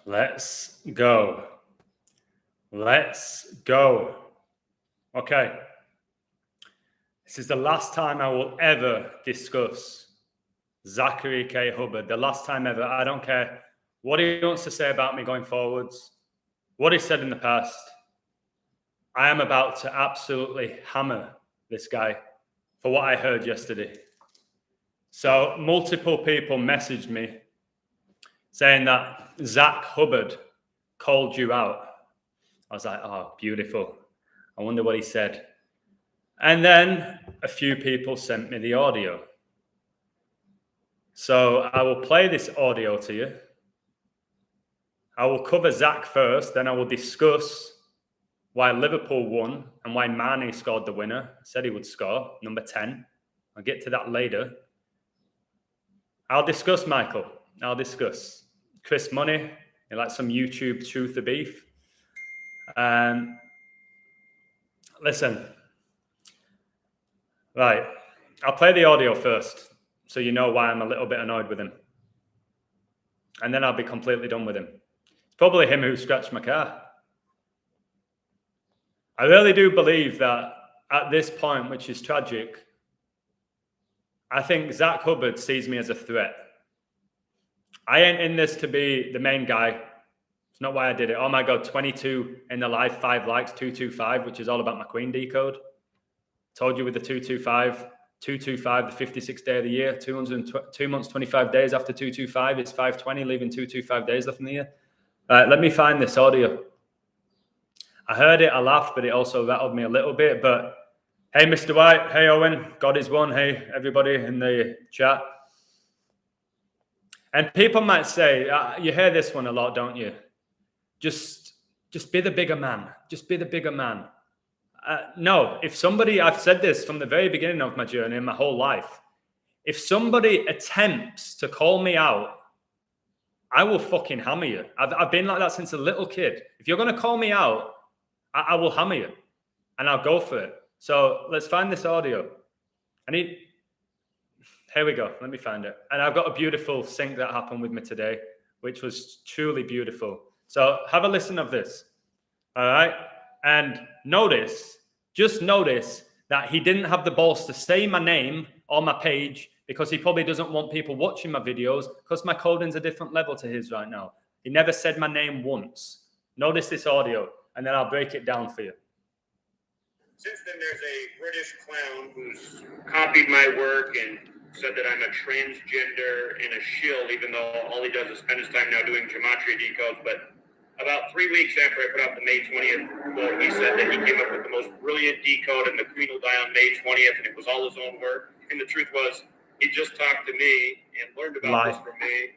Let's go. Let's go. Okay. This is the last time I will ever discuss Zachary K. Hubbard. The last time ever. I don't care what he wants to say about me going forwards, what he said in the past. I am about to absolutely hammer this guy for what I heard yesterday. So multiple people messaged me saying that Zach Hubbard called you out. I was like, oh, beautiful. I wonder what he said. And then a few people sent me the audio. So I will play this audio to you. I will cover Zach first, then I will discuss why Liverpool won and why Mane scored the winner. Said he would score, number 10. I'll get to that later. I'll discuss Michael. I'll discuss Chris Money, like some YouTube truth or beef. Listen. Right. I'll play the audio first so you know why I'm a little bit annoyed with him. And then I'll be completely done with him. It's probably him who scratched my car. I really do believe that at this point, which is tragic, I think Zach Hubbard sees me as a threat. I ain't in this to be the main guy. It's not why I did it. Oh my God, 22 in the live, 5 likes, 225, which is all about my Queen decode. Told you with the 225, the 56th day of the year, 2 months, 25 days after 225, it's 520, leaving 225 days left in the year. Let me find this audio. I heard it, I laughed, but it also rattled me a little bit. But hey, Mr. White, hey, Owen, God is one. Hey, everybody in the chat. And people might say, you hear this one a lot, don't you? Just be the bigger man. Just be the bigger man. No, if somebody, I've said this from the very beginning of my journey in my whole life, if somebody attempts to call me out, I will fucking hammer you. I've been like that since a little kid. If you're going to call me out, I will hammer you and I'll go for it. So let's find this audio. Here we go. Let me find it. And I've got a beautiful sync that happened with me today, which was truly beautiful. So have a listen of this. All right. And just notice that he didn't have the balls to say my name on my page because he probably doesn't want people watching my videos because my coding's a different level to his right now. He never said my name once. Notice this audio, and then I'll break it down for you. Since then, there's a British clown who's copied my work and said that I'm a transgender and a shill, even though all he does is spend his time now doing gematria decodes. But about 3 weeks after I put out the May 20th quote, he said that he came up with the most brilliant decode and the Queen will die on May 20th, and it was all his own work. And the truth was, he just talked to me and learned about this from me.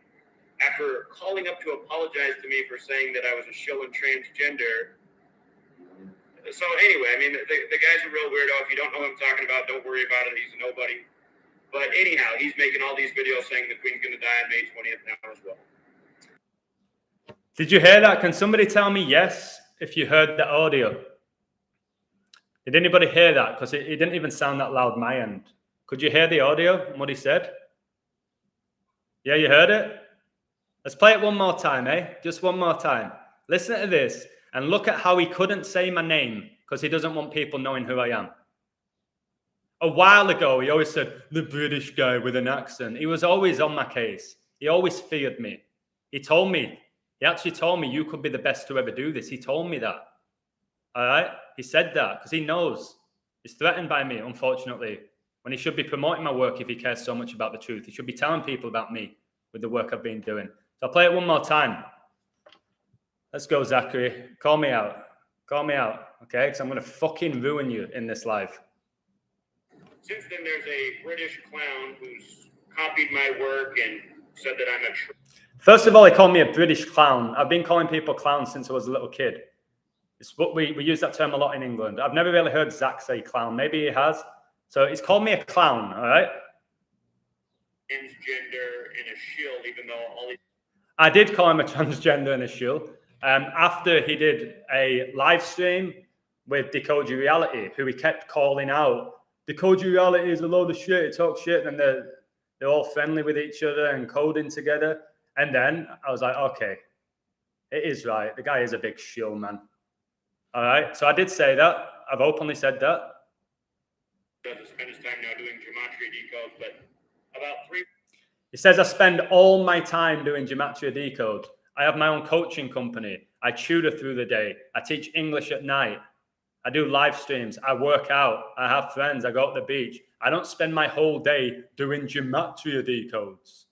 After calling up to apologize to me for saying that I was a shill and transgender. So anyway, I mean, the guy's a real weirdo. If you don't know what I'm talking about, don't worry about it. He's a nobody. But anyhow, he's making all these videos saying the Queen's going to die on May 20th now as well. Did you hear that? Can somebody tell me yes if you heard the audio? Did anybody hear that? Because it didn't even sound that loud my end. Could you hear the audio and what he said? Yeah, you heard it? Let's play it one more time, eh? Just one more time. Listen to this and look at how he couldn't say my name because he doesn't want people knowing who I am. A while ago, he always said, the British guy with an accent. He was always on my case. He always feared me. He actually told me, you could be the best to ever do this. He told me that. All right? He said that because he knows. He's threatened by me, unfortunately, when he should be promoting my work if he cares so much about the truth. He should be telling people about me with the work I've been doing. So I'll play it one more time. Let's go, Zachary. Call me out. Call me out, okay? Because I'm going to fucking ruin you in this live. Since then, there's a British clown who's copied my work and said that I'm a... First of all, he called me a British clown. I've been calling people clowns since I was a little kid. It's what we use that term a lot in England. I've never really heard Zach say clown. Maybe he has. So he's called me a clown, all right? Transgender and a shill, even though all he... I did call him a transgender and a shill. After he did a live stream with Decode Your Reality, who he kept calling out, Decode Your Reality is a load of shit, it talks shit, and they're all friendly with each other and coding together. And then I was like, okay, It is right. The guy is a big shill, man. All right. So I did say that. I've openly said that. Doesn't spend his time now doing gematria decode, but about 3. He says I spend all my time doing gematria decode. I have my own coaching company. I tutor through the day. I teach English at night. I do live streams. I work out. I have friends. I go to the beach. I don't spend my whole day doing gematria decodes.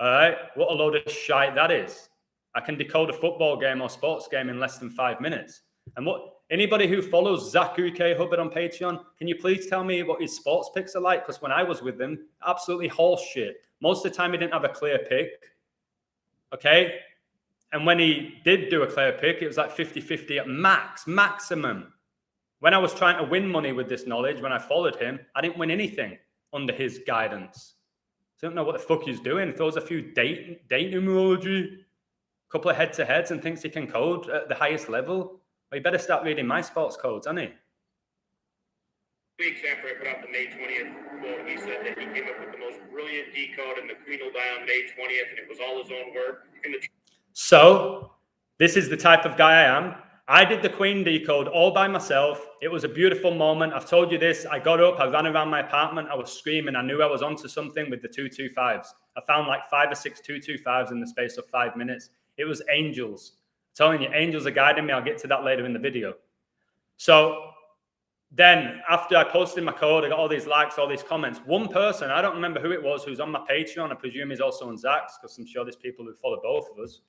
All right? What a load of shite that is. I can decode a football game or sports game in less than 5 minutes. And what anybody who follows Zachary K. Hubbard on Patreon, can you please tell me what his sports picks are like? Because when I was with him, absolutely horse shit. Most of the time, he didn't have a clear pick. Okay? And when he did do a clear pick, it was like 50-50 at maximum. When I was trying to win money with this knowledge, when I followed him, I didn't win anything under his guidance. So I don't know what the fuck he's doing. Throws a few date numerology, a couple of head-to-heads and thinks he can code at the highest level. Well, you better start reading my sports codes, hasn't he? Weeks after I put out the May 20th quote, he said that he came up with the most brilliant decode and the queen will die on May 20th, and it was all his own work. So, this is the type of guy I am. I did the Queen decode all by myself. It was a beautiful moment. I've told you this. I got up, I ran around my apartment, I was screaming. I knew I was onto something with the 225s. I found like 5 or 6 225s in the space of 5 minutes. It was angels. I'm telling you, angels are guiding me. I'll get to that later in the video. So then after I posted my code, I got all these likes, all these comments. One person, I don't remember who it was, who's on my Patreon. I presume he's also on Zach's, because I'm sure there's people who follow both of us.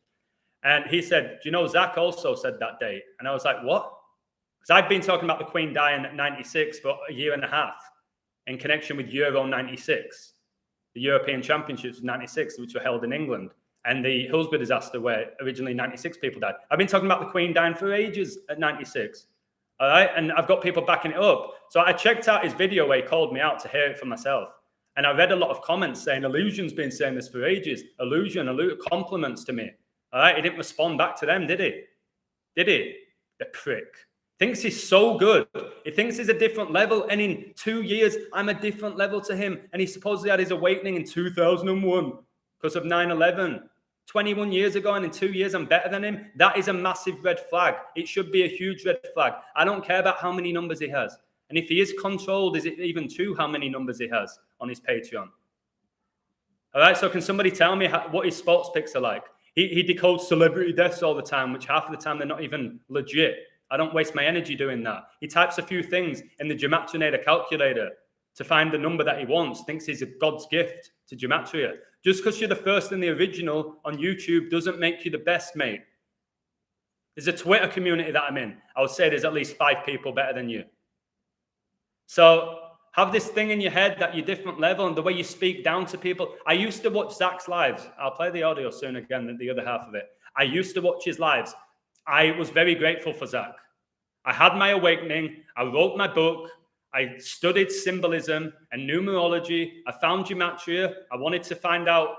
And he said, do you know, Zach also said that date? And I was like, what? Because I've been talking about the Queen dying at 96 for a year and a half in connection with Euro 96, the European Championships of 96, which were held in England. And the Hillsborough disaster where originally 96 people died. I've been talking about the Queen dying for ages at 96. All right. And I've got people backing it up. So I checked out his video where he called me out to hear it for myself. And I read a lot of comments saying, Illusion's been saying this for ages. Illusion, compliments to me. All right. He didn't respond back to them, did he? Did he? The prick. Thinks he's so good. He thinks he's a different level. And in 2 years, I'm a different level to him. And he supposedly had his awakening in 2001 because of 9/11. 21 years ago, and in 2 years, I'm better than him. That is a massive red flag. It should be a huge red flag. I don't care about how many numbers he has. And if he is controlled, is it even true how many numbers he has on his Patreon? All right, so can somebody tell me what his sports picks are like? He decodes celebrity deaths all the time, which half of the time they're not even legit. I don't waste my energy doing that. He types a few things in the Gematrinator calculator to find the number that he wants, thinks he's a God's gift to Gematria. Just because you're the first and the original on YouTube doesn't make you the best, mate. There's a Twitter community that I'm in. I would say there's at least 5 people better than you. So have this thing in your head that you're different level and the way you speak down to people. I used to watch Zach's lives. I'll play the audio soon again, the other half of it. I used to watch his lives. I was very grateful for Zach. I had my awakening. I wrote my book. I studied symbolism and numerology. I found Gematria. I wanted to find out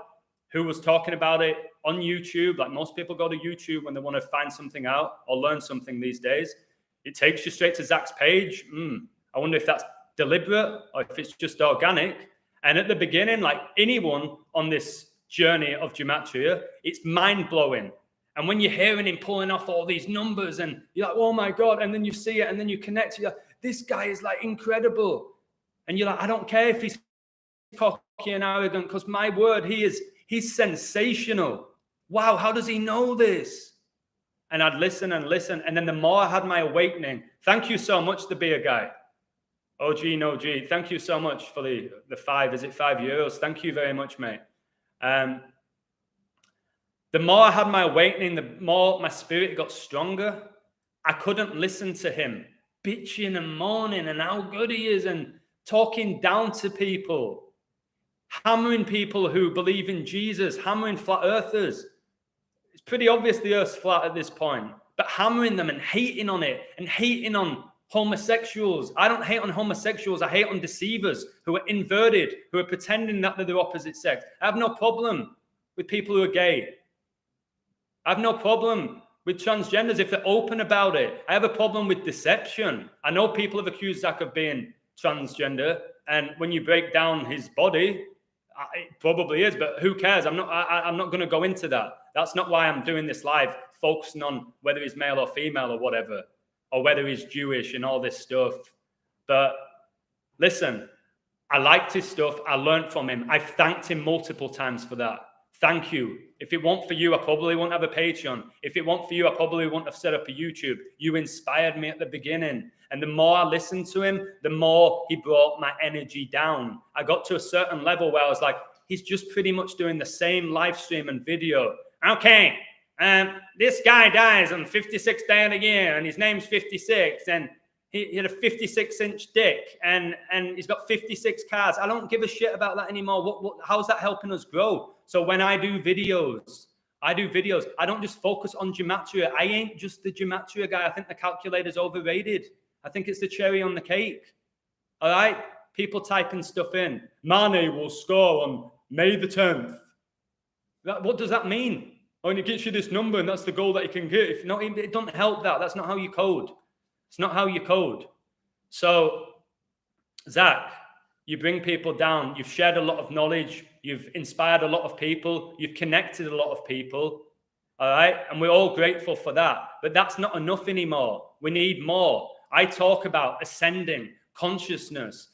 who was talking about it on YouTube. Like most people go to YouTube when they want to find something out or learn something these days. It takes you straight to Zach's page. I wonder if that's deliberate or if it's just organic. And at the beginning, like anyone on this journey of Gematria, it's mind-blowing. And when you're hearing him pulling off all these numbers and you're like, oh my God, and then you see it and then you connect, you're like, this guy is like incredible. And you're like, I don't care if he's cocky and arrogant because my word, he's sensational. Wow, how does he know this? And I'd listen and listen. And then the more I had my awakening, thank you so much, the beer guy. OG, no G. Thank you so much for the 5, is it €5? Thank you very much, mate. The more I had my awakening, the more my spirit got stronger. I couldn't listen to him bitching and moaning and how good he is and talking down to people, hammering people who believe in Jesus, hammering flat earthers. It's pretty obvious the earth's flat at this point, but hammering them and hating on it and hating on homosexuals. I don't hate on homosexuals. I hate on deceivers who are inverted, who are pretending that they're the opposite sex. I have no problem with people who are gay. I have no problem with transgenders if they're open about it. I have a problem with deception. I know people have accused Zach of being transgender, and when you break down his body, it probably is, but who cares? I'm not going to go into that. That's not why I'm doing this live focusing on whether he's male or female or whatever, or whether he's Jewish and all this stuff. But listen, I liked his stuff. I learned from him. I've thanked him multiple times for that. Thank you. If it weren't for you, I probably wouldn't have a Patreon. If it weren't for you, I probably wouldn't have set up a YouTube. You inspired me at the beginning. And the more I listened to him, the more he brought my energy down. I got to a certain level where I was like, he's just pretty much doing the same live stream and video. Okay, this guy dies on the 56th day of the year, and his name's 56, and he had a 56-inch dick, and he's got 56 cars. I don't give a shit about that anymore. How's that helping us grow? So when I do videos, I don't just focus on gematria. I ain't just the gematria guy. I think the calculator's overrated. I think it's the cherry on the cake. All right? People typing stuff in. Mane will score on May the 10th. What does that mean? Oh, and it gets you this number, and that's the goal that you can get. If not, it doesn't help that. That's not how you code. It's not how you code. So, Zach, you bring people down. You've shared a lot of knowledge. You've inspired a lot of people. You've connected a lot of people. All right? And we're all grateful for that. But that's not enough anymore. We need more. I talk about ascending, consciousness,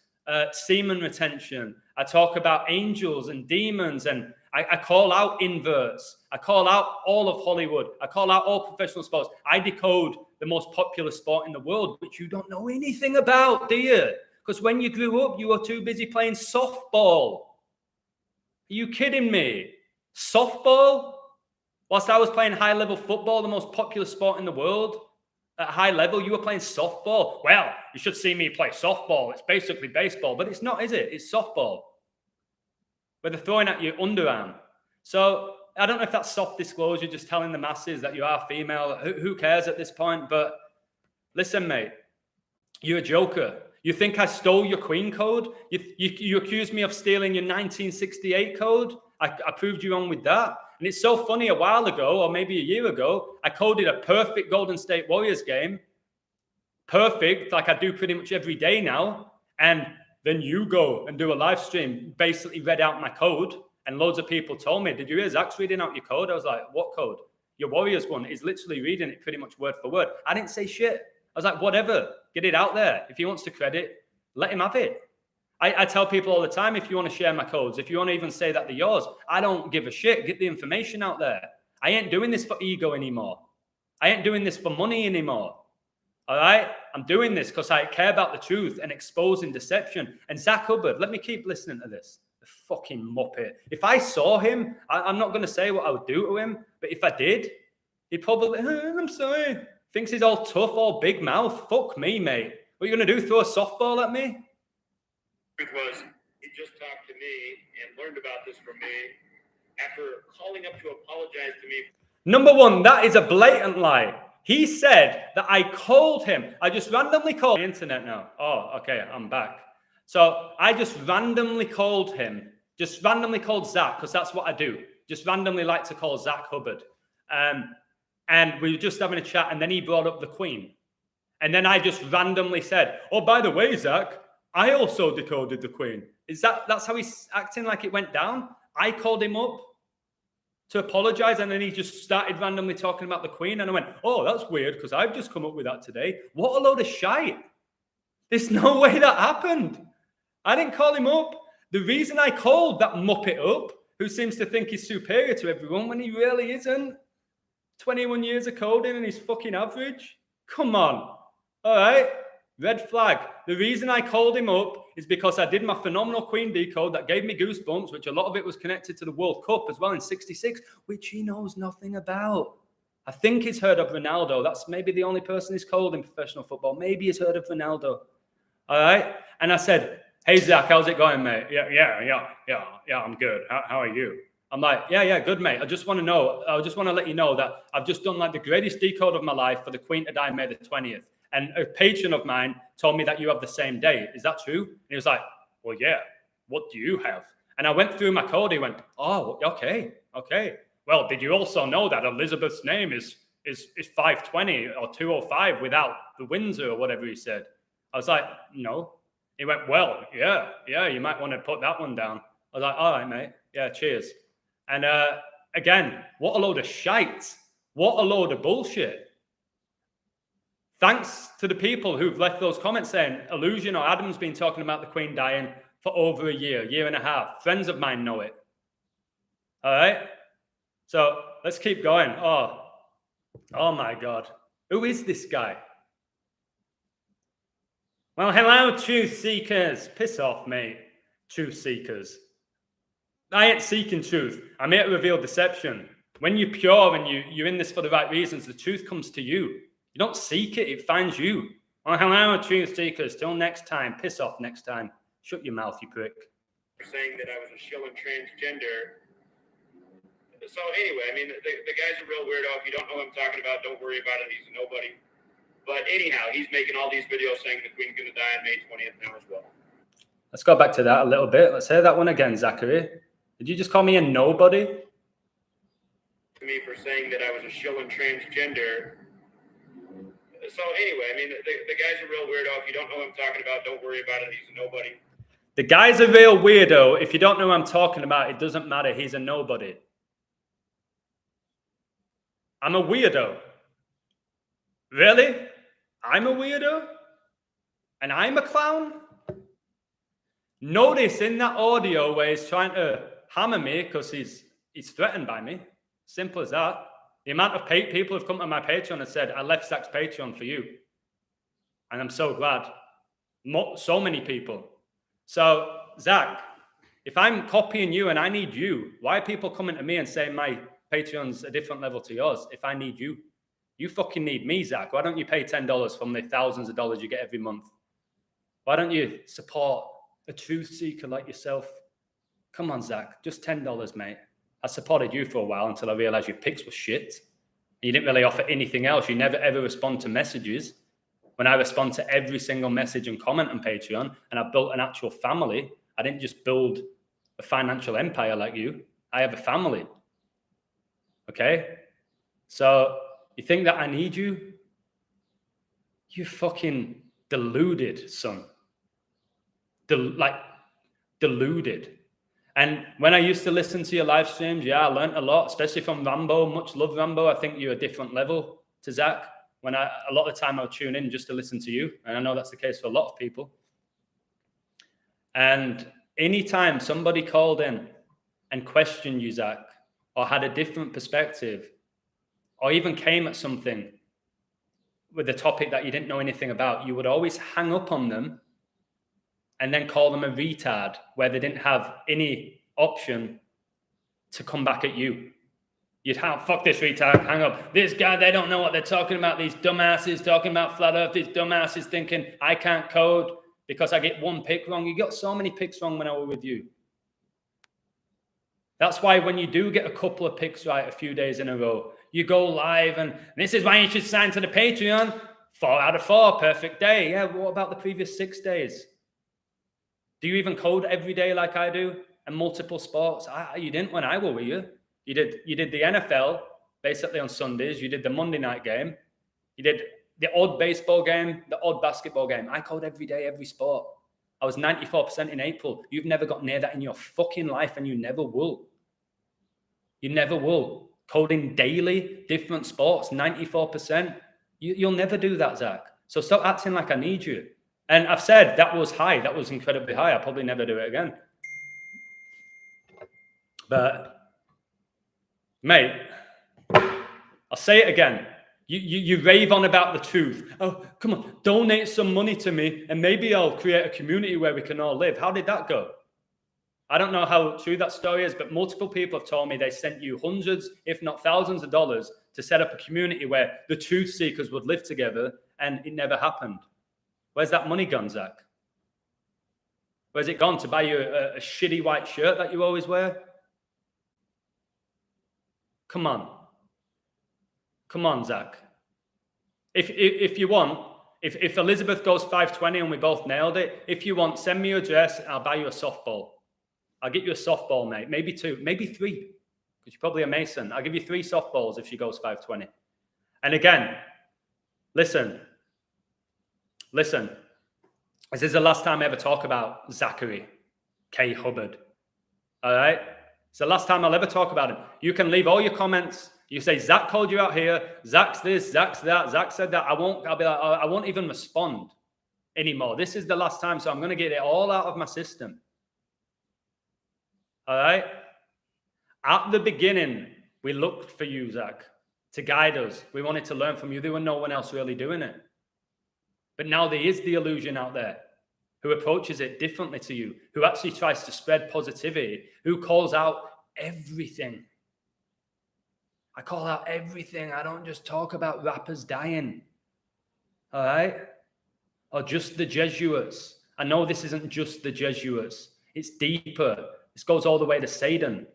semen retention. I talk about angels and demons, and I call out inverts. I call out all of Hollywood. I call out all professional sports. I decode the most popular sport in the world, which you don't know anything about, do you? Because when you grew up, you were too busy playing softball. Are you kidding me? Softball? Whilst I was playing high-level football, the most popular sport in the world, at high level, you were playing softball. Well, you should see me play softball. It's basically baseball, but it's not, is it? It's softball. Where they're throwing at your underarm. So I don't know if that's soft disclosure, just telling the masses that you are female. Who cares at this point? But listen, mate, you're a joker. You think I stole your Queen code? You accused me of stealing your 1968 code? I proved you wrong with that. And it's so funny, a while ago, or maybe a year ago, I coded a perfect Golden State Warriors game. Perfect, like I do pretty much every day now. And then you go and do a live stream, basically read out my code. And loads of people told me, did you hear Zach's reading out your code? I was like, what code? Your Warriors one. He's literally reading it pretty much word for word. I didn't say shit. I was like, whatever, get it out there. If he wants to credit, let him have it. I tell people all the time, if you want to share my codes, if you want to even say that they're yours, I don't give a shit. Get the information out there. I ain't doing this for ego anymore. I ain't doing this for money anymore. All right? I'm doing this because I care about the truth and exposing deception. And Zach Hubbard, let me keep listening to this. The fucking muppet. If I saw him, I'm not going to say what I would do to him, but if I did, he'd probably, I'm sorry. Thinks he's all tough, all big mouth. Fuck me, mate. What are you going to do, throw a softball at me? Was he just talked to me and learned about this from me after calling up to apologize to me. Number one, that is a blatant lie. He said that I called him. I just randomly called the internet now. Oh, okay, I'm back. So I just randomly called him, just randomly called Zach, because that's what I do. Just randomly like to call Zach Hubbard. And we were just having a chat, and then he brought up the Queen. And then I just randomly said, oh, by the way, Zach, I also decoded the Queen. That's how he's acting like it went down? I called him up to apologize, and then he just started randomly talking about the Queen, and I went, oh, that's weird, because I've just come up with that today. What a load of shite. There's no way that happened. I didn't call him up. The reason I called that muppet up, who seems to think he's superior to everyone when he really isn't, 21 years of coding and he's fucking average. Come on. All right. Red flag. The reason I called him up is because I did my phenomenal Queen decode that gave me goosebumps, which a lot of it was connected to the World Cup as well in '66, which he knows nothing about. I think he's heard of Ronaldo. That's maybe the only person he's called in professional football. Maybe he's heard of Ronaldo. All right. And I said, hey, Zach, how's it going, mate? Yeah, I'm good. How are you? I'm like, yeah, good, mate. I just want to let you know that I've just done like the greatest decode of my life for the Queen to die May the 20th. And a patron of mine told me that you have the same day. Is that true? And he was like, well, yeah. What do you have? And I went through my code. He went, oh, okay. Well, did you also know that Elizabeth's name is 520 or 205 without the Windsor or whatever he said? I was like, no. He went, well, yeah, you might want to put that one down. I was like, all right, mate. Yeah, cheers. And again, what a load of shite. What a load of bullshit. Thanks to the people who've left those comments saying Illusion or Adam's been talking about the Queen dying for over a year and a half. Friends of mine know it. All right? So let's keep going. Oh my God. Who is this guy? Well, hello, truth seekers. Piss off, mate. Truth seekers. I ain't seeking truth. I'm here to reveal deception. When you're pure and you're in this for the right reasons, the truth comes to you. You don't seek it, it finds you. Well, hello, truth seekers. Till next time. Piss off next time. Shut your mouth, you prick. Saying that I was a shill and transgender. So anyway, I mean, the guy's a real weirdo. If you don't know what I'm talking about, don't worry about it. He's a nobody. But anyhow, he's making all these videos saying the Queen's going to die on May 20th now as well. Let's go back to that a little bit. Let's hear that one again, Zachary. Did you just call me a nobody? To me for saying that I was a shill and transgender. So anyway, I mean, the guy's a real weirdo. If you don't know what I'm talking about, don't worry about it. He's a nobody. The guy's a real weirdo. If you don't know what I'm talking about, it doesn't matter. He's a nobody. I'm a weirdo. Really? I'm a weirdo? And I'm a clown? Notice in that audio where he's trying to hammer me because he's threatened by me. Simple as that. The amount of people have come to my Patreon and said, I left Zach's Patreon for you. And I'm so glad. So many people. So, Zach, if I'm copying you and I need you, why are people coming to me and saying my Patreon's a different level to yours if I need you? You fucking need me, Zach. Why don't you pay $10 from the thousands of dollars you get every month? Why don't you support a truth seeker like yourself? Come on, Zach. Just $10, mate. I supported you for a while until I realized your pics were shit. You didn't really offer anything else. You never, ever respond to messages. When I respond to every single message and comment on Patreon, and I built an actual family, I didn't just build a financial empire like you. I have a family. Okay? So you think that I need you? You fucking deluded, son. Deluded. And when I used to listen to your live streams, yeah, I learned a lot, especially from Rambo. Much love, Rambo. I think you're a different level to Zach. A lot of the time I'll tune in just to listen to you. And I know that's the case for a lot of people. And anytime somebody called in and questioned you, Zach, or had a different perspective, or even came at something with a topic that you didn't know anything about, you would always hang up on them and then call them a retard where they didn't have any option to come back at you. You'd have, fuck this retard, hang up. This guy, they don't know what they're talking about. These dumbasses talking about flat earth. These dumbasses thinking I can't code because I get one pick wrong. You got so many picks wrong when I was with you. That's why when you do get a couple of picks right a few days in a row, you go live and this is why you should sign to the Patreon. 4 out of 4, perfect day. Yeah, what about the previous 6 days? Do you even code every day like I do? And multiple sports? You didn't when I were with you. You did the NFL basically on Sundays. You did the Monday night game. You did the odd baseball game, the odd basketball game. I code every day, every sport. I was 94% in April. You've never got near that in your fucking life, and you never will. You never will. Coding daily, different sports, 94%. You'll never do that, Zach. So stop acting like I need you. And I've said that was high. That was incredibly high. I'll probably never do it again. But, mate, I'll say it again. You rave on about the truth. Oh, come on, donate some money to me and maybe I'll create a community where we can all live. How did that go? I don't know how true that story is, but multiple people have told me they sent you hundreds, if not thousands of dollars to set up a community where the truth seekers would live together, and it never happened. Where's that money gone, Zach? Where's it gone to buy you a shitty white shirt that you always wear? Come on. Come on, Zach. If you want, if Elizabeth goes 520 and we both nailed it, if you want, send me your address and I'll buy you a softball. I'll get you a softball, mate. Maybe 2, maybe 3, because you're probably a Mason. I'll give you 3 softballs if she goes 520. And again, listen. This is the last time I ever talk about Zachary K. Hubbard. All right? It's the last time I'll ever talk about him. You can leave all your comments You say, Zach called you out here. Zach's this, Zach's that. Zach said that. I'll be like, I won't even respond anymore. This is the last time. So I'm going to get it all out of my system. All right. At the beginning, we looked for you, Zach, to guide us. We wanted to learn from you. There was no one else really doing it. But now there is the illusion out there who approaches it differently to you, who actually tries to spread positivity, who calls out everything. I call out everything. I don't just talk about rappers dying. All right? Or just the Jesuits. I know this isn't just the Jesuits. It's deeper. This goes all the way to Satan,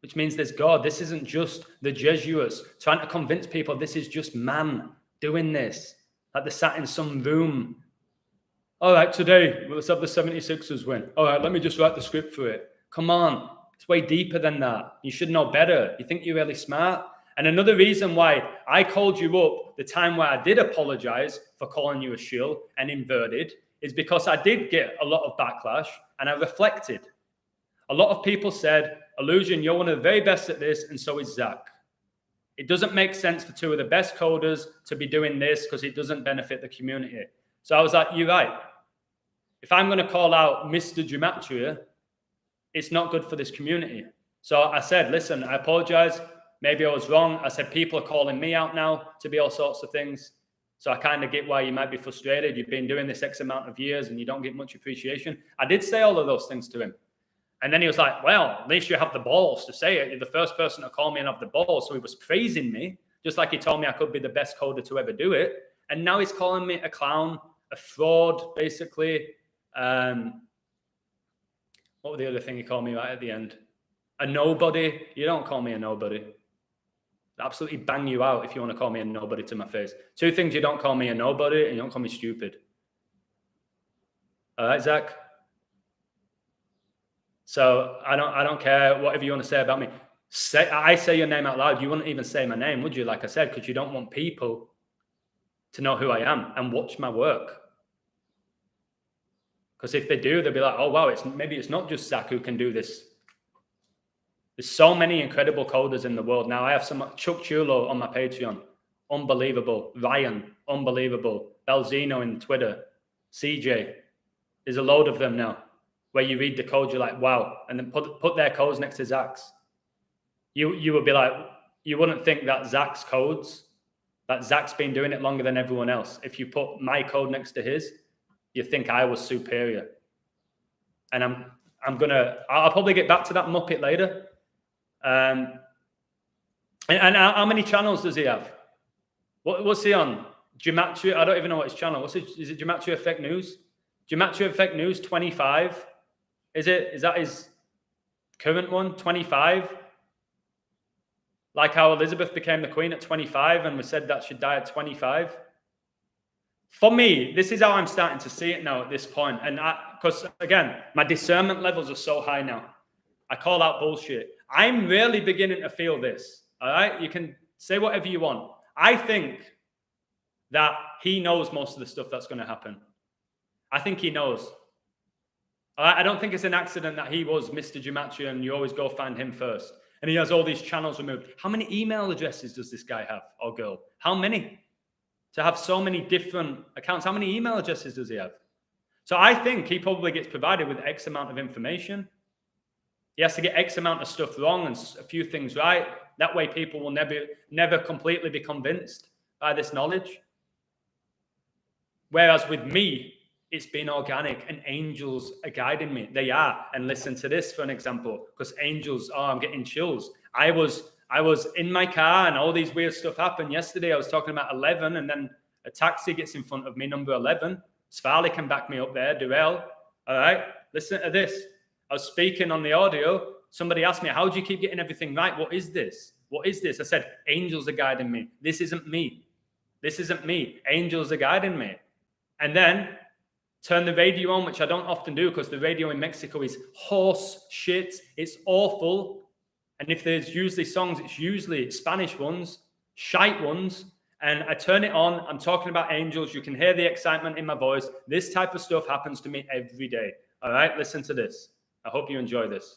which means there's God. This isn't just the Jesuits trying to convince people this is just man doing this. Like they sat in some room. All right, today, let's have the 76ers win. All right, let me just write the script for it. Come on. It's way deeper than that. You should know better. You think you're really smart? And another reason why I called you up the time where I did apologize for calling you a shill and inverted is because I did get a lot of backlash and I reflected. A lot of people said, Illusion, you're one of the very best at this, and so is Zach. It doesn't make sense for two of the best coders to be doing this because it doesn't benefit the community. So I was like, you're right. If I'm going to call out Mr. Gematria, it's not good for this community. So I said, listen, I apologize. Maybe I was wrong. I said, people are calling me out now to be all sorts of things. So I kind of get why you might be frustrated. You've been doing this X amount of years and you don't get much appreciation. I did say all of those things to him. And then he was like, well, at least you have the balls to say it. You're the first person to call me and have the balls. So he was praising me, just like he told me I could be the best coder to ever do it. And now he's calling me a clown, a fraud, basically. What was the other thing he called me right at the end? A nobody. You don't call me a nobody. I'll absolutely bang you out if you want to call me a nobody to my face. Two things: you don't call me a nobody and you don't call me stupid. All right, Zach? So I don't care whatever you want to say about me. I say your name out loud. You wouldn't even say my name, would you? Like I said, because you don't want people to know who I am and watch my work. Because if they do, they'll be like, oh, wow, maybe it's not just Zach who can do this. There's so many incredible coders in the world. Now I have some Chuck Chulo on my Patreon. Unbelievable. Ryan, unbelievable. Belzino in Twitter. CJ. There's a load of them now where you read the code, you're like, wow. And then put their codes next to Zach's. You would be like, you wouldn't think that Zach's codes, that Zach's been doing it longer than everyone else. If you put my code next to his, you think I was superior. And I'll probably get back to that Muppet later. And how many channels does he have? What's he on? Gematria? I don't even know what his channel. Is it Gematria Effect News? Gematria Effect News 25. Is that his current one? 25? Like how Elizabeth became the queen at 25 and we said that she'd die at 25. For me, this is how I'm starting to see it now at this point. And because again, my discernment levels are so high now. I call out bullshit. I'm really beginning to feel this. All right. You can say whatever you want. I think that he knows most of the stuff that's going to happen. I think he knows. All right? I don't think it's an accident that he was Mr. Gematria and you always go find him first. And he has all these channels removed. How many email addresses does this guy have or girl? How many? To have so many different accounts, how many email addresses does he have? So I think he probably gets provided with X amount of information. He has to get X amount of stuff wrong and a few things right. That way people will never completely be convinced by this knowledge. Whereas with me, it's been organic and angels are guiding me. They are. And listen to this for an example, because angels, I'm getting chills. I was in my car and all these weird stuff happened. Yesterday, I was talking about 11 and then a taxi gets in front of me, number 11. Svarley can back me up there, Durrell. All right, listen to this. I was speaking on the audio. Somebody asked me, how do you keep getting everything right? What is this? What is this? I said, angels are guiding me. This isn't me. This isn't me. Angels are guiding me. And then turn the radio on, which I don't often do because the radio in Mexico is horse shit. It's awful. And if there's usually songs, it's usually Spanish ones, shite ones. And I turn it on. I'm talking about angels. You can hear the excitement in my voice. This type of stuff happens to me every day. All right, listen to this. I hope you enjoy this.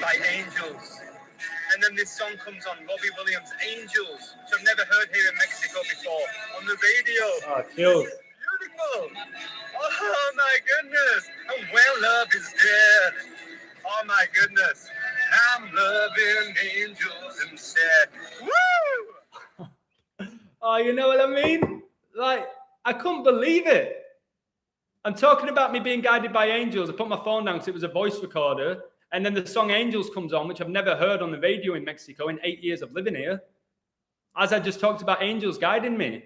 by Angels. And then this song comes on, Robbie Williams, Angels, which I've never heard here in Mexico before, on the radio. Oh, cool. Beautiful. Oh, my goodness. And where love is dead. Oh, my goodness. I'm loving angels instead. Woo! Oh, you know what I mean? Like, I couldn't believe it. I'm talking about me being guided by angels. I put my phone down because it was a voice recorder. And then the song Angels comes on, which I've never heard on the radio in Mexico in 8 years of living here. As I just talked about angels guiding me.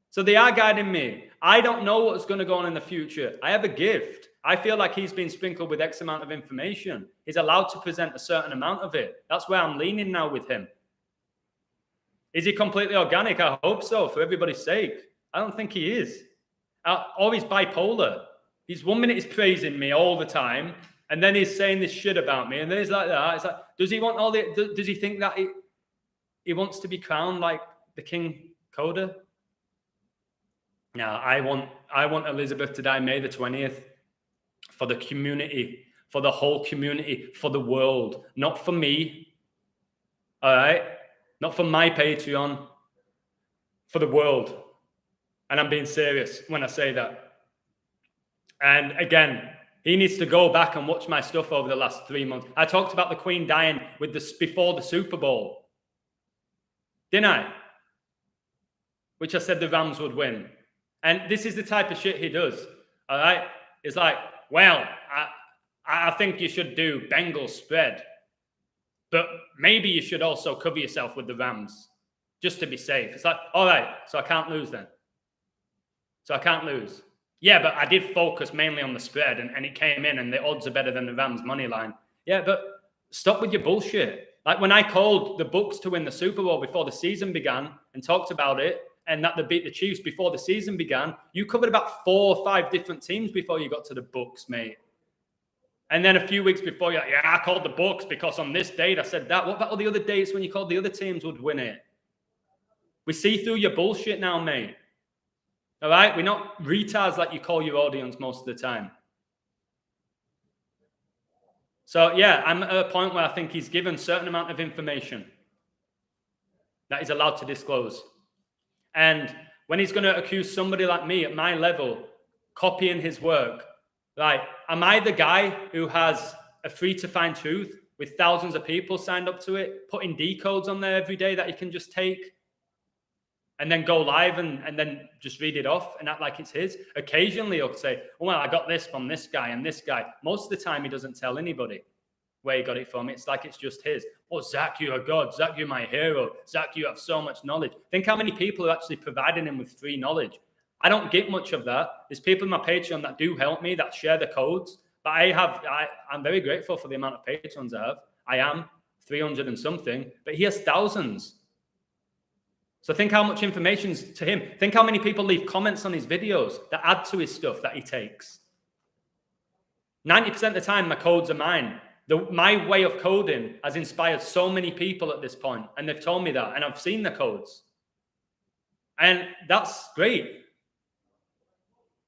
So they are guiding me. I don't know what's going to go on in the future. I have a gift. I feel like he's been sprinkled with X amount of information. He's allowed to present a certain amount of it. That's where I'm leaning now with him. Is he completely organic? I hope so, for everybody's sake. I don't think he is. Or he's bipolar. He's 1 minute he's praising me all the time, and then he's saying this shit about me, and then he's like that. It's like, does he want all the? Does he think that he wants to be crowned like the King Coda? No, I want Elizabeth to die May the 20th for the community, for the whole community, for the world, not for me. All right, not for my Patreon, for the world. And I'm being serious when I say that. And again, he needs to go back and watch my stuff over the last 3 months. I talked about the Queen dying with before the Super Bowl, didn't I? Which I said the Rams would win. And this is the type of shit he does. All right? It's like, well, I think you should do Bengals spread. But maybe you should also cover yourself with the Rams just to be safe. It's like, all right, so I can't lose then. So I can't lose. Yeah, but I did focus mainly on the spread, and it came in, and the odds are better than the Rams' money line. Yeah, but stop with your bullshit. Like when I called the Bucks to win the Super Bowl before the season began and talked about it, and that they beat the Chiefs before the season began, you covered about 4 or 5 different teams before you got to the Bucks, mate. And then a few weeks before, you're like, yeah, I called the Bucks because on this date I said that. What about all the other dates when you called the other teams would win it? We see through your bullshit now, mate. All right? We're not retards like you call your audience most of the time. So, yeah, I'm at a point where I think he's given a certain amount of information that he's allowed to disclose. And when he's going to accuse somebody like me at my level, copying his work, like, am I the guy who has a free to find truth with thousands of people signed up to it, putting decodes on there every day that he can just take and then go live and then just read it off and act like it's his? Occasionally he'll say, well, I got this from this guy and this guy. Most of the time he doesn't tell anybody where he got it from. It's like it's just his. Oh, Zach, you're a god. Zach, you're my hero. Zach, you have so much knowledge. Think how many people are actually providing him with free knowledge. I don't get much of that. There's people in my Patreon that do help me, that share the codes. But I'm very grateful for the amount of patrons I have. I am 300 and something, but he has thousands. So think how much information's to him. Think how many people leave comments on his videos that add to his stuff that he takes. 90% of the time, my codes are mine. My way of coding has inspired so many people at this point, and they've told me that, and I've seen the codes. And that's great.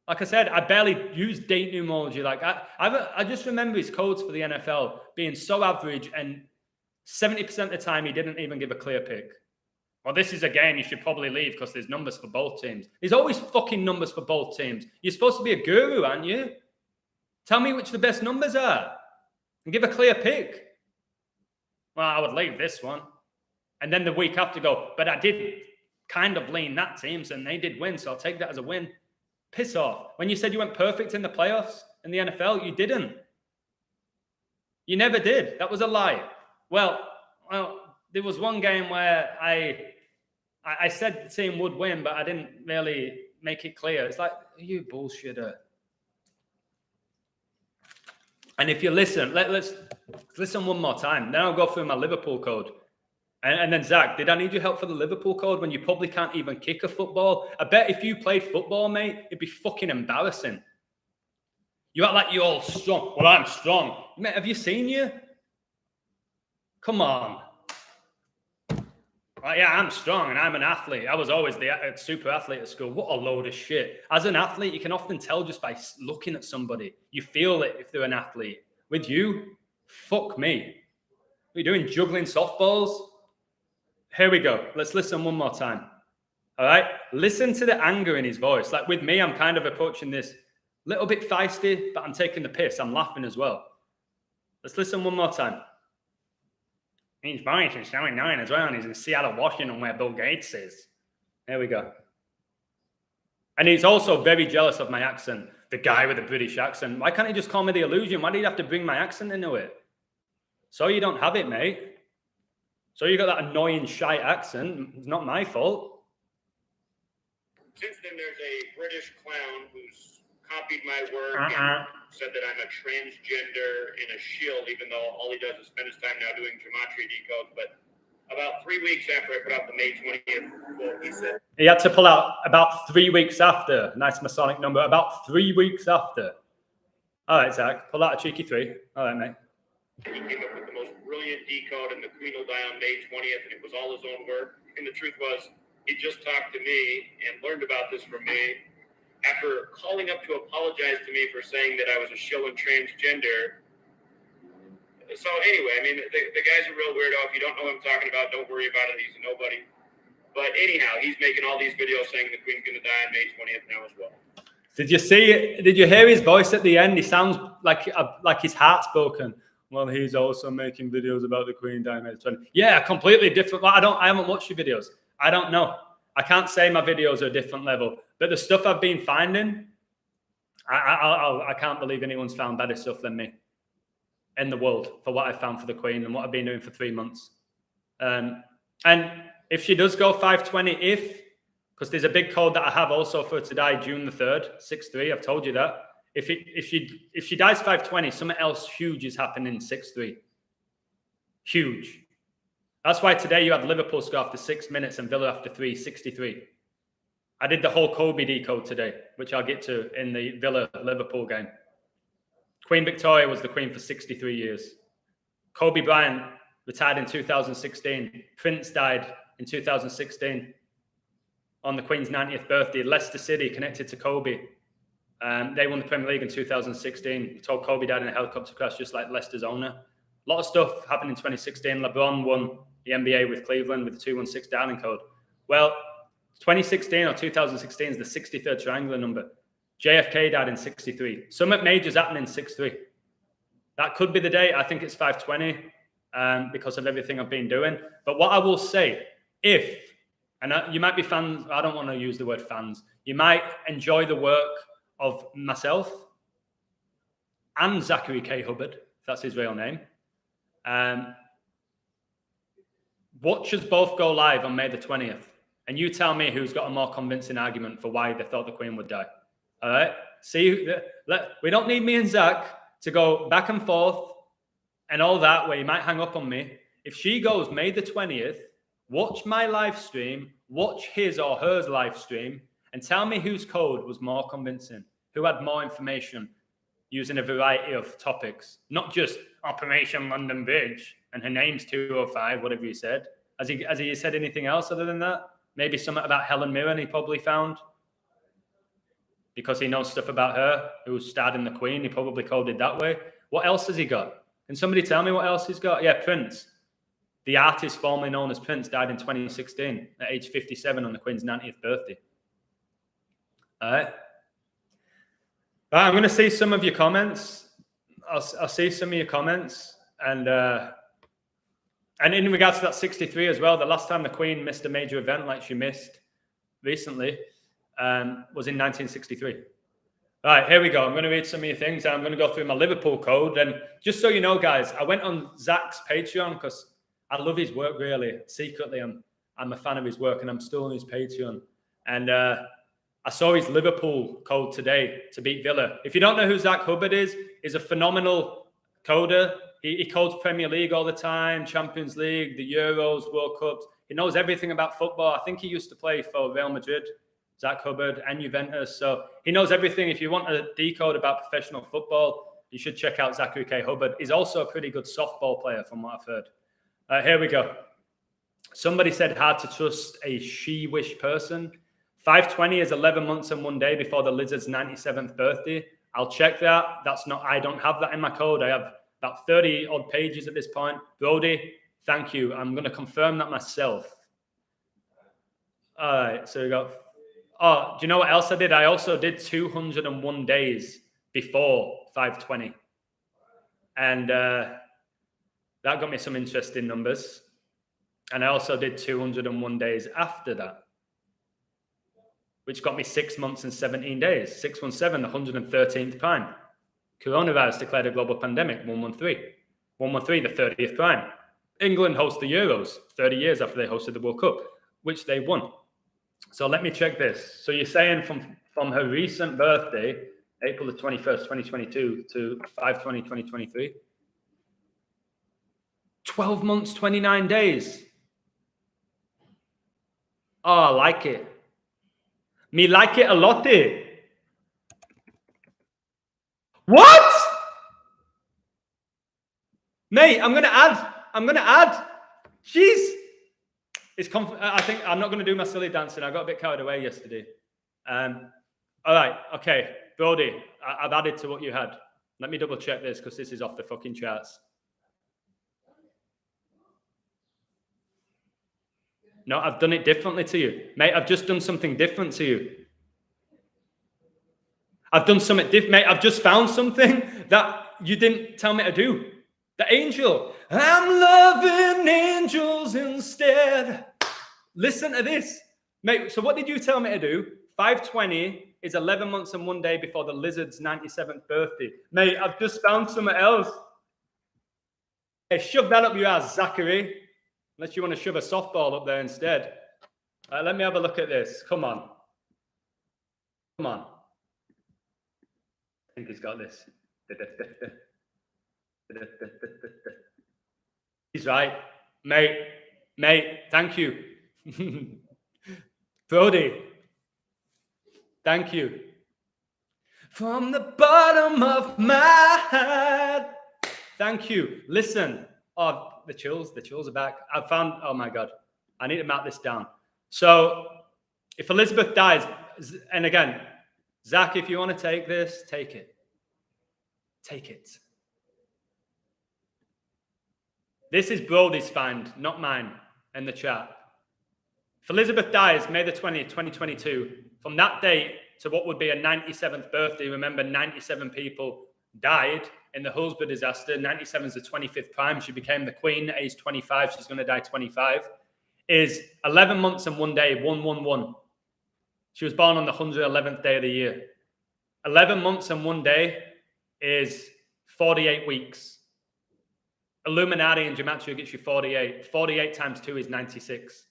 Like I said, I barely use date numerology. Like I just remember his codes for the NFL being so average, and 70% of the time he didn't even give a clear pick. Well, this is a game you should probably leave because there's numbers for both teams. There's always fucking numbers for both teams. You're supposed to be a guru, aren't you? Tell me which the best numbers are and give a clear pick. Well, I would leave this one. And then the week after go, but I did kind of lean that team, and they did win, so I'll take that as a win. Piss off. When you said you went perfect in the playoffs in the NFL, you didn't. You never did. That was a lie. Well, there was one game where I said the team would win, but I didn't really make it clear. It's like, you bullshitter. And if you listen, let's listen one more time. Then I'll go through my Liverpool code. And then, Zach, did I need your help for the Liverpool code when you probably can't even kick a football? I bet if you played football, mate, it'd be fucking embarrassing. You act like you're all strong. Well, I'm strong. Mate, have you seen you? Come on. Well, yeah, I'm strong and I'm an athlete. I was always the super athlete at school. What a load of shit. As an athlete, you can often tell just by looking at somebody. You feel it if they're an athlete. With you, Fuck me. What are you doing? Juggling softballs? Here we go. Let's listen one more time. All right? Listen to the anger in his voice. Like with me, I'm kind of approaching this little bit feisty, but I'm taking the piss. I'm laughing as well. Let's listen one more time. His voice is so annoying as well, and he's in Seattle, Washington, where Bill Gates is. There we go. And he's also very jealous of my accent. The guy with the British accent. Why can't he just call me the illusion? Why do you have to bring my accent into it? So you don't have it, mate. So you got that annoying, shy accent. It's not my fault. Since then, there's a British clown who's copied my work and said that I'm a transgender and a shill, even though all he does is spend his time now doing gematria decodes. But about 3 weeks after I put out the May 20th quote, he said... He had to pull out about 3 weeks after. Nice Masonic number. About 3 weeks after. All right, Zach. Pull out a cheeky 3. All right, mate. He came up with the most brilliant decode, and the Queen will die on May 20th, and it was all his own work. And the truth was, he just talked to me and learned about this from me. After calling up to apologize to me for saying that I was a shill and transgender. So anyway, I mean, the guy's a real weirdo. If you don't know what I'm talking about, don't worry about it. He's a nobody. But anyhow, he's making all these videos saying the Queen's going to die on May 20th now as well. Did you see it? Did you hear his voice at the end? He sounds like his heart's broken. Well, he's also making videos about the Queen dying May 20th. Yeah, completely different. I haven't watched your videos. I don't know. I can't say my videos are a different level. But the stuff I've been finding, I can't believe anyone's found better stuff than me in the world for what I've found for the Queen and what I've been doing for 3 months. And if she does go 520, because there's a big code that I have also for to die June the 3rd, 6-3, I've told you that. If she dies 520, something else huge is happening 6-3. Huge. That's why today you had Liverpool score after 6 minutes and Villa after 3, 63. I did the whole Kobe decode today, which I'll get to in the Villa-Liverpool game. Queen Victoria was the Queen for 63 years. Kobe Bryant retired in 2016. Prince died in 2016 on the Queen's 90th birthday. Leicester City connected to Kobe. They won the Premier League in 2016. Told Kobe died in a helicopter crash, just like Leicester's owner. A lot of stuff happened in 2016. LeBron won the NBA with Cleveland with the 216 Downing code. Well, 2016 or 2016 is the 63rd triangular number. JFK died in 63. Summit Major's happening in 6-3. That could be the date. I think it's 520 because of everything I've been doing. But what I will say, you might be fans, I don't want to use the word fans, you might enjoy the work of myself and Zachary K. Hubbard, if that's his real name. Watch us both go live on May the 20th. And you tell me who's got a more convincing argument for why they thought the Queen would die. All right? See, we don't need me and Zach to go back and forth and all that where you might hang up on me. If she goes May the 20th, watch my live stream, watch his or hers live stream, and tell me whose code was more convincing, who had more information using a variety of topics, not just Operation London Bridge and her name's 205, whatever he said. Has he said anything else other than that? Maybe something about Helen Mirren he probably found. Because he knows stuff about her, who starred in The Queen. He probably coded that way. What else has he got? Can somebody tell me what else he's got? Yeah, Prince. The artist formerly known as Prince died in 2016 at age 57 on the Queen's 90th birthday. All right. I'm going to see some of your comments. I'll see some of your comments. And in regards to that 63 as well, the last time the Queen missed a major event like she missed recently was in 1963. All right, here we go. I'm going to read some of your things. I'm going to go through my Liverpool code. And just so you know, guys, I went on Zach's Patreon because I love his work, really. Secretly, I'm a fan of his work, and I'm still on his Patreon. And I saw his Liverpool code today to beat Villa. If you don't know who Zach Hubbard is, he's a phenomenal coder. He codes Premier League all the time, Champions League, the Euros, World Cups. He knows everything about football. I think he used to play for Real Madrid, Zach Hubbard, and Juventus. So he knows everything. If you want a decode about professional football, you should check out Zachary K. Hubbard. He's also a pretty good softball player from what I've heard. Here we go. Somebody said hard to trust a she-wish person. 520 is 11 months and 1 day before the lizard's 97th birthday. I'll check that. I don't have that in my code. I have about 30 odd pages at this point. Brody, thank you. I'm going to confirm that myself. All right, so we got, oh, do you know what else I did? I also did 201 days before 520. And that got me some interesting numbers. And I also did 201 days after that, which got me 6 months and 17 days. 617, the 113th prime. Coronavirus declared a global pandemic, 113. 113, the 30th prime. England hosts the Euros 30 years after they hosted the World Cup, which they won. So let me check this. So you're saying from her recent birthday, April the 21st, 2022 to 5/20/2023, 12 months, 29 days. Oh, I like it. Me like it a lot. What? Mate, I'm gonna add. Jeez. I think I'm not gonna do my silly dancing. I got a bit carried away yesterday. All right, okay. Brody, I've added to what you had. Let me double check this because this is off the fucking charts. No, I've done it differently to you. Mate, I've just done something different to you. I've done something different, mate. I've just found something that you didn't tell me to do. The angel. I'm loving angels instead. Listen to this. Mate, so what did you tell me to do? 520 is 11 months and 1 day before the lizard's 97th birthday. Mate, I've just found something else. Hey, shove that up your ass, Zachary. Unless you want to shove a softball up there instead. Let me have a look at this. Come on. Come on. I think he's got this. He's right. Mate, thank you. Brody, thank you. From the bottom of my heart. Thank you. Listen. Oh, the chills are back. I found, oh my God, I need to mark this down. So if Elizabeth dies, and again, Zach, if you want to take this, take it. Take it. This is Brody's find, not mine, in the chat. If Elizabeth dies May the 20th, 2022, from that date to what would be a 97th birthday, remember 97 people died in the Hubbard disaster. 97 is the 25th prime. She became the queen at age 25. She's going to die 25. Is 11 months and 1 day, 111. She was born on the 111th day of the year. 11 months and 1 day is 48 weeks. Illuminati and Gematria gets you 48. 48 times 2 is 96.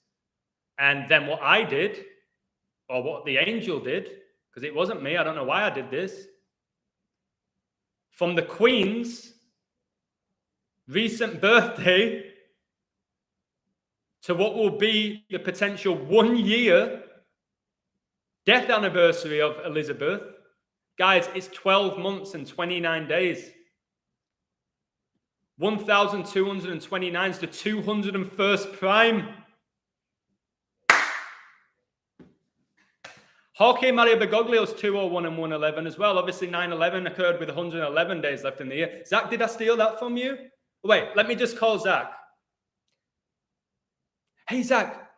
And then what I did, or what the angel did, because it wasn't me, I don't know why I did this, from the Queen's recent birthday to what will be the potential 1 year death anniversary of Elizabeth, guys, it's 12 months and 29 days. 1,229 is the 201st prime. Jorge Mario Bergoglio's 201 and 111 as well. Obviously, 9/11 occurred with 111 days left in the year. Zach, did I steal that from you? Wait, let me just call Zach. Hey, Zach.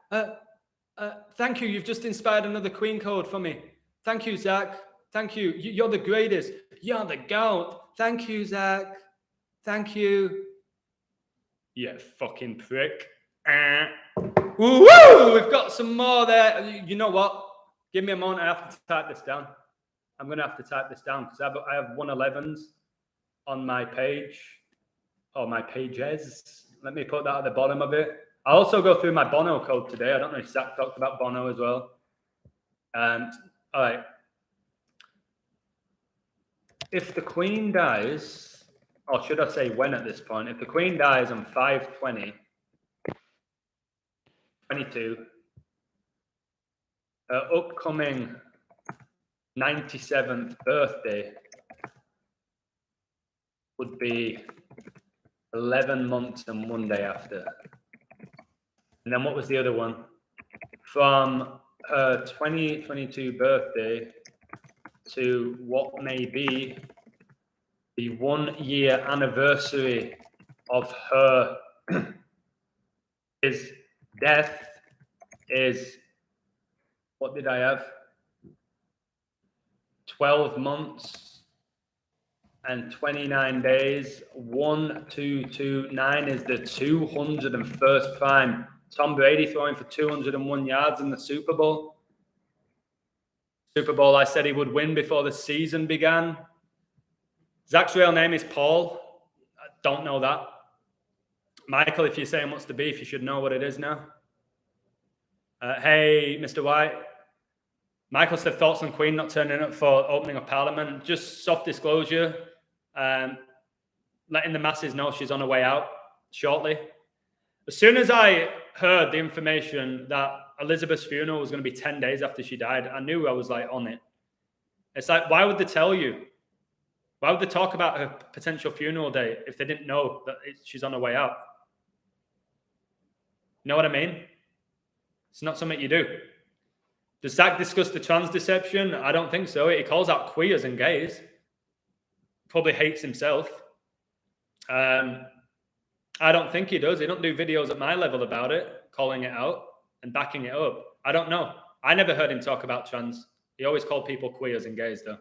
Thank you. You've just inspired another Queen code for me. Thank you, Zach. Thank you. You're the greatest. You're the GOAT. Thank you, Zach. Thank you. You fucking prick. Woo! We've got some more there. You know what? Give me a moment. I have to type this down. I'm going to have to type this down because I have 111s on my page. Or my pages. Let me put that at the bottom of it. I'll also go through my Bono code today. I don't know if Zach talked about Bono as well. All right. If the Queen dies, or should I say when at this point? If the Queen dies on 5/20/22, her upcoming 97th birthday would be 11 months and 1 day after. And then what was the other one? From her 2022 birthday to what may be the 1 year anniversary of her his death is, what did I have? 12 months and 29 days. 1,229 is the 201st prime. Tom Brady throwing for 201 yards in the Super Bowl. Super Bowl I said he would win before the season began. Zach's real name is Paul. I don't know that. Michael, if you're saying what's the beef, you should know what it is now. Hey, Mr. White. Michael said thoughts on Queen not turning up for opening of Parliament. Just soft disclosure. Letting the masses know she's on her way out shortly. As soon as I heard the information that Elizabeth's funeral was going to be 10 days after she died, I knew I was like on it. It's like, why would they tell you? Why would they talk about her potential funeral date if they didn't know that she's on her way out? You know what I mean? It's not something you do. Does Zach discuss the trans deception? I don't think so. He calls out queers and gays. Probably hates himself. I don't think he does. He don't do videos at my level about it, calling it out and backing it up. I don't know. I never heard him talk about trans. He always called people queers and gays, though.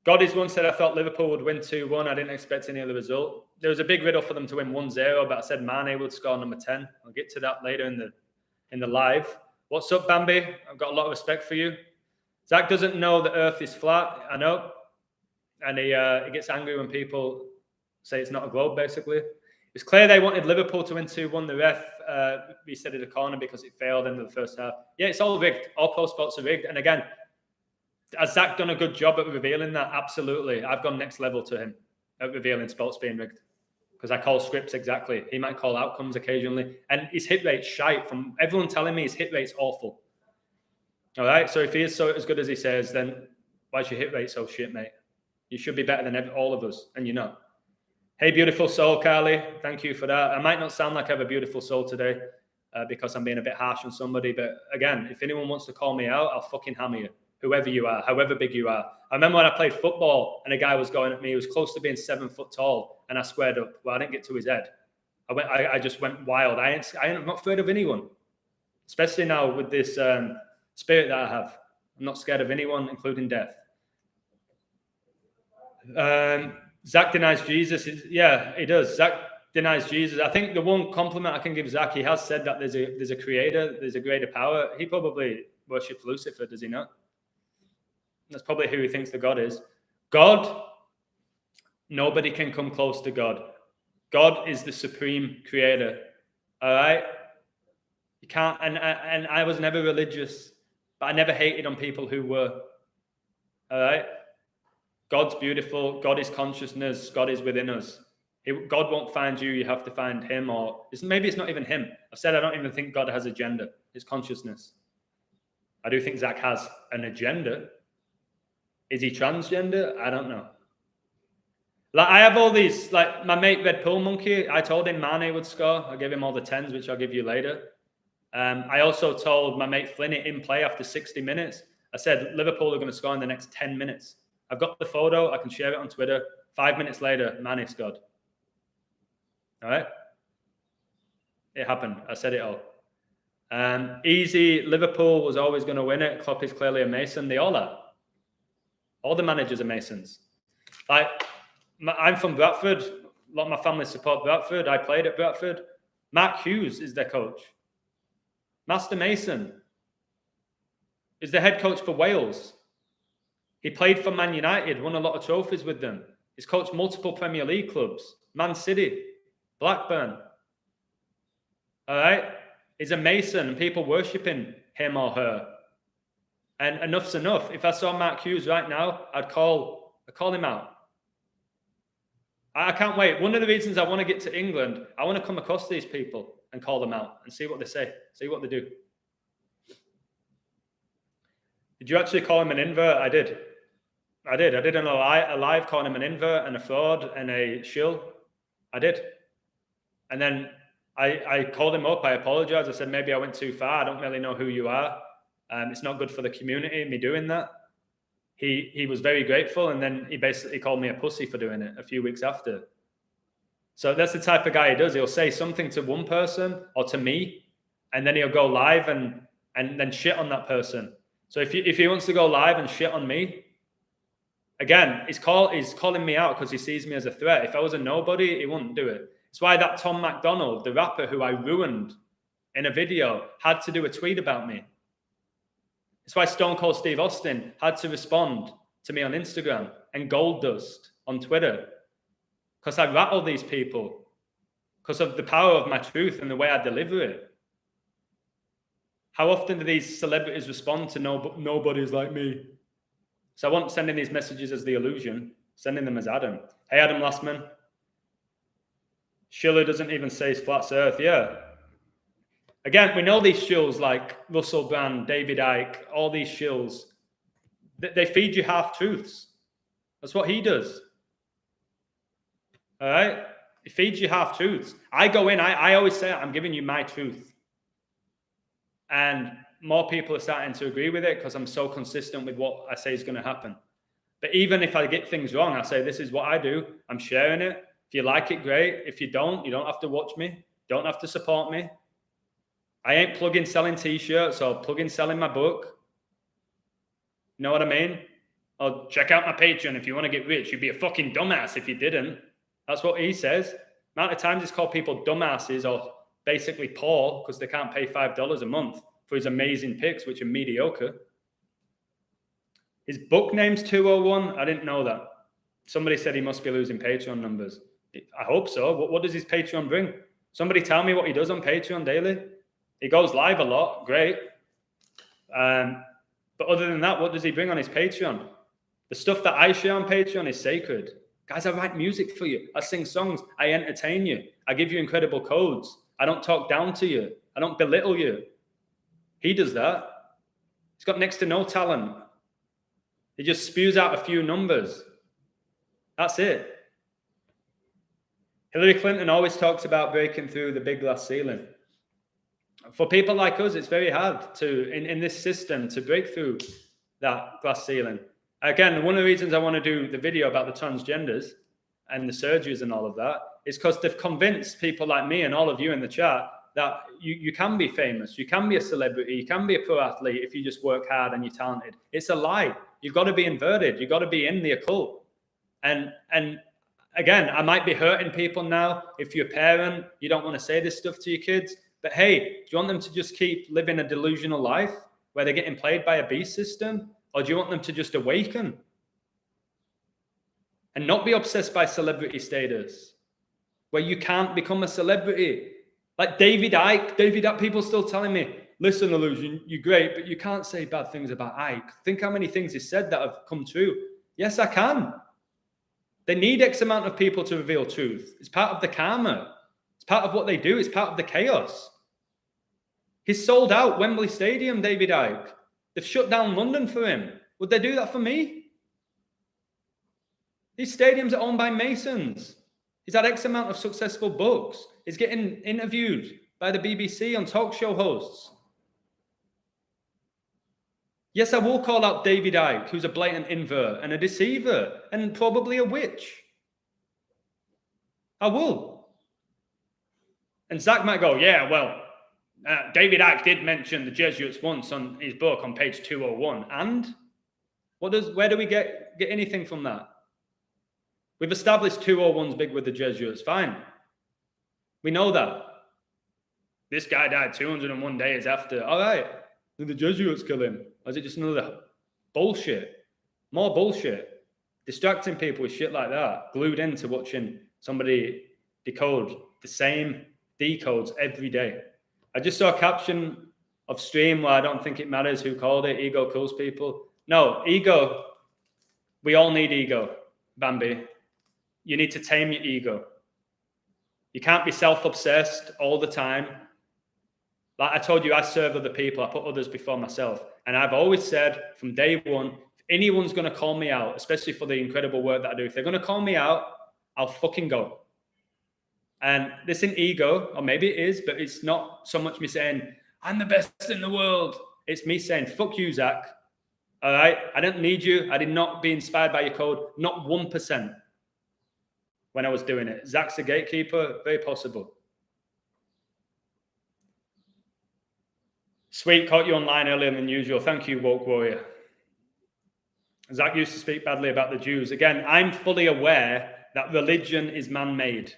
Goddy's one said, I thought Liverpool would win 2-1. I didn't expect any other result. There was a big riddle for them to win 1-0, but I said Mane would score number 10. I'll get to that later in the live. What's up, Bambi? I've got a lot of respect for you. Zach doesn't know the earth is flat. I know. And he gets angry when people say it's not a globe, basically. It's clear they wanted Liverpool to win 2-1. The ref reset the corner because it failed in the first half. Yeah, it's all rigged. All pro sports are rigged. And again, has Zach done a good job at revealing that? Absolutely. I've gone next level to him at revealing sports being rigged. Because I call scripts exactly. He might call outcomes occasionally. And his hit rate's shite. From everyone telling me his hit rate's awful. All right? So if he is so as good as he says, then why is your hit rate so shit, mate? You should be better than all of us. And you know. Hey, beautiful soul, Carly. Thank you for that. I might not sound like I have a beautiful soul today because I'm being a bit harsh on somebody. But again, if anyone wants to call me out, I'll fucking hammer you. Whoever you are, however big you are. I remember when I played football and a guy was going at me. He was close to being 7 foot tall, and I squared up. Well, I didn't get to his head. I just went wild. I'm not afraid of anyone, especially now with this spirit that I have. I'm not scared of anyone, including death. Zach denies Jesus. Yeah, he does. Zach denies Jesus. I think the one compliment I can give Zach, he has said that there's a creator, there's a greater power. He probably worships Lucifer, does he not? That's probably who he thinks the God is. God, nobody can come close to God. God is the supreme creator. All right? You can't, and I was never religious, but I never hated on people who were. All right? God's beautiful. God is consciousness. God is within us. God won't find you. You have to find him, or maybe it's not even him. I've said I don't even think God has a gender. It's consciousness. I do think Zach has an agenda. Is he transgender? I don't know. Like I have all these, like my mate Red Pill Monkey, I told him Mane would score. I gave him all the 10s, which I'll give you later. I also told my mate Flynn in play after 60 minutes. I said Liverpool are going to score in the next 10 minutes. I've got the photo. I can share it on Twitter. 5 minutes later, Mane scored. All right? It happened. I said it all. Easy. Liverpool was always going to win it. Klopp is clearly a Mason. They all are. All the managers are Masons. Like, I'm from Bradford. A lot of my family support Bradford. I played at Bradford. Mark Hughes is their coach. Master Mason is the head coach for Wales. He played for Man United, won a lot of trophies with them. He's coached multiple Premier League clubs. Man City, Blackburn. All right? He's a Mason and people worshipping him or her. And enough's enough. If I saw Mark Hughes right now, I'd call him out. I can't wait. One of the reasons I want to get to England, I want to come across these people and call them out and see what they say, see what they do. Did you actually call him an invert? I did. I did a live calling him an invert and a fraud and a shill. I did. And then I called him up. I apologized. I said, maybe I went too far. I don't really know who you are. It's not good for the community, me doing that. he was very grateful, and then he basically called me a pussy for doing it a few weeks after. So that's the type of guy he does. He'll say something to one person or to me, and then he'll go live and then shit on that person. So if he wants to go live and shit on me, again, he's calling me out because he sees me as a threat. If I was a nobody, he wouldn't do it. It's why that Tom MacDonald, the rapper who I ruined in a video, had to do a tweet about me. It's why Stone Cold Steve Austin had to respond to me on Instagram and Gold Dust on Twitter. Because I rattle these people because of the power of my truth and the way I deliver it. How often do these celebrities respond to nobody's like me? So I want sending these messages as the illusion, sending them as Adam. Hey, Adam Lastman. Schiller doesn't even say it's flat earth. Yeah. Again, we know these shills like Russell Brand, David Icke, all these shills, they feed you half-truths. That's what he does. All right? He feeds you half-truths. I go in, I always say, I'm giving you my truth. And more people are starting to agree with it because I'm so consistent with what I say is going to happen. But even if I get things wrong, I say, this is what I do. I'm sharing it. If you like it, great. If you don't have to watch me. You don't have to support me. I ain't plugging selling t-shirts or plugging selling my book. You know what I mean? Or check out my Patreon if you want to get rich. You'd be a fucking dumbass if you didn't. That's what he says. Amount of times he's called people dumbasses or basically poor because they can't pay $5 a month for his amazing picks, which are mediocre. His book name's 201. I didn't know that. Somebody said he must be losing Patreon numbers. I hope so. What does his Patreon bring? Somebody tell me what he does on Patreon daily. He goes live a lot. Great. But other than that, what does he bring on his Patreon? The stuff that I share on Patreon is sacred. Guys, I write music for you. I sing songs. I entertain you. I give you incredible codes. I don't talk down to you. I don't belittle you. He does that. He's got next to no talent. He just spews out a few numbers. That's it. Hillary Clinton always talks about breaking through the big glass ceiling. For people like us, it's very hard to, in this system, to break through that glass ceiling. Again, one of the reasons I want to do the video about the transgenders and the surgeries and all of that is because they've convinced people like me and all of you in the chat that you can be famous, you can be a celebrity, you can be a pro athlete if you just work hard and you're talented. It's a lie. You've got to be inverted. You've got to be in the occult. And again, I might be hurting people now. If you're a parent, you don't want to say this stuff to your kids. But hey, do you want them to just keep living a delusional life where they're getting played by a beast system? Or do you want them to just awaken and not be obsessed by celebrity status where you can't become a celebrity? Like David Icke, people still telling me, listen, Illusion, you're great, but you can't say bad things about Icke. Think how many things he said that have come true. Yes, I can. They need X amount of people to reveal truth. It's part of the karma. It's part of what they do. It's part of the chaos. He's sold out Wembley Stadium, David Icke. They've shut down London for him. Would they do that for me? These stadiums are owned by Masons. He's had X amount of successful books. He's getting interviewed by the BBC on talk show hosts. Yes, I will call out David Icke, who's a blatant invert and a deceiver and probably a witch. I will. And Zach might go, yeah, well, David Icke did mention the Jesuits once on his book on page 201. And where do we get anything from that? We've established 201's big with the Jesuits. Fine. We know that. This guy died 201 days after. All right. Did the Jesuits kill him? Or is it just another bullshit? More bullshit. Distracting people with shit like that. Glued into watching somebody decode the same decodes every day. I just saw a caption of stream where I don't think it matters who called it. Ego kills people. No, ego. We all need ego, Bambi. You need to tame your ego. You can't be self-obsessed all the time. Like I told you, I serve other people. I put others before myself. And I've always said from day one, if anyone's going to call me out, especially for the incredible work that I do, if they're going to call me out, I'll fucking go. And this isn't ego, or maybe it is, but it's not so much me saying, I'm the best in the world. It's me saying, fuck you, Zach. All right? I didn't need you. I did not be inspired by your code. Not 1% when I was doing it. Zach's a gatekeeper. Very possible. Sweet, caught you online earlier than usual. Thank you, Woke Warrior. Zach used to speak badly about the Jews. Again, I'm fully aware that religion is man-made.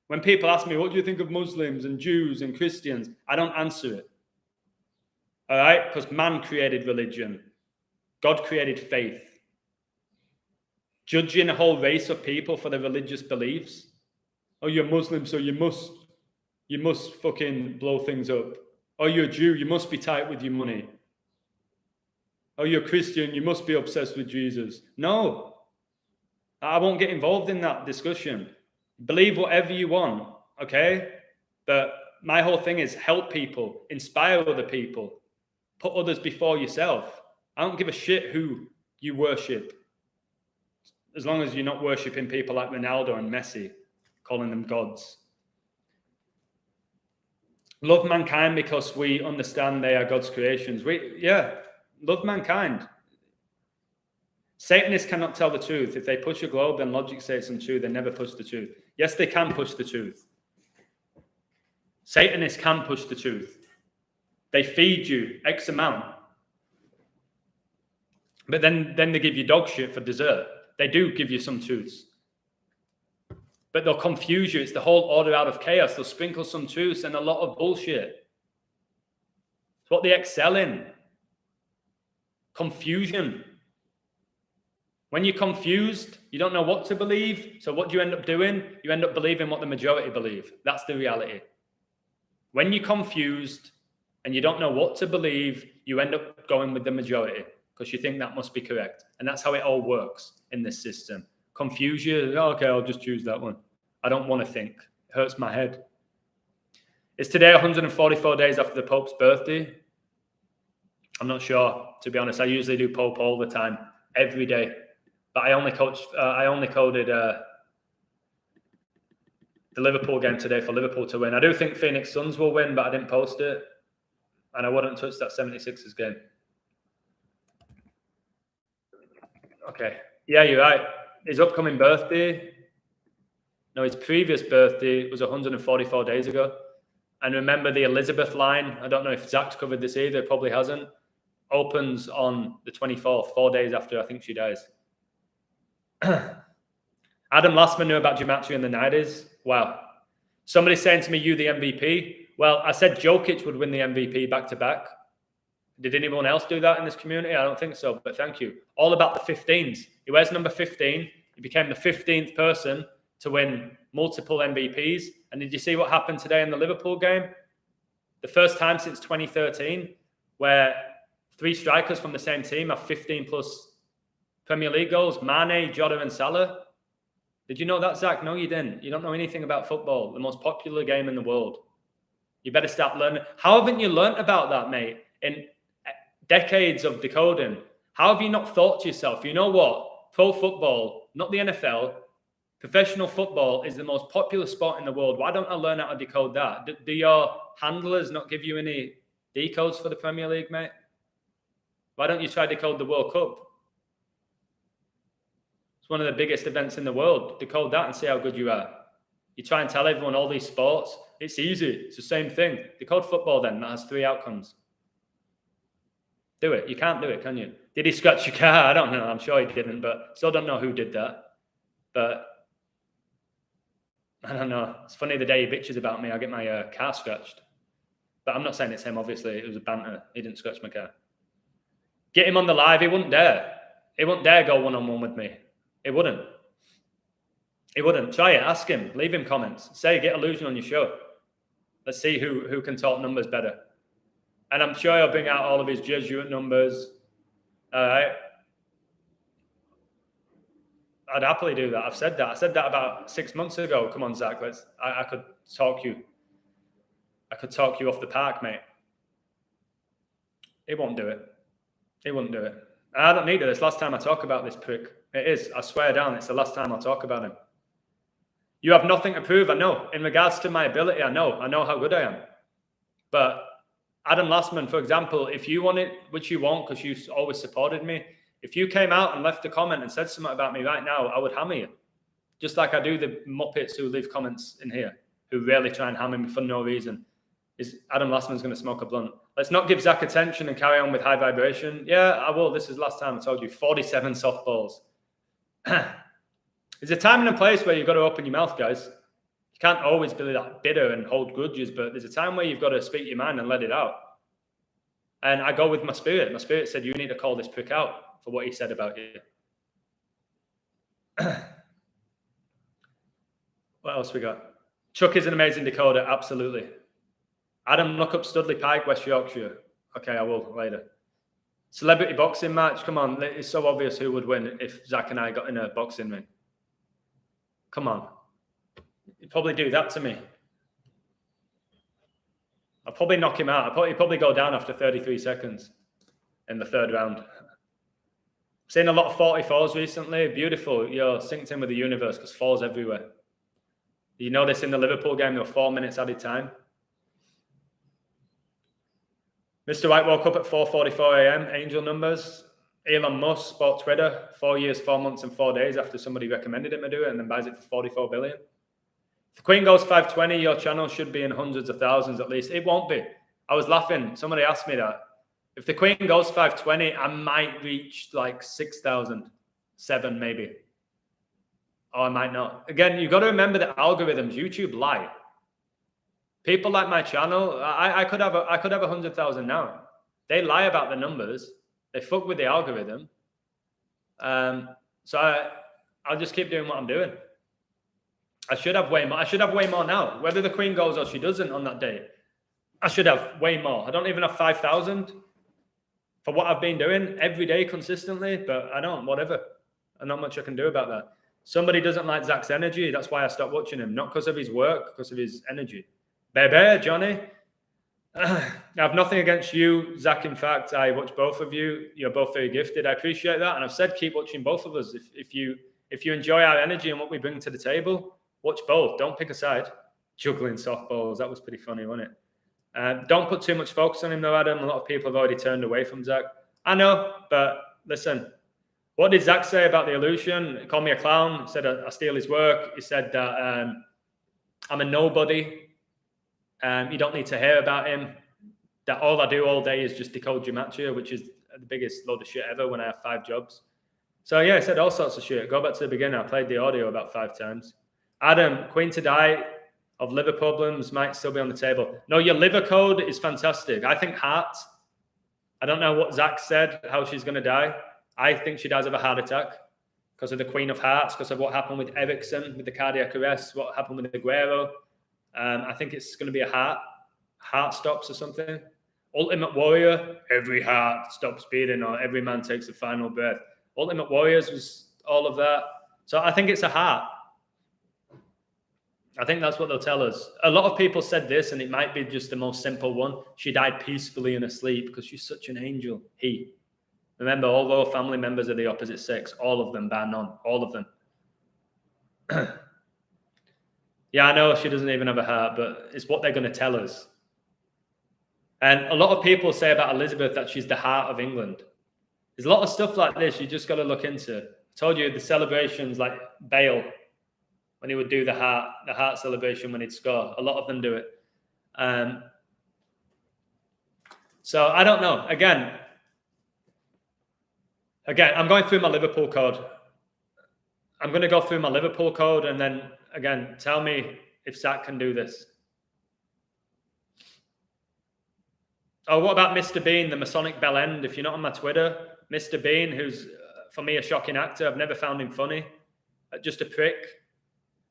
When people ask me, what do you think of Muslims and Jews and Christians? I don't answer it. All right? Because man created religion. God created faith. Judging a whole race of people for their religious beliefs. Oh, you're Muslim, so you must fucking blow things up. Oh, you're a Jew, you must be tight with your money. Oh, you're a Christian, you must be obsessed with Jesus. No, I won't get involved in that discussion. Believe whatever you want, okay? But my whole thing is help people, inspire other people, put others before yourself. I don't give a shit who you worship, as long as you're not worshiping people like Ronaldo and Messi, calling them gods. Love mankind because we understand they are God's creations. Love mankind. Satanists cannot tell the truth. If they push a globe, then logic says some truth. They never push the truth. Yes, they can push the truth. Satanists can push the truth. They feed you X amount. But then they give you dog shit for dessert. They do give you some truths. But they'll confuse you. It's the whole order out of chaos. They'll sprinkle some truths and a lot of bullshit. It's what they excel in. Confusion. When you're confused, you don't know what to believe. So what do you end up doing? You end up believing what the majority believe. That's the reality. When you're confused and you don't know what to believe, you end up going with the majority because you think that must be correct. And that's how it all works in this system. Confuse you. Oh, okay, I'll just choose that one. I don't want to think. It hurts my head. Is today 144 days after the Pope's birthday? I'm not sure, to be honest. I usually do Pope all the time, every day. But I only coded the Liverpool game today for Liverpool to win. I do think Phoenix Suns will win, but I didn't post it. And I wouldn't touch that 76ers game. Okay. Yeah, you're right. His upcoming birthday, no, his previous birthday was 144 days ago. And remember the Elizabeth line, I don't know if Zach's covered this either, probably hasn't, opens on the 24th, 4 days after I think she dies. Adam Lastman knew about gematria in the 90s. Wow. Somebody's saying to me, you the MVP. Well, I said Jokic would win the MVP back-to-back. Did anyone else do that in this community? I don't think so, but thank you. All about the 15s. He wears number 15. He became the 15th person to win multiple MVPs. And did you see what happened today in the Liverpool game? The first time since 2013 where 3 strikers from the same team have 15-plus Premier League goals. Mane, Jota and Salah. Did you know that, Zach? No, you didn't. You don't know anything about football, the most popular game in the world. You better start learning. How haven't you learnt about that, mate? In decades of decoding. How have you not thought to yourself, you know what? Pro football, not the NFL, professional football is the most popular sport in the world. Why don't I learn how to decode that? Do your handlers not give you any decodes for the Premier League, mate? Why don't you try to decode the World Cup? It's one of the biggest events in the world. Decode that and see how good you are. You try and tell everyone all these sports. It's easy. It's the same thing. Decode football then. That has 3 outcomes. Do it. You can't do it, can you? Did he scratch your car? I don't know. I'm sure he didn't, but still don't know who did that. But I don't know. It's funny the day he bitches about me, I get my car scratched. But I'm not saying it's him, obviously. It was a banter. He didn't scratch my car. Get him on the live. He wouldn't dare. He wouldn't dare go one-on-one with me. He wouldn't. He wouldn't. Try it. Ask him. Leave him comments. Say, get Illusion on your show. Let's see who can talk numbers better. And I'm sure he'll bring out all of his Jesuit numbers. All right. I'd happily do that. I've said that. I said that about 6 months ago. Come on, Zach. I could talk you. I could talk you off the park, mate. He won't do it. He wouldn't do it. I don't need it. It's the last time I talk about this prick. It is. I swear down. It's the last time I'll talk about him. You have nothing to prove. I know. In regards to my ability, I know how good I am. But Adam Lastman, for example, if you want it, which you won't because you've always supported me, if you came out and left a comment and said something about me right now, I would hammer you. Just like I do the Muppets who leave comments in here, who rarely try and hammer me for no reason. Is Adam Lastman's going to smoke a blunt? Let's not give Zach attention and carry on with high vibration. Yeah, I will. This is last time I told you. 47 softballs. There's a time and a place where you've got to open your mouth, guys. You can't always be that bitter and hold grudges, but there's a time where you've got to speak your mind and let it out. And I go with my spirit. My spirit said, you need to call this prick out for what he said about you. What else we got? Chuck is an amazing decoder. Absolutely. Adam, look up Studley Pike, West Yorkshire. Okay, I will later. Celebrity boxing match. Come on. It's so obvious who would win if Zach and I got in a boxing ring. Come on. He'd probably do that to me. I'll probably knock him out. He'd probably go down after 33 seconds in the third round. Seen a lot of 44s recently. Beautiful. You're synced in with the universe because falls everywhere. You notice in the Liverpool game, there were 4 minutes added time. Mr. White woke up at 4:44 a.m. Angel numbers. Elon Musk bought Twitter 4 years, 4 months, and 4 days after somebody recommended him to do it and then buys it for 44 billion. If the Queen goes 520, your channel should be in hundreds of thousands at least. It won't be. I was laughing. Somebody asked me that. If the Queen goes 520, I might reach like 6,000, 7 maybe. Or I might not. Again, you've got to remember the algorithms. YouTube lie. People like my channel, I could have 100,000 now. They lie about the numbers. They fuck with the algorithm. So I'll just keep doing what I'm doing. I should have way more. I should have way more now. Whether the Queen goes or she doesn't on that day, I should have way more. I don't even have 5,000 for what I've been doing every day consistently, but I don't, whatever. And not much I can do about that. Somebody doesn't like Zach's energy. That's why I stopped watching him. Not because of his work, because of his energy. Baby, Johnny. I have nothing against you, Zach. In fact, I watch both of you. You're both very gifted. I appreciate that. And I've said keep watching both of us. If you enjoy our energy and what we bring to the table, watch both. Don't pick a side. Juggling softballs. That was pretty funny, wasn't it? Don't put too much focus on him, though, Adam. A lot of people have already turned away from Zach. I know, but listen. What did Zach say about the illusion? He called me a clown. He said I steal his work. He said that I'm a nobody. You don't need to hear about him. That all I do all day is just decode gematria, which is the biggest load of shit ever when I have 5 jobs. So yeah, I said all sorts of shit. Go back to the beginning. I played the audio about 5 times. Adam, Queen to die of liver problems might still be on the table. No, your liver code is fantastic. I think heart. I don't know what Zach said, how she's going to die. I think she dies of a heart attack because of the Queen of Hearts, because of what happened with Ericsson, with the cardiac arrest, what happened with Aguero. I think it's going to be a heart stops or something. Ultimate Warrior, every heart stops beating or every man takes a final breath. Ultimate Warriors was all of that. So I think it's a heart. I think that's what they'll tell us. A lot of people said this, and it might be just the most simple one. She died peacefully in her sleep because she's such an angel. Remember, all our family members are the opposite sex. All of them, bar none. All of them. Yeah, I know she doesn't even have a heart, but it's what they're going to tell us. And a lot of people say about Elizabeth that she's the heart of England. There's a lot of stuff like this you just got to look into. I told you the celebrations like Bale, when he would do the heart celebration when he'd score. A lot of them do it. So I don't know. Again, I'm going through my Liverpool code. I'm going to go through my Liverpool code and then, again, tell me if Zach can do this. Oh, what about Mr. Bean, the Masonic Bell End? If you're not on my Twitter, Mr. Bean, who's, for me, a shocking actor. I've never found him funny. Just a prick.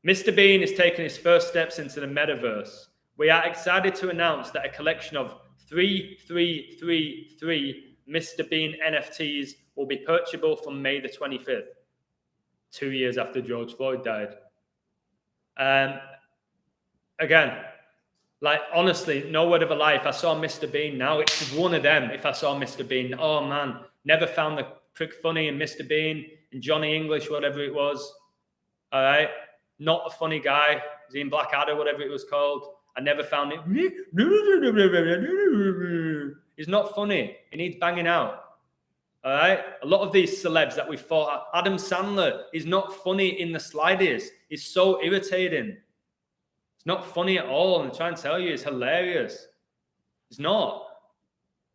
Mr. Bean is taking his first steps into the metaverse. We are excited to announce that a collection of 3333 Mr. Bean NFTs will be purchasable from May the 25th, 2 years after George Floyd died. Again, like, honestly, no word of a lie. If I saw Mr. Bean now, it's one of them. If I saw Mr. Bean, oh man, never found the prick funny in Mr. Bean, in Johnny English, whatever it was. All right. Not a funny guy. Is he in Blackadder, whatever it was called? I never found it. He's not funny. He needs banging out. All right? A lot of these celebs that we fought, Adam Sandler is not funny in the slightest. He's so irritating. It's not funny at all. And I'm trying to tell you, it's hilarious. It's not.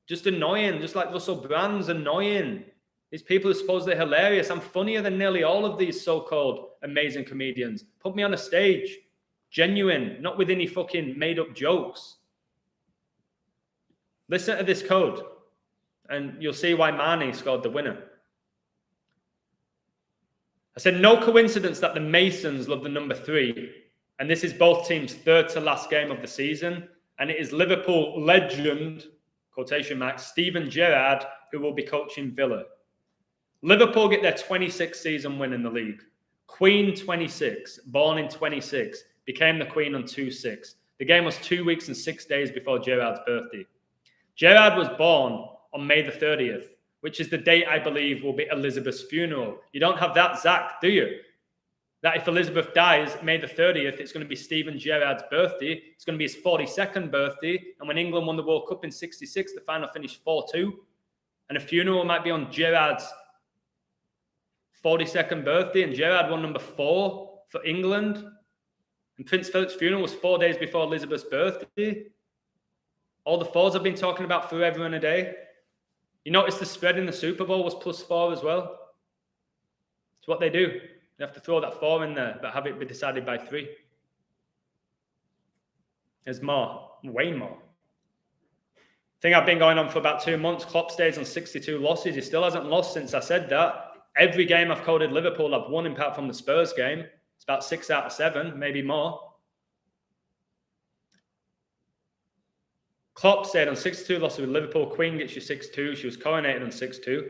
Just annoying. Just like Russell Brand's annoying. These people are supposedly hilarious. I'm funnier than nearly all of these so-called amazing comedians. Put me on a stage. Genuine. Not with any fucking made-up jokes. Listen to this code. And you'll see why Mane scored the winner. I said, no coincidence that the Masons love the number 3. And this is both teams' third to last game of the season. And it is Liverpool legend, quotation marks, Steven Gerrard, who will be coaching Villa. Liverpool get their 26th season win in the league. Queen 26, born in 26, became the Queen on 2-6. The game was 2 weeks and 6 days before Gerrard's birthday. Gerrard was born on May the 30th, which is the date I believe will be Elizabeth's funeral. You don't have that, Zach, do you? That if Elizabeth dies May the 30th, it's going to be Steven Gerrard's birthday. It's going to be his 42nd birthday. And when England won the World Cup in 66, the final finished 4-2. And a funeral might be on Gerrard's 42nd birthday. And Gerrard won number 4 for England. And Prince Philip's funeral was 4 days before Elizabeth's birthday. All the 4s I've been talking about forever and a day. You notice the spread in the Super Bowl was +4 as well. It's what they do. You have to throw that 4 in there, but have it be decided by 3. There's more, way more. I think I've been going on for about 2 months. Klopp stays on 62 losses. He still hasn't lost since I said that. Every game I've coded Liverpool, I've won apart from the Spurs game. It's about 6 out of 7, maybe more. Klopp stayed on 62 losses with Liverpool. Queen gets you 6-2. She was coronated on 6-2.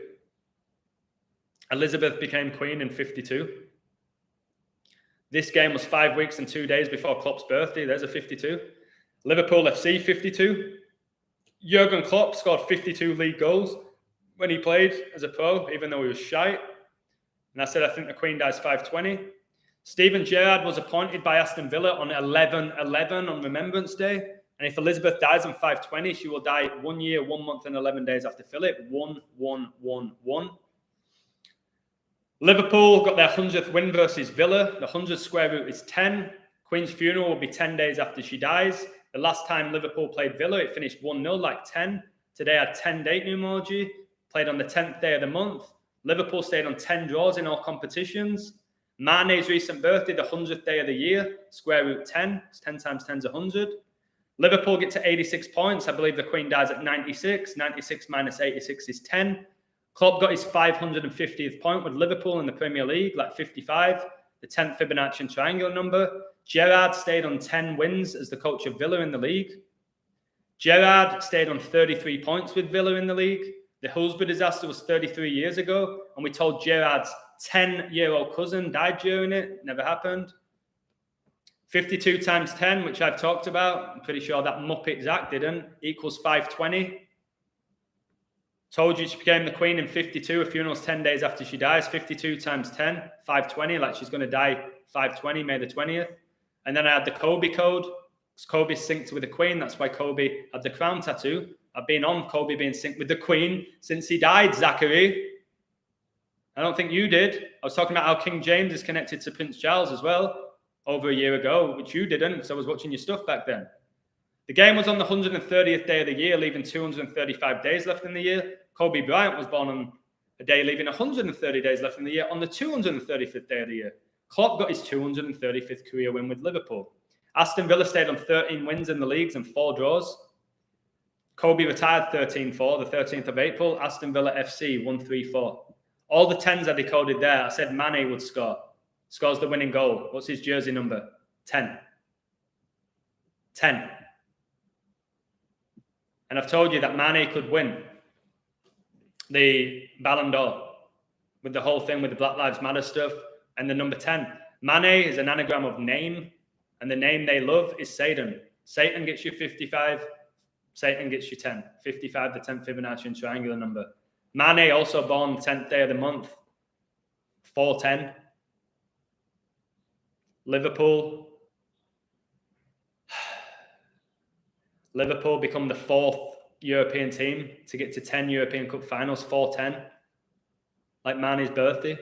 Elizabeth became Queen in 52. This game was 5 weeks and 2 days before Klopp's birthday. There's a 52. Liverpool FC 52. Jurgen Klopp scored 52 league goals when he played as a pro, even though he was shite. And I said, I think the Queen dies 520. Steven Gerrard was appointed by Aston Villa on 11/11 on Remembrance Day. And if Elizabeth dies on 520, she will die 1 year, 1 month, and 11 days after Philip. 1-1-1-1. Liverpool got their 100th win versus Villa. The 100 square root is 10. Queen's funeral will be 10 days after she dies. The last time Liverpool played Villa, it finished 1-0, like 10. Today I had 10 date numerology. Played on the 10th day of the month. Liverpool stayed on 10 draws in all competitions. Mane's recent birthday, the 100th day of the year, square root 10. It's 10 times 10 is 100. Liverpool get to 86 points. I believe the Queen dies at 96. 96 minus 86 is 10. Klopp got his 550th point with Liverpool in the Premier League, like 55, the 10th Fibonacci triangular number. Gerrard stayed on 10 wins as the coach of Villa in the league. Gerrard stayed on 33 points with Villa in the league. The Hillsborough disaster was 33 years ago, and we told Gerrard's 10-year-old cousin died during it. Never happened. 52 times 10, which I've talked about. I'm pretty sure that Muppet Zach didn't, equals 520. Told you she became the Queen in 52. Her funeral's 10 days after she dies. 52 times 10, 520. Like she's going to die 520, May the 20th. And then I had the Kobe code. Kobe synced with the Queen. That's why Kobe had the crown tattoo. I've been on Kobe being synced with the Queen since he died, Zachary. I don't think you did. I was talking about how King James is connected to Prince Charles as well over a year ago, which you didn't because I was watching your stuff back then. The game was on the 130th day of the year, leaving 235 days left in the year. Kobe Bryant was born on a day leaving 130 days left in the year on the 235th day of the year. Klopp got his 235th career win with Liverpool. Aston Villa stayed on 13 wins in the leagues and 4 draws. Kobe retired 13-4, the 13th of April. Aston Villa FC 1-3-4. All the 10s I decoded there. I said Mane would score. Scores the winning goal. What's his jersey number? 10. 10. And I've told you that Mane could win the Ballon d'Or with the whole thing with the Black Lives Matter stuff and the number 10. Mane is an anagram of name, and the name they love is Satan. Satan gets you 55. Satan gets you 10. 55, the 10th Fibonacci triangular number. Mane also born the 10th day of the month. 410. Liverpool. Liverpool become the 4th European team to get to 10 European Cup finals, 4-10. Like Mane's birthday.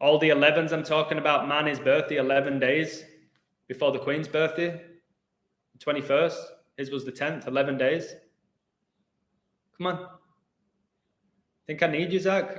All the 11s I'm talking about, Mane's birthday, 11 days before the Queen's birthday, the 21st. His was the 10th, 11 days. Come on. Think I need you, Zach?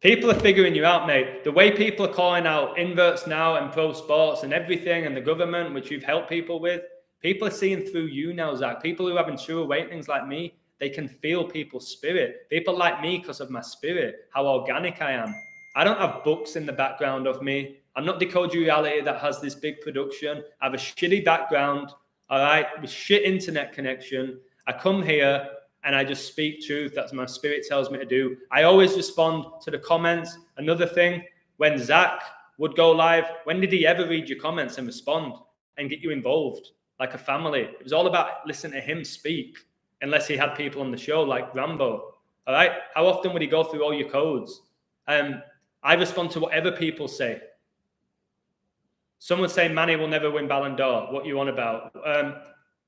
People are figuring you out, mate. The way people are calling out inverts now and pro sports and everything and the government, which you've helped people with, people are seeing through you now, Zach. People who are having true awakenings like me, they can feel people's spirit. People like me because of my spirit, how organic I am. I don't have books in the background of me. I'm not Decode Reality that has this big production. I have a shitty background, all right, with shit internet connection. I come here and I just speak truth. That's what my spirit tells me to do. I always respond to the comments. Another thing, when Zach would go live, when did he ever read your comments and respond and get you involved like a family? It was all about listening to him speak, unless he had people on the show like Rambo. All right? How often would he go through all your codes? I respond to whatever people say. Someone saying Mane will never win Ballon d'Or. What you on about?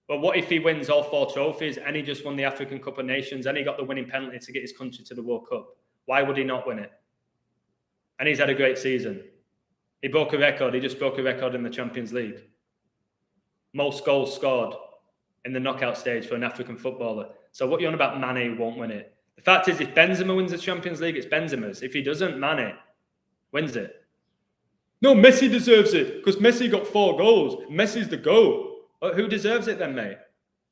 But what if he wins all 4 trophies and he just won the African Cup of Nations and he got the winning penalty to get his country to the World Cup? Why would he not win it? And he's had a great season. He broke a record. He just broke a record in the Champions League. Most goals scored in the knockout stage for an African footballer. So what you on about Mane won't win it? The fact is, if Benzema wins the Champions League, it's Benzema's. If he doesn't, Mane wins it. No, Messi deserves it because Messi got 4 goals. Messi's the GOAT. Who deserves it then, mate?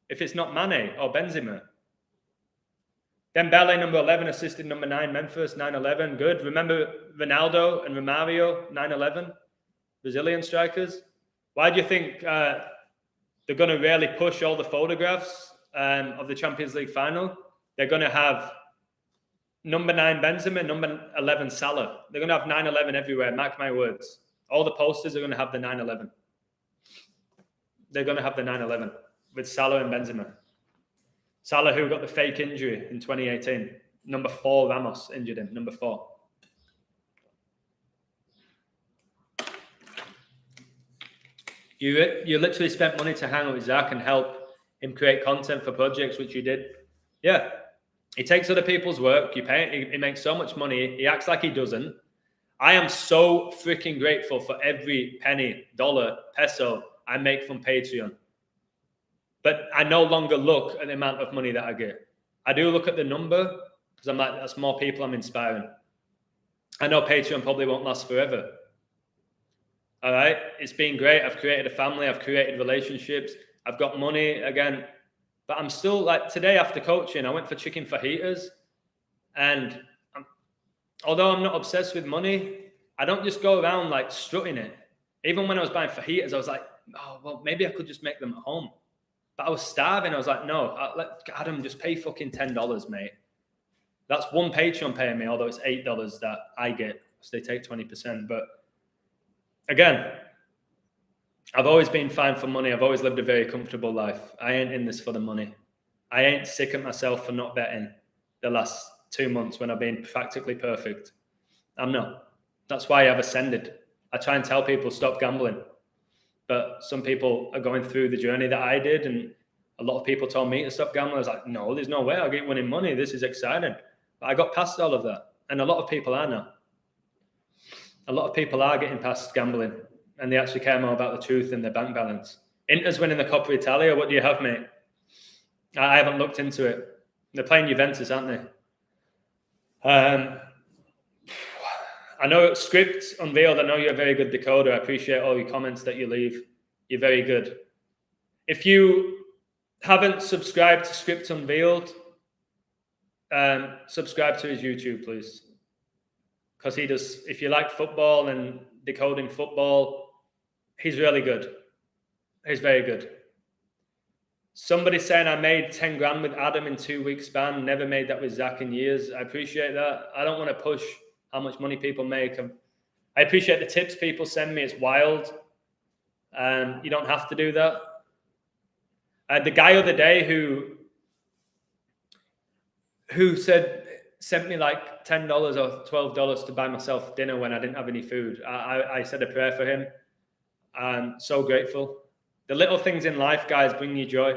If it's not Mane or Benzema. Dembele, number 11, assisted number 9, Memphis, 9-11. Good. Remember Ronaldo and Romario, 9-11? Brazilian strikers. Why do you think they're going to really push all the photographs of the Champions League final? They're going to have number 9 Benzema, number 11 Salah. They're going to have 9-11 everywhere, mark my words. All the posters are going to have the 9-11. They're going to have the 9-11 with Salah and Benzema. Salah, who got the fake injury in 2018. Number 4, Ramos injured him. Number 4. You literally spent money to hang out with Zach and help him create content for projects, which you did. Yeah. He takes other people's work. You pay. He makes so much money. He acts like he doesn't. I am so freaking grateful for every penny, dollar, peso I make from Patreon. But I no longer look at the amount of money that I get. I do look at the number because I'm like, that's more people I'm inspiring. I know Patreon probably won't last forever. All right? It's been great. I've created a family. I've created relationships. I've got money again. But I'm still like, today after coaching, I went for chicken fajitas. And although I'm not obsessed with money, I don't just go around like strutting it. Even when I was buying fajitas, I was like, oh, well, maybe I could just make them at home. But I was starving. I was like, no, let Adam just pay fucking $10, mate. That's one Patreon paying me, although it's $8 that I get. So they take 20%. But again, I've always been fine for money. I've always lived a very comfortable life. I ain't in this for the money. I ain't sick at myself for not betting the last 2 months when I've been practically perfect. I'm not. That's why I've ascended. I try and tell people, stop gambling. But some people are going through the journey that I did, and a lot of people told me to stop gambling. I was like, no, there's no way I'll get winning money. This is exciting. But I got past all of that. And a lot of people are now. A lot of people are getting past gambling, and they actually care more about the truth and their bank balance. Inter's winning the Coppa Italia. What do you have, mate? I haven't looked into it. They're playing Juventus, aren't they? I know Script Unveiled. I know you're a very good decoder. I appreciate all your comments that you leave. You're very good. If you haven't subscribed to Script Unveiled, subscribe to his YouTube, please. Because he does, if you like football and decoding football, he's really good. He's very good. Somebody saying I made 10 grand with Adam in 2 weeks span. Never made that with Zach in years. I appreciate that. I don't want to push how much money people make. I appreciate the tips people send me. It's wild. You don't have to do that. The guy the other day who sent me like $10 or $12 to buy myself dinner when I didn't have any food. I said a prayer for him. I'm so grateful. The little things in life, guys, bring you joy.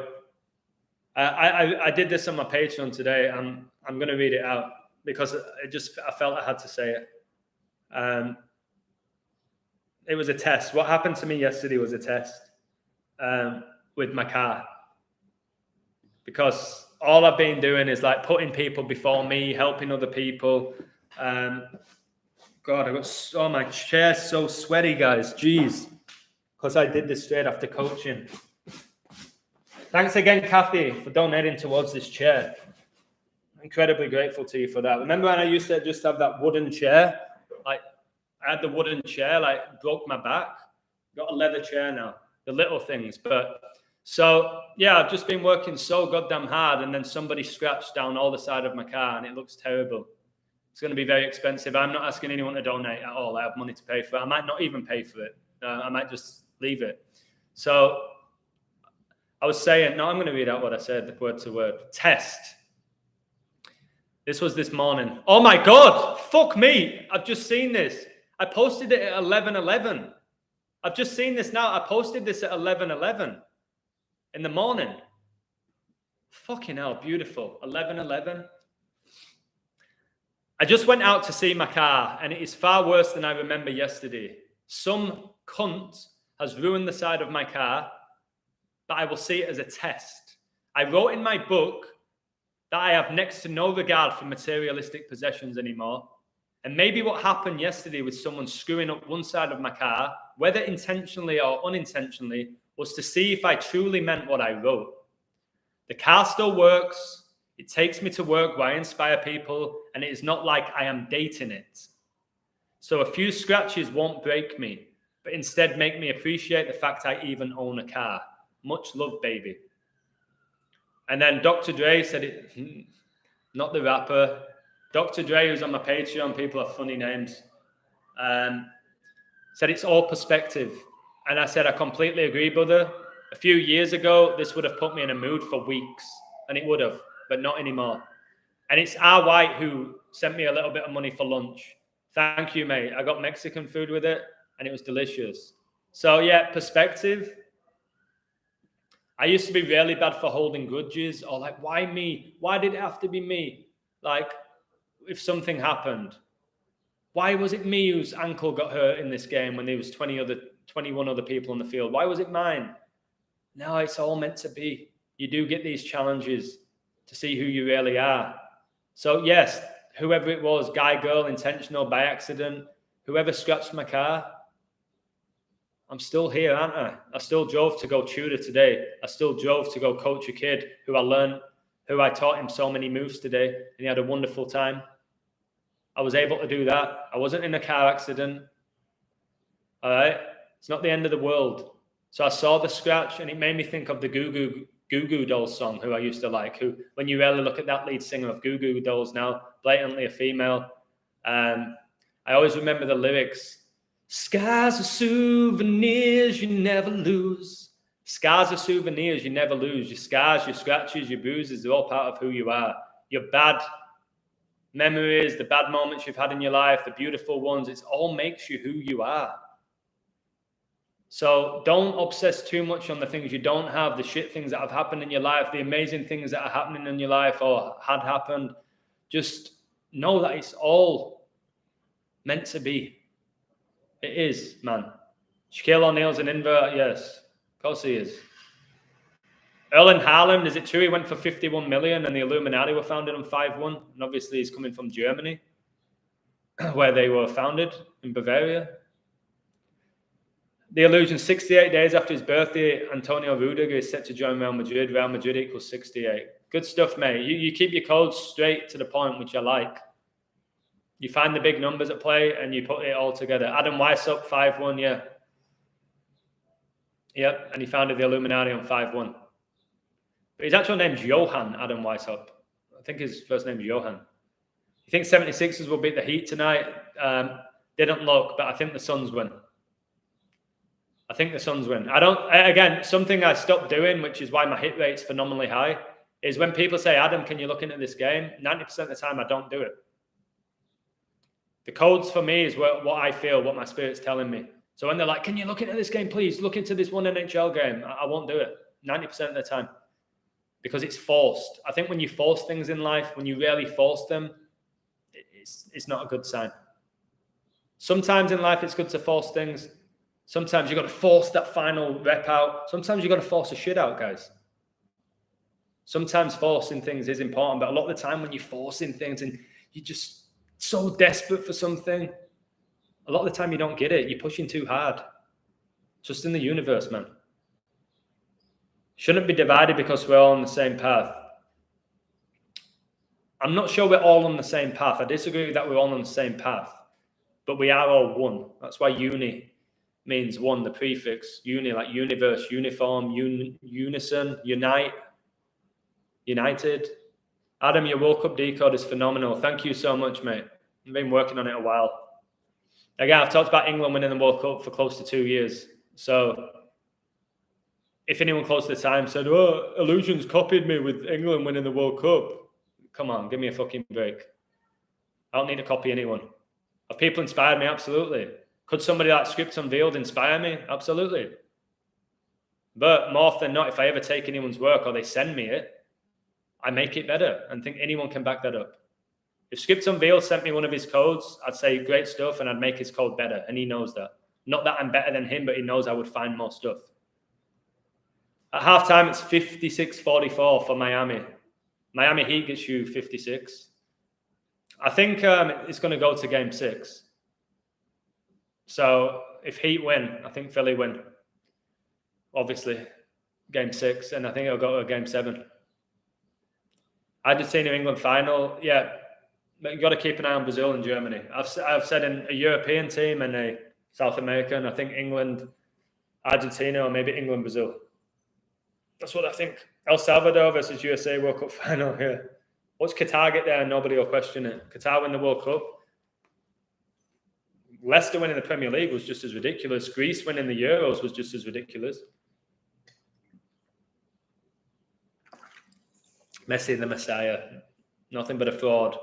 I did this on my Patreon today. I'm going to read it out because I felt I had to say it. It was a test. What happened to me yesterday was a test with my car, because all I've been doing is like putting people before me, helping other people. God, my chair's so sweaty, guys. Jeez, because I did this straight after coaching. Thanks again, Kathy, for donating towards this chair. I'm incredibly grateful to you for that. Remember when I used to just have that wooden chair? Like, I had the wooden chair, like, broke my back. Got a leather chair now. The little things. But so, yeah, I've just been working so goddamn hard, and then somebody scratched down all the side of my car, and it looks terrible. It's going to be very expensive. I'm not asking anyone to donate at all. I have money to pay for it. I might not even pay for it. I might just leave it. So I was saying, no, I'm going to read out what I said, word to word. Test. This was this morning. Oh my God, fuck me. I've just seen this. I posted it at 11:11. I've just seen this now. I posted this at 11:11 in the morning. Fucking hell, beautiful. 11:11. I just went out to see my car, and it is far worse than I remember yesterday. Some cunt has ruined the side of my car, but I will see it as a test. I wrote in my book that I have next to no regard for materialistic possessions anymore. And maybe what happened yesterday with someone screwing up one side of my car, whether intentionally or unintentionally, was to see if I truly meant what I wrote. The car still works. It takes me to work where I inspire people, and it is not like I am dating it. So a few scratches won't break me, but instead make me appreciate the fact I even own a car. Much love, baby. And then Dr. Dre said it, not the rapper. Dr. Dre, who's on my Patreon, people have funny names, said it's all perspective. And I said, I completely agree, brother. A few years ago, this would have put me in a mood for weeks, and it would have, but not anymore. And it's R. White who sent me a little bit of money for lunch. Thank you, mate. I got Mexican food with it, and it was delicious. So, yeah, perspective. I used to be really bad for holding grudges, or like, why me? Why did it have to be me? Like, if something happened, why was it me whose ankle got hurt in this game when there was 21 other people on the field? Why was it mine? No, it's all meant to be. You do get these challenges to see who you really are. So yes, whoever it was, guy, girl, intentional, by accident, whoever scratched my car, I'm still here, aren't I? I still drove to go tutor today. I still drove to go coach a kid who I taught him so many moves today, and he had a wonderful time. I was able to do that. I wasn't in a car accident. All right? It's not the end of the world. So I saw the scratch, and it made me think of the Goo Goo Dolls song, who I used to like, who, when you really look at that lead singer of Goo Goo Dolls now, blatantly a female. I always remember the lyrics. Scars are souvenirs you never lose. Scars are souvenirs you never lose. Your scars, your scratches, your bruises, they're all part of who you are. Your bad memories, the bad moments you've had in your life, the beautiful ones, it all makes you who you are. So don't obsess too much on the things you don't have, the shit things that have happened in your life, the amazing things that are happening in your life or had happened. Just know that it's all meant to be. It is, man. Shaquille O'Neal's an invert, yes. Of course he is. Erling Haaland, is it true he went for 51 million and the Illuminati were founded on 5-1? And obviously he's coming from Germany, where they were founded, in Bavaria. The Illusion, 68 days after his birthday, Antonio Rudiger is set to join Real Madrid. Real Madrid equals 68. Good stuff, mate. You keep your codes straight to the point, which I like. You find the big numbers at play and you put it all together. Adam Weishaupt, 5-1, yeah. Yep, and he founded the Illuminati on 5-1. But his actual name's Johan Adam Weishaupt. I think his first name's Johan. You think 76ers will beat the Heat tonight? Didn't look, but I think the Suns win. Again, something I stopped doing, which is why my hit rate's phenomenally high, is when people say, Adam, can you look into this game? 90% of the time, I don't do it. The codes for me is what I feel, what my spirit's telling me. So when they're like, can you look into this game, please? Look into this one NHL game. I won't do it 90% of the time because it's forced. I think when you force things in life, when you really force them, it's not a good sign. Sometimes in life, it's good to force things. Sometimes you've got to force that final rep out. Sometimes you've got to force a shit out, guys. Sometimes forcing things is important, but a lot of the time when you're forcing things and you're just so desperate for something, a lot of the time you don't get it. You're pushing too hard. Just in the universe, man. Shouldn't be divided because we're all on the same path. I'm not sure we're all on the same path. I disagree that we're all on the same path, but we are all one. That's why uni means one, the prefix. Uni, like universe, uniform, unison, unite, united. Adam, your World Cup decode is phenomenal. Thank you so much, mate. I've been working on it a while. Again, I've talked about England winning the World Cup for close to 2 years. So if anyone close to the time said, oh, Illusions copied me with England winning the World Cup, come on, give me a fucking break. I don't need to copy anyone. Have people inspired me? Absolutely. Could somebody like Script Unveiled inspire me? Absolutely. But more often than not, if I ever take anyone's work or they send me it, I make it better and think anyone can back that up. If Script Unveiled sent me one of his codes, I'd say great stuff and I'd make his code better. And he knows that. Not that I'm better than him, but he knows I would find more stuff. At halftime, it's 56-44 for Miami. Miami Heat gets you 56. I think it's going to go to game 6. So if Heat win, I think Philly win. Obviously, game 6. And I think it'll go to game 7. Argentina England final. Yeah, but you've got to keep an eye on Brazil and Germany. I've said in a European team and a South American, I think England, Argentina, or maybe England, Brazil. That's what I think. El Salvador versus USA World Cup final here. What's Qatar get there? Nobody will question it. Qatar win the World Cup. Leicester winning the Premier League was just as ridiculous. Greece winning the Euros was just as ridiculous. Messi the Messiah. Nothing but a fraud.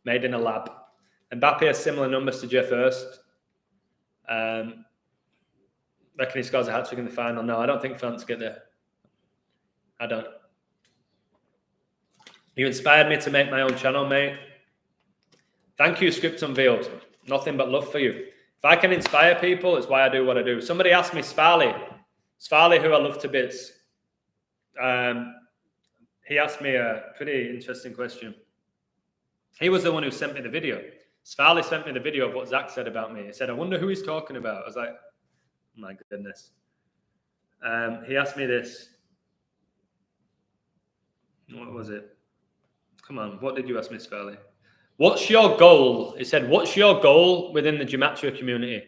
Made in a lab. Mbappe has similar numbers to Jeff Hurst. Reckon he scores a hat-trick in the final? No, I don't think France get there. I don't. You inspired me to make my own channel, mate. Thank you, Script Unveiled. Nothing but love for you. If I can inspire people, it's why I do what I do. Somebody asked me, Svali, who I love to bits. He asked me a pretty interesting question. He was the one who sent me the video. Svali sent me the video of what Zach said about me. He said, I wonder who he's talking about. I was like, oh my goodness. He asked me this. What was it? Come on, what did you ask me, Svali? What's your goal? He said, what's your goal within the Gematria community?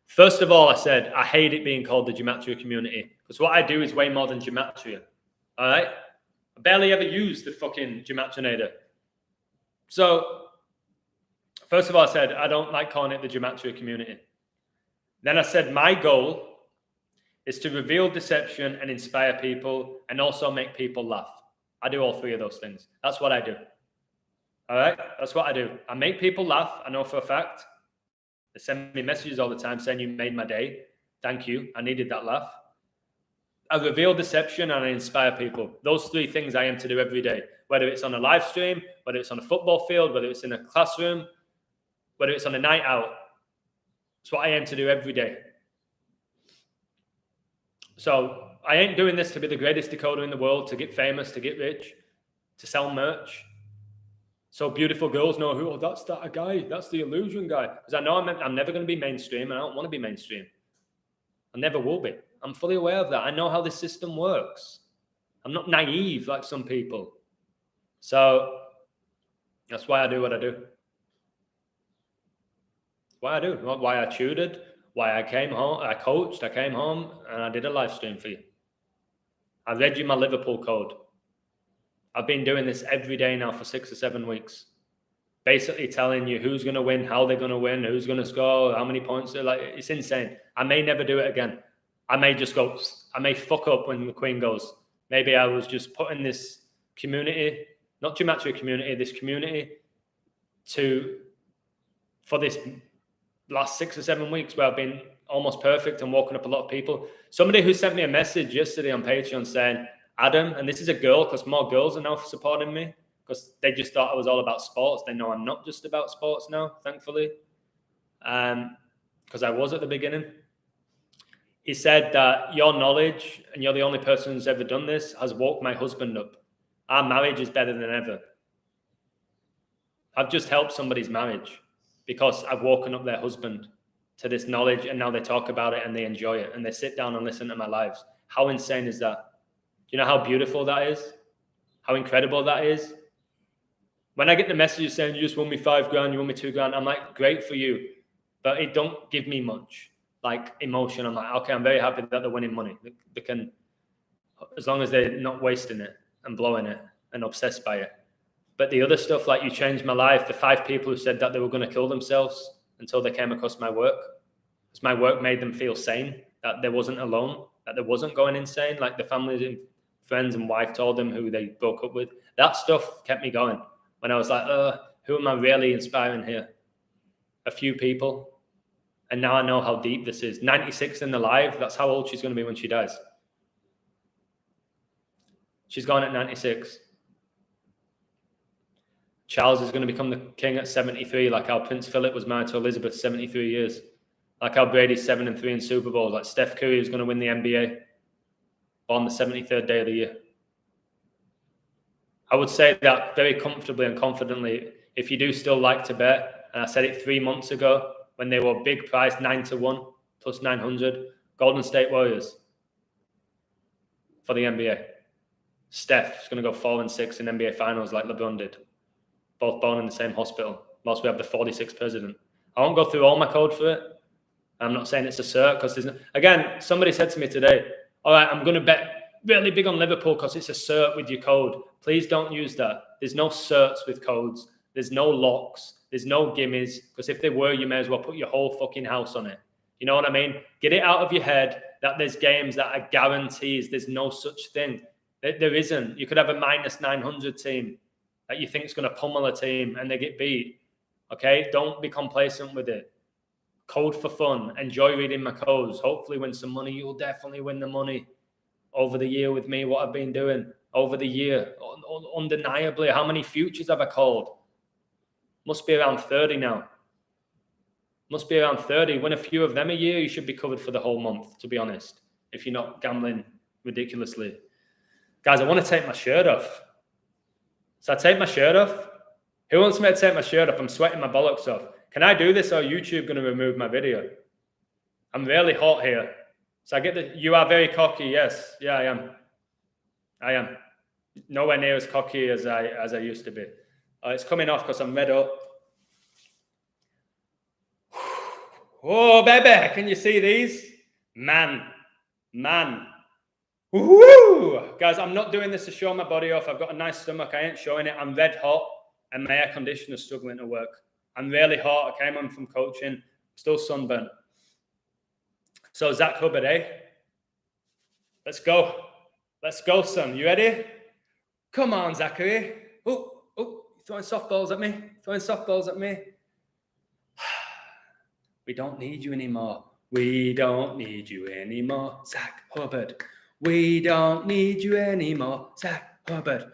First of all, I said, I hate it being called the Gematria community because what I do is way more than Gematria. All right? I barely ever use the fucking Gematrinator. So, first of all, I said, I don't like calling it the Gematria community. Then I said, my goal is to reveal deception and inspire people and also make people laugh. I do all 3 of those things. That's what I do. All right? That's what I do. I make people laugh. I know for a fact. They send me messages all the time saying you made my day. Thank you. I needed that laugh. I reveal deception and I inspire people. Those 3 things I aim to do every day. Whether it's on a live stream, whether it's on a football field, whether it's in a classroom, whether it's on a night out. It's what I aim to do every day. So I ain't doing this to be the greatest decoder in the world, to get famous, to get rich, to sell merch. So beautiful girls know who, oh, that's that guy. That's the illusion guy. Because I know I'm never going to be mainstream and I don't want to be mainstream. I never will be. I'm fully aware of that. I know how this system works. I'm not naive like some people. So that's why I do what I do. Why I do. Why I tutored. Why I came home. I coached. I came home and I did a live stream for you. I read you my Liverpool code. I've been doing this every day now for 6 or 7 weeks. Basically telling you who's going to win, how they're going to win, who's going to score, how many points. Like, it's insane. I may never do it again. I may just go, I may fuck up when the Queen goes. Maybe I was just putting this community, not Gematria community, this community for this last 6 or 7 weeks where I've been almost perfect and walking up a lot of people. Somebody who sent me a message yesterday on Patreon saying, Adam, and this is a girl because more girls are now supporting me because they just thought I was all about sports. They know I'm not just about sports now, thankfully, because I was at the beginning. He said that your knowledge, and you're the only person who's ever done this, has woke my husband up. Our marriage is better than ever. I've just helped somebody's marriage because I've woken up their husband to this knowledge, and now they talk about it and they enjoy it and they sit down and listen to my lives. How insane is that? Do you know how beautiful that is? How incredible that is? When I get the messages saying, you just won me $5,000, you won me $2,000, I'm like, great for you. But it don't give me much, like, emotion. I'm like, okay, I'm very happy that they're winning money. They can, as long as they're not wasting it and blowing it and obsessed by it. But the other stuff, like, you changed my life, the 5 people who said that they were going to kill themselves until they came across my work, because my work made them feel sane, that they wasn't alone, that they wasn't going insane, like the families and friends and wife told them who they broke up with. That stuff kept me going when I was like, who am I really inspiring here? A few people. And now I know how deep this is. 96 in the live, that's how old she's going to be when she dies. She's gone at 96. Charles is going to become the king at 73, like how Prince Philip was married to Elizabeth 73 years. Like how Brady's 7-3 in Super Bowls. Like Steph Curry is going to win the NBA on the 73rd day of the year. I would say that very comfortably and confidently, if you do still like to bet, and I said it 3 months ago when they were big price, 9-1, plus 900, Golden State Warriors for the NBA. Steph is going to go 4-6 in NBA Finals like LeBron did. Both born in the same hospital. Whilst we have the 46th president. I won't go through all my code for it. I'm not saying it's a cert because there's no, again, somebody said to me today, all right, I'm going to bet really big on Liverpool because it's a cert with your code. Please don't use that. There's no certs with codes. There's no locks. There's no gimmies, because if they were, you may as well put your whole fucking house on it. You know what I mean? Get it out of your head that there's games that are guarantees. There's no such thing. There isn't. You could have a minus 900 team that you think is going to pummel a team and they get beat. Okay? Don't be complacent with it. Code for fun. Enjoy reading my codes. Hopefully win some money. You'll definitely win the money over the year with me, what I've been doing over the year. Undeniably, how many futures have I called? Must be around 30 now. Must be around 30. Win a few of them a year, you should be covered for the whole month, to be honest, if you're not gambling ridiculously. Guys, I want to take my shirt off. So I take my shirt off. Who wants me to take my shirt off? I'm sweating my bollocks off. Can I do this, or are YouTube going to remove my video? I'm really hot here. So I get the, you are very cocky. Yes. Yeah, I am. I am. Nowhere near as cocky as I used to be. It's coming off because I'm red up. Oh, baby, can you see these? Man. Woo! Guys, I'm not doing this to show my body off. I've got a nice stomach. I ain't showing it. I'm red hot, and my air conditioner's struggling to work. I'm really hot. I came on from coaching. Still sunburnt. So, Zach Hubbard, eh? Let's go. Let's go, son. You ready? Come on, Zachary. Oh, throwing softballs at me. We don't need you anymore. We don't need you anymore, Zach Hubbard. We don't need you anymore, Zach Hubbard.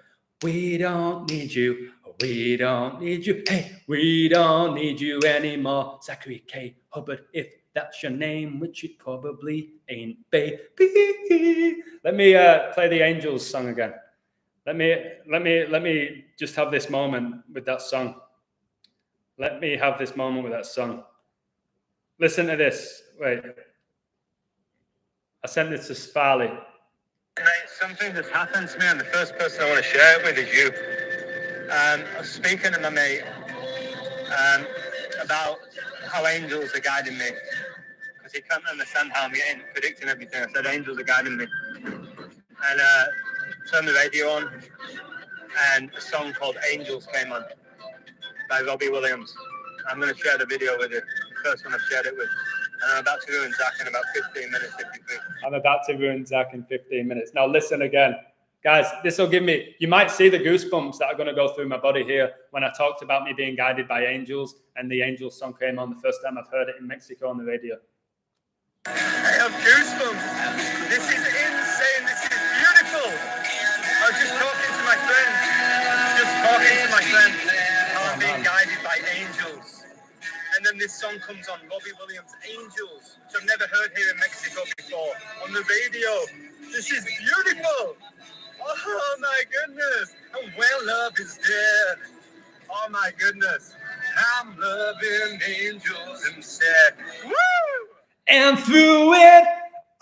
We don't need you. We don't need you. Hey, we don't need you anymore, Zachary K. Hubbard. If that's your name, which it probably ain't, baby. Let me play the Angels song again. Let me just have this moment with that song. Let me have this moment with that song. Listen to this. Wait. I sent this to Farley. Mate, something that's happened to me, and the first person I want to share it with is you. I was speaking to my mate about how angels are guiding me, because he can't understand how I'm predicting everything. I said angels are guiding me, and turned the radio on, and a song called Angels came on by Robbie Williams. I'm going to share the video with you, the first one I've shared it with. And I'm about to ruin Zach in about 15 minutes, if you think. I'm about to ruin Zach in 15 minutes. Now listen again. Guys, this will give me, you might see the goosebumps that are going to go through my body here when I talked about me being guided by angels and the angels song came on the first time I've heard it in Mexico on the radio. I have goosebumps. This is insane. This is beautiful. I was just talking to my friend. How I'm being guided by angels. And then this song comes on, Robbie Williams, Angels, which I've never heard here in Mexico before, on the radio. This is beautiful. Oh my goodness. And where love is there. Oh my goodness. I'm loving angels instead. Woo! And through it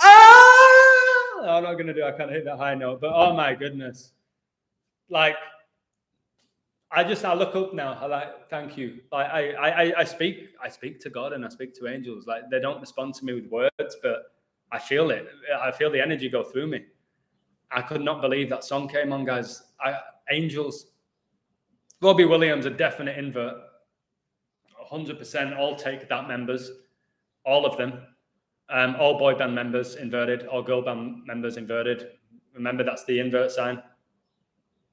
all. I'm not going to do, I can't hit that high note, but oh my goodness. Like, I look up now. I like, thank you. Like, I speak to God and I speak to angels. Like, they don't respond to me with words, but I feel it. I feel the energy go through me. I could not believe that song came on, guys. Angels. Robbie Williams, a definite invert. 100% all Take That members. All of them. All boy band members inverted. All girl band members inverted. Remember, that's the invert sign.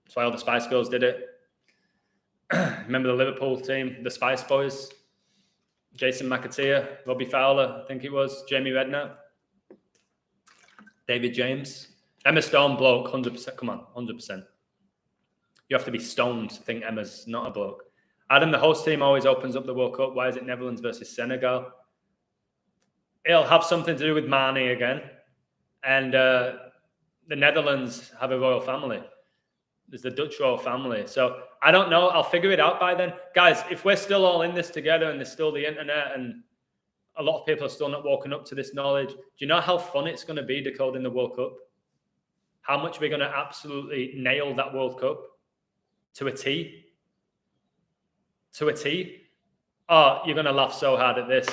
That's why all the Spice Girls did it. Remember the Liverpool team, the Spice Boys? Jason McAteer, Robbie Fowler, I think it was. Jamie Redknapp. David James. Emma Stone, bloke, 100%. Come on, 100%. You have to be stoned to think Emma's not a bloke. Adam, the host team always opens up the World Cup. Why is it Netherlands versus Senegal? It'll have something to do with Marnie again. And the Netherlands have a royal family. There's the Dutch royal family. So I don't know. I'll figure it out by then. Guys, if we're still all in this together and there's still the internet and a lot of people are still not walking up to this knowledge, do you know how fun it's going to be decoding the World Cup? How much we're going to absolutely nail that World Cup to a T? To a T? Oh, you're going to laugh so hard at this.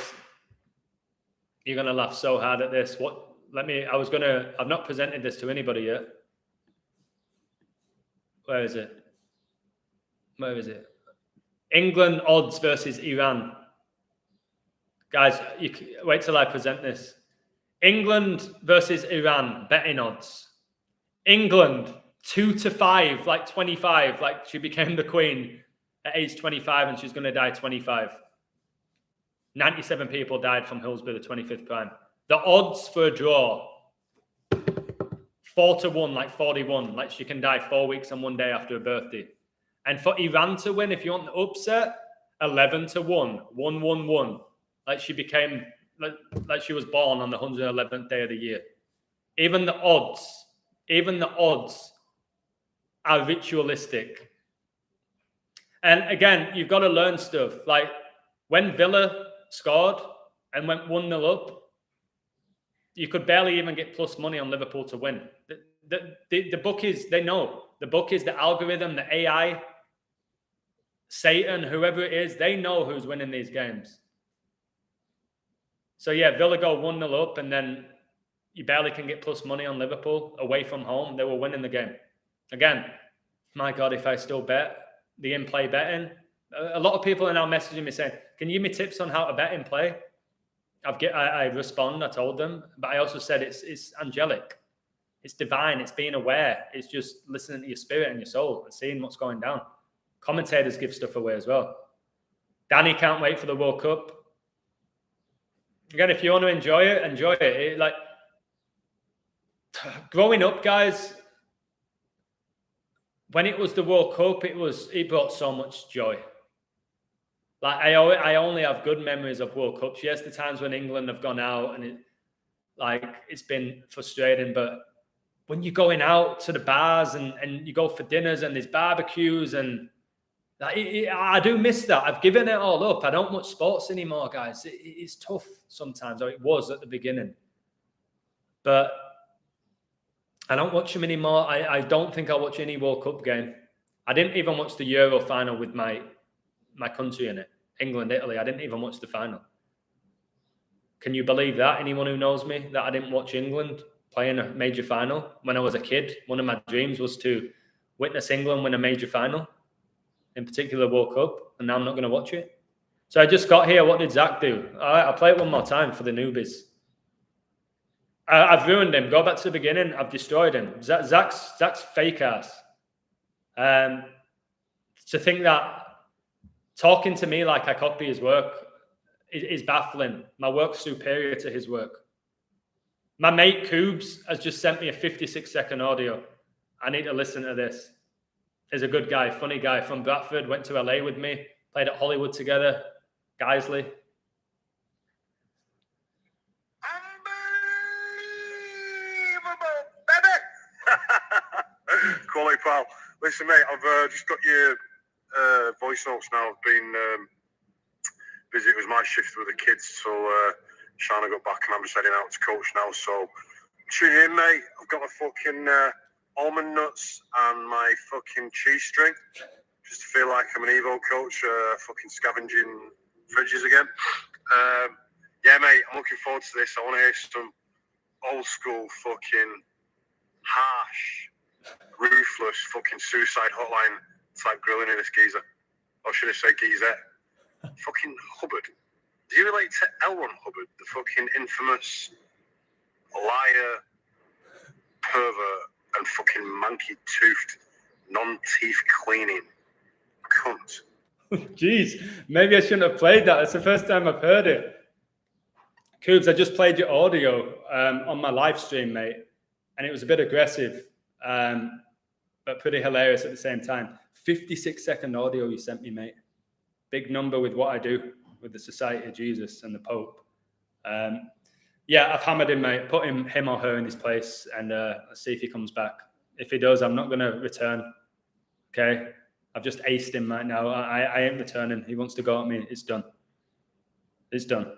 You're going to laugh so hard at this. I've not presented this to anybody yet. Where is it? Where is it? England odds versus Iran. Guys, wait till I present this. England versus Iran, betting odds. England, 2-5, like 25, like she became the queen at age 25 and she's going to die 25. 97 people died from Hillsborough, the 25th prime. The odds for a draw, 4-1, like 41, like she can die 4 weeks and 1 day after her birthday. And for Iran to win, if you want the upset, 11-1, 1-1-1. Like she became, like she was born on the 111th day of the year. Even the odds are ritualistic. And again, you've got to learn stuff. Like when Villa scored and went 1-0 up, you could barely even get plus money on Liverpool to win. The bookies, they know. The bookies, the algorithm, the AI, Satan, whoever it is, they know who's winning these games. So yeah, Villa go 1-0 up and then you barely can get plus money on Liverpool away from home. They were winning the game. Again, my God, if I still bet the in-play betting. A lot of people are now messaging me saying, can you give me tips on how to bet in play? I respond, I told them, but I also said it's angelic. It's divine. It's being aware. It's just listening to your spirit and your soul and seeing what's going down. Commentators give stuff away as well. Danny can't wait for the World Cup. Again, if you want to enjoy it, enjoy it. Like growing up, guys, when it was the World Cup, it brought so much joy. Like I only have good memories of World Cups. Yes, the times when England have gone out and it's been frustrating, but when you're going out to the bars and you go for dinners and there's barbecues and I do miss that. I've given it all up. I don't watch sports anymore, guys. It's tough sometimes, or it was at the beginning. But I don't watch them anymore. I don't think I'll watch any World Cup game. I didn't even watch the Euro final with my country in it. England, Italy. I didn't even watch the final. Can you believe that? Anyone who knows me, that I didn't watch England playing a major final when I was a kid. One of my dreams was to witness England win a major final, in particular World Cup, and now I'm not going to watch it. So I just got here. What did Zach do? All right, I'll play it one more time for the newbies. I've ruined him. Go back to the beginning. I've destroyed him. Zach's fake ass. To think that talking to me like I copy his work is baffling. My work's superior to his work. My mate Coobs has just sent me a 56-second audio. I need to listen to this. He's a good guy, funny guy from Bradford, went to LA with me, played at Hollywood together, Geisley. Unbelievable, baby! Quality, pal. Listen, mate, I've just got your voice notes now. I've been busy. It was my shift with the kids, so Shana got back and I'm just heading out to coach now. So tune in, mate. I've got my fucking almond nuts and my fucking cheese string, just to feel like I'm an Evo coach, fucking scavenging fridges again. Yeah, mate, I'm looking forward to this. I want to hear some old school fucking harsh, ruthless fucking suicide hotline type grilling in this geezer. Or should I say geezer? Fucking Hubbard. Do you relate to L. Ron Hubbard, the fucking infamous liar, pervert, and fucking monkey-toothed, non-teeth cleaning cunt? Jeez, maybe I shouldn't have played that. It's the first time I've heard it. Coobs, I just played your audio on my live stream, mate, and it was a bit aggressive, but pretty hilarious at the same time. 56-second audio you sent me, mate. Big number with what I do with the Society of Jesus and the Pope. Yeah, I've hammered him, mate. Put him or her in his place, and let's see if he comes back. If he does, I'm not going to return. Okay? I've just aced him right now. I ain't returning. He wants to go at me. It's done. It's done.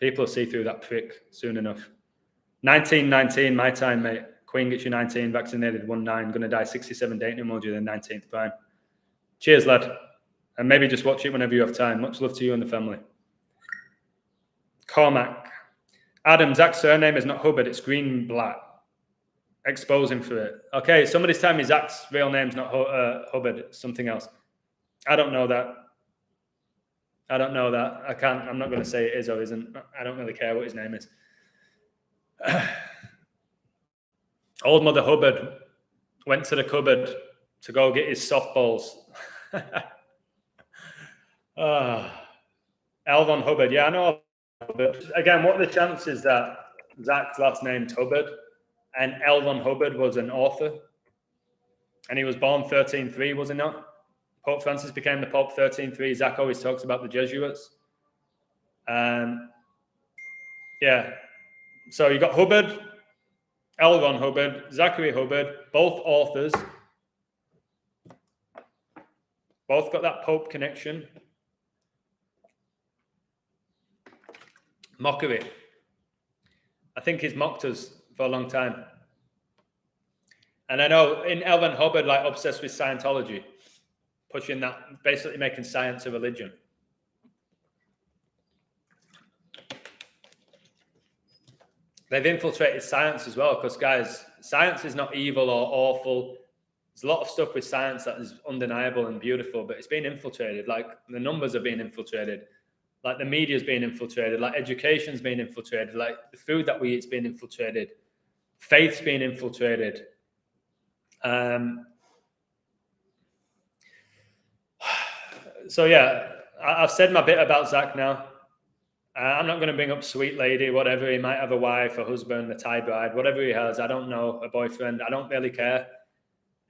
People will see through that prick soon enough. 1919, my time, mate. Queen gets you 19, vaccinated 19, going to die 67 dating emoji, then 19th prime. Cheers, lad. And maybe just watch it whenever you have time. Much love to you and the family. Cormac. Adam, Zach's surname is not Hubbard, it's Greenblatt. Expose him for it. Okay, somebody's telling me Zach's real name's not Hubbard, it's something else. I don't know that. I don't know that. I'm not going to say it is or isn't. I don't really care what his name is. Old Mother Hubbard went to the cupboard to go get his softballs. Alvon Hubbard. Yeah, I know Hubbard. Again, what are the chances that Zach's last name's Hubbard and Alvon Hubbard was an author? And he was born 1303, was he not? Pope Francis became the Pope 1303. Zach always talks about the Jesuits. Yeah. So you got Hubbard, L. Ron Hubbard, Zachary Hubbard, both authors. Both got that Pope connection. Mockery. I think he's mocked us for a long time. And I know in Elvin Hubbard, like obsessed with Scientology, pushing that, basically making science a religion. They've infiltrated science as well, because guys, science is not evil or awful. There's a lot of stuff with science that is undeniable and beautiful, but it's being infiltrated. Like the numbers are being infiltrated. Like the media's being infiltrated. Like education's being infiltrated. Like the food that we eat's being infiltrated. Faith's being infiltrated. So yeah, I've said my bit about Zach now. I'm not going to bring up sweet lady, whatever. He might have a wife, a husband, a Thai bride, whatever he has. I don't know, a boyfriend. I don't really care.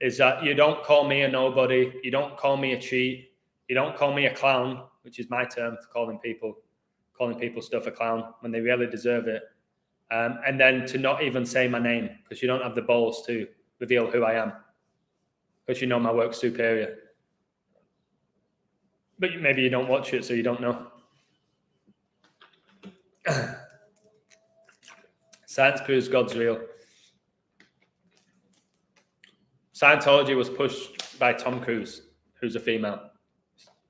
Is that you don't call me a nobody. You don't call me a cheat. You don't call me a clown, which is my term for calling people stuff a clown when they really deserve it. And then to not even say my name, because you don't have the balls to reveal who I am, because you know my work's superior. But maybe you don't watch it, so you don't know. Science proves God's real. Scientology was pushed by Tom Cruise, who's a female.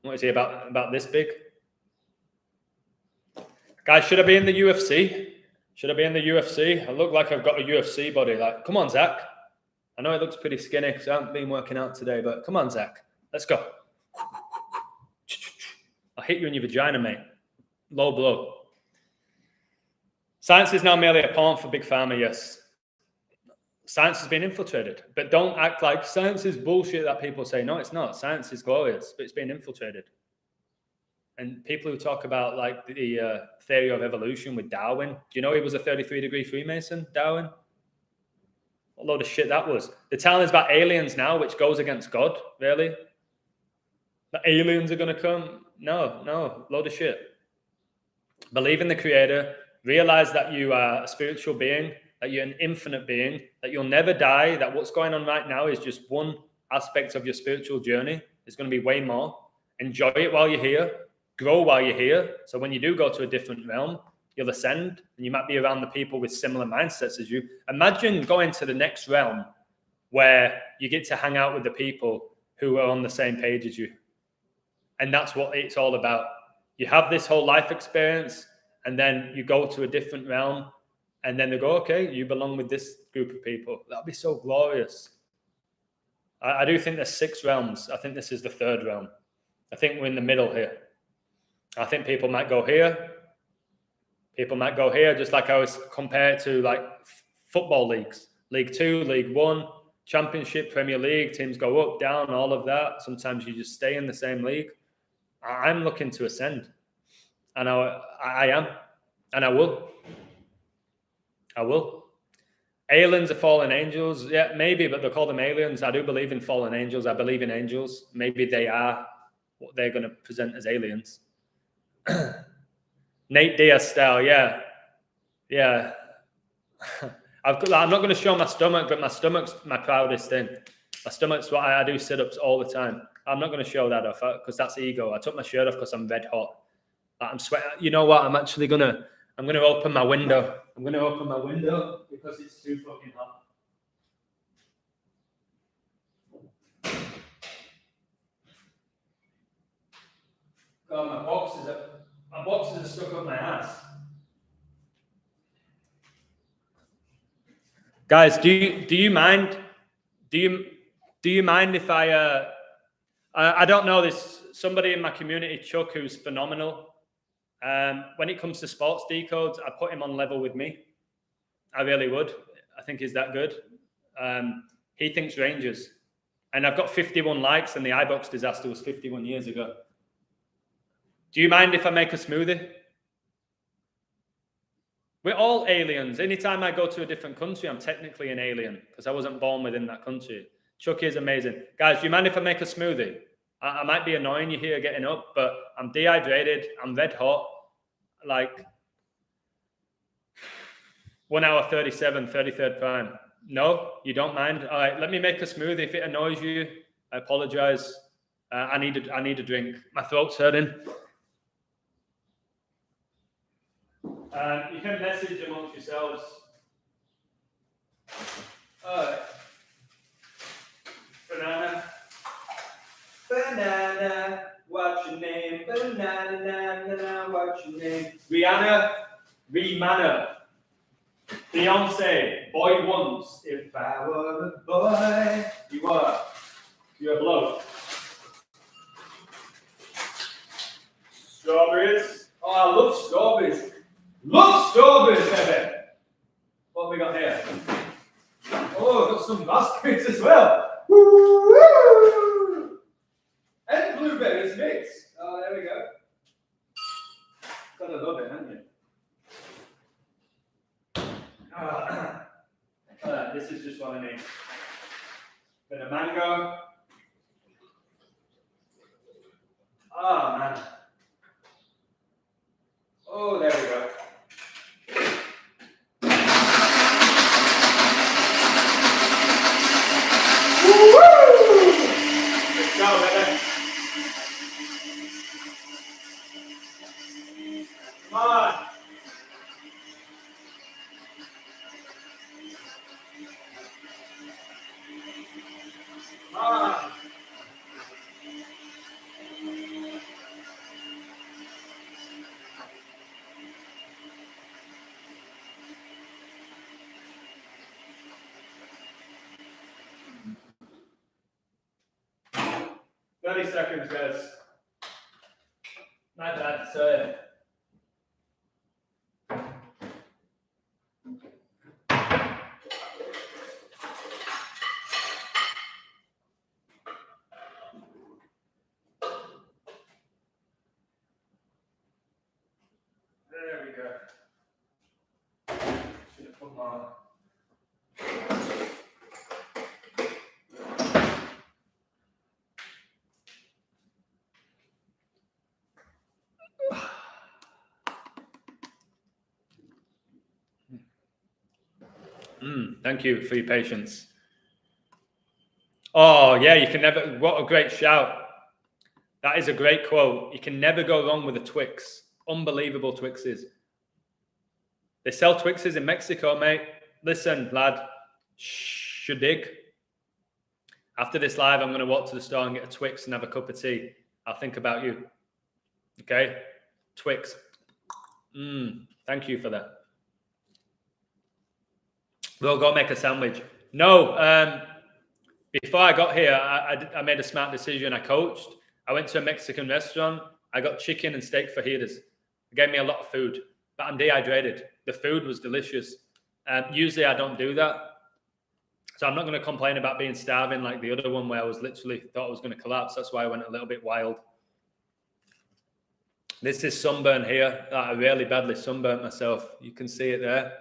What is he about this big? Guys, should I be in the UFC? Should I be in the UFC? I look like I've got a UFC body. Like, come on, Zach. I know it looks pretty skinny because I haven't been working out today, but come on, Zach. Let's go. I'll hit you in your vagina, mate. Low blow. Science is now merely a pawn for Big Pharma, yes. Science has been infiltrated, but don't act like science is bullshit that people say. No, it's not. Science is glorious, but it's been infiltrated. And people who talk about like the theory of evolution with Darwin, do you know he was a 33-degree Freemason, Darwin? What a load of shit that was. They're telling us about aliens now, which goes against God, really? The aliens are going to come? No, load of shit. Believe in the Creator, realize that you are a spiritual being, that you're an infinite being, that you'll never die, that what's going on right now is just one aspect of your spiritual journey. There's going to be way more. Enjoy it while you're here. Grow while you're here. So when you do go to a different realm, you'll ascend and you might be around the people with similar mindsets as you. Imagine going to the next realm where you get to hang out with the people who are on the same page as you. And that's what it's all about. You have this whole life experience and then you go to a different realm and then they go, okay, you belong with this group of people. That'd be so glorious. I do think there's 6 realms. I think this is the 3rd realm. I think we're in the middle here. I think people might go here. People might go here, just like I was compared to like football leagues. League 2, League 1, Championship, Premier League, teams go up, down, all of that. Sometimes you just stay in the same league. I'm looking to ascend. And I am. And I will. I will. Aliens are fallen angels. Yeah, maybe, but they call them aliens. I do believe in fallen angels. I believe in angels. Maybe they are what they're going to present as aliens. Nate Diaz style, yeah. I'm not going to show my stomach, but my stomach's my proudest thing. My stomach's what I do sit-ups all the time. I'm not going to show that off because that's ego. I took my shirt off because I'm red hot. I'm sweating. You know what? I'm going to open my window. I'm going to open my window because it's too fucking hot. God, my boxes are stuck up my ass. Guys, do you mind? Do you mind if I don't know this, somebody in my community, Chuck, who's phenomenal. When it comes to sports decodes, I put him on level with me. I really would. I think he's that good. He thinks Rangers. And I've got 51 likes and the iBox disaster was 51 years ago. Do you mind if I make a smoothie? We're all aliens. Anytime I go to a different country, I'm technically an alien because I wasn't born within that country. Chucky is amazing. Guys, do you mind if I make a smoothie? I might be annoying you here getting up, but I'm dehydrated. I'm red hot. Like 1 hour 37, 33rd prime. No, you don't mind? All right, let me make a smoothie. If it annoys you, I apologize. I need a drink. My throat's hurting. You can message amongst yourselves. All right. Banana, what's your name? Banana, what's your name? Rihanna. Beyonce, boy once. If I were a boy, you are. You're a bloke. Strawberries. Oh, I love strawberries. Love strawberries, baby. What have we got here? Oh, got some raspberries as well. Woo! And blueberries mixed. Oh, there we go. Gotta love it, haven't you? This is just what I need. Bit of mango. Oh, man. Oh, there we go. Woo! Let's go, baby. Come on. Come on. Seconds, guys. My bad, sorry. Thank you for your patience. Oh, yeah, you can never... What a great shout. That is a great quote. You can never go wrong with a Twix. Unbelievable Twixes. They sell Twixes in Mexico, mate. Listen, lad. Shadig. After this live, I'm going to walk to the store and get a Twix and have a cup of tea. I'll think about you. Okay? Twix. Thank you for that. We'll go make a sandwich. No, before I got here, I made a smart decision. I coached. I went to a Mexican restaurant. I got chicken and steak fajitas. It gave me a lot of food, but I'm dehydrated. The food was delicious. Usually I don't do that. So I'm not going to complain about being starving like the other one where I was literally thought I was going to collapse. That's why I went a little bit wild. This is sunburn here. I really badly sunburnt myself. You can see it there.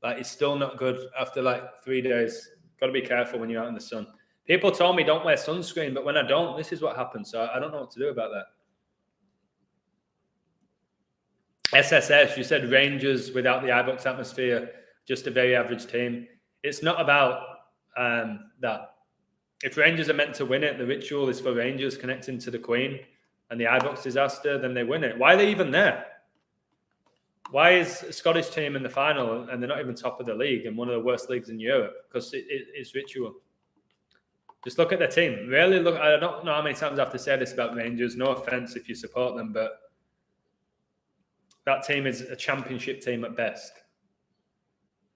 Like, it's still not good after like 3 days. Got to be careful when you're out in the sun. People told me don't wear sunscreen, but when I don't, this is what happens. So I don't know what to do about that. SSS, you said Rangers without the iBox atmosphere, just a very average team. It's not about that. If Rangers are meant to win it, the ritual is for Rangers connecting to the Queen and the iBox disaster, then they win it. Why are they even there? Why is a Scottish team in the final and they're not even top of the league and one of the worst leagues in Europe? Because it's ritual. Just look at their team. Really look. I don't know how many times I have to say this about Rangers. No offense if you support them, but that team is a championship team at best.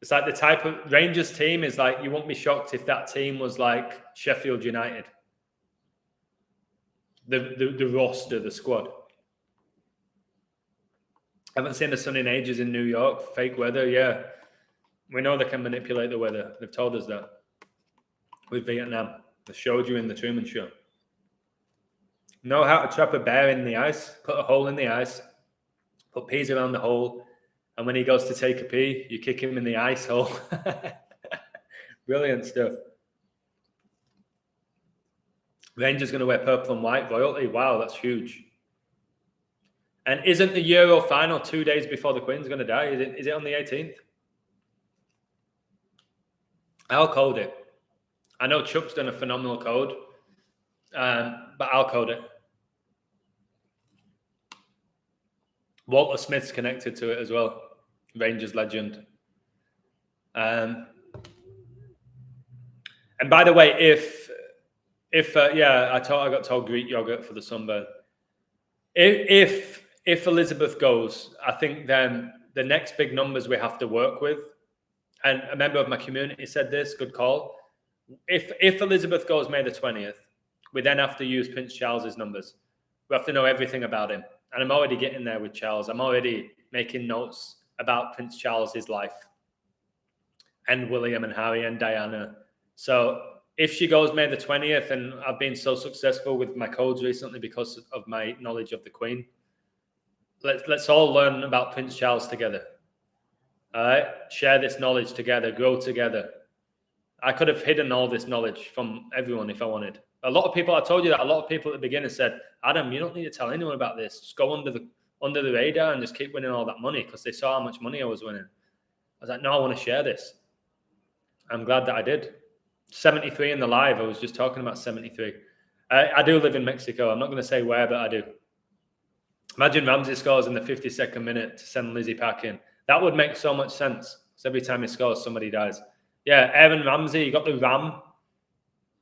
It's like the type of Rangers team is like, you won't be shocked if that team was like Sheffield United. The roster, the squad. I haven't seen the sun in ages in New York. Fake weather, yeah. We know they can manipulate the weather. They've told us that. With Vietnam. They showed you in the Truman Show. Know how to trap a bear in the ice. Put a hole in the ice. Put peas around the hole. And when he goes to take a pee, you kick him in the ice hole. Brilliant stuff. Rangers going to wear purple and white. Royalty. Wow, that's huge. And isn't the Euro final 2 days before the Queen's going to die? Is it on the 18th? I'll code it. I know Chuck's done a phenomenal code, but I'll code it. Walter Smith's connected to it as well. Rangers legend. And by the way, if I got told Greek yogurt for the sunburn. If Elizabeth goes, I think then the next big numbers we have to work with, and a member of my community said this, good call. If Elizabeth goes May the 20th, we then have to use Prince Charles's numbers. We have to know everything about him. And I'm already getting there with Charles. I'm already making notes about Prince Charles's life and William and Harry and Diana. So if she goes May the 20th, and I've been so successful with my codes recently because of my knowledge of the Queen, let's all learn about Prince Charles together. All right? Share this knowledge together, grow together. I could have hidden all this knowledge from everyone if I wanted. A lot of people, I told you that, a lot of people at the beginning said, Adam, you don't need to tell anyone about this. Just go under the radar and just keep winning all that money, because they saw how much money I was winning. I was like, no, I want to share this. I'm glad that I did. 73 in the live. I was just talking about 73. I do live in Mexico. I'm not going to say where, but I do. Imagine Ramsey scores in the 52nd minute to send Lizzie packing. That would make so much sense. Because every time he scores, somebody dies. Yeah, Aaron Ramsey, you got the Ram.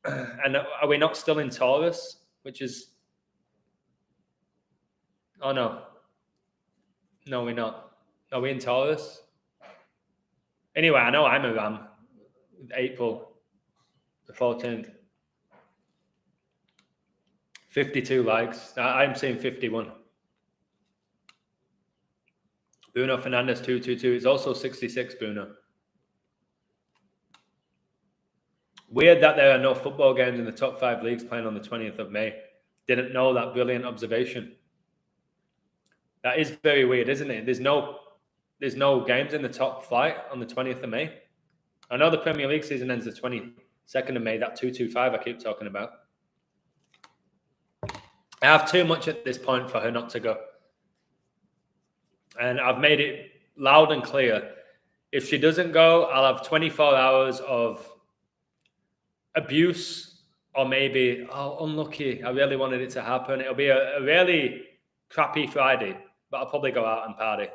And are we not still in Taurus? Which is... Oh, no. No, we're not. Are we in Taurus? Anyway, I know I'm a Ram. April the 14th. 52 likes. I'm saying 51. Bruno Fernandes 222. It's also 66, Bruno. Weird that there are no football games in the top 5 leagues playing on the 20th of May. Didn't know that. Brilliant observation. That is very weird, isn't it? There's no games in the top flight on the 20th of May. I know the Premier League season ends the 22nd of May, that 225 I keep talking about. I have too much at this point for her not to go. And I've made it loud and clear. If she doesn't go, I'll have 24 hours of abuse, or maybe, oh, unlucky. I really wanted it to happen. It'll be a really crappy Friday, but I'll probably go out and party,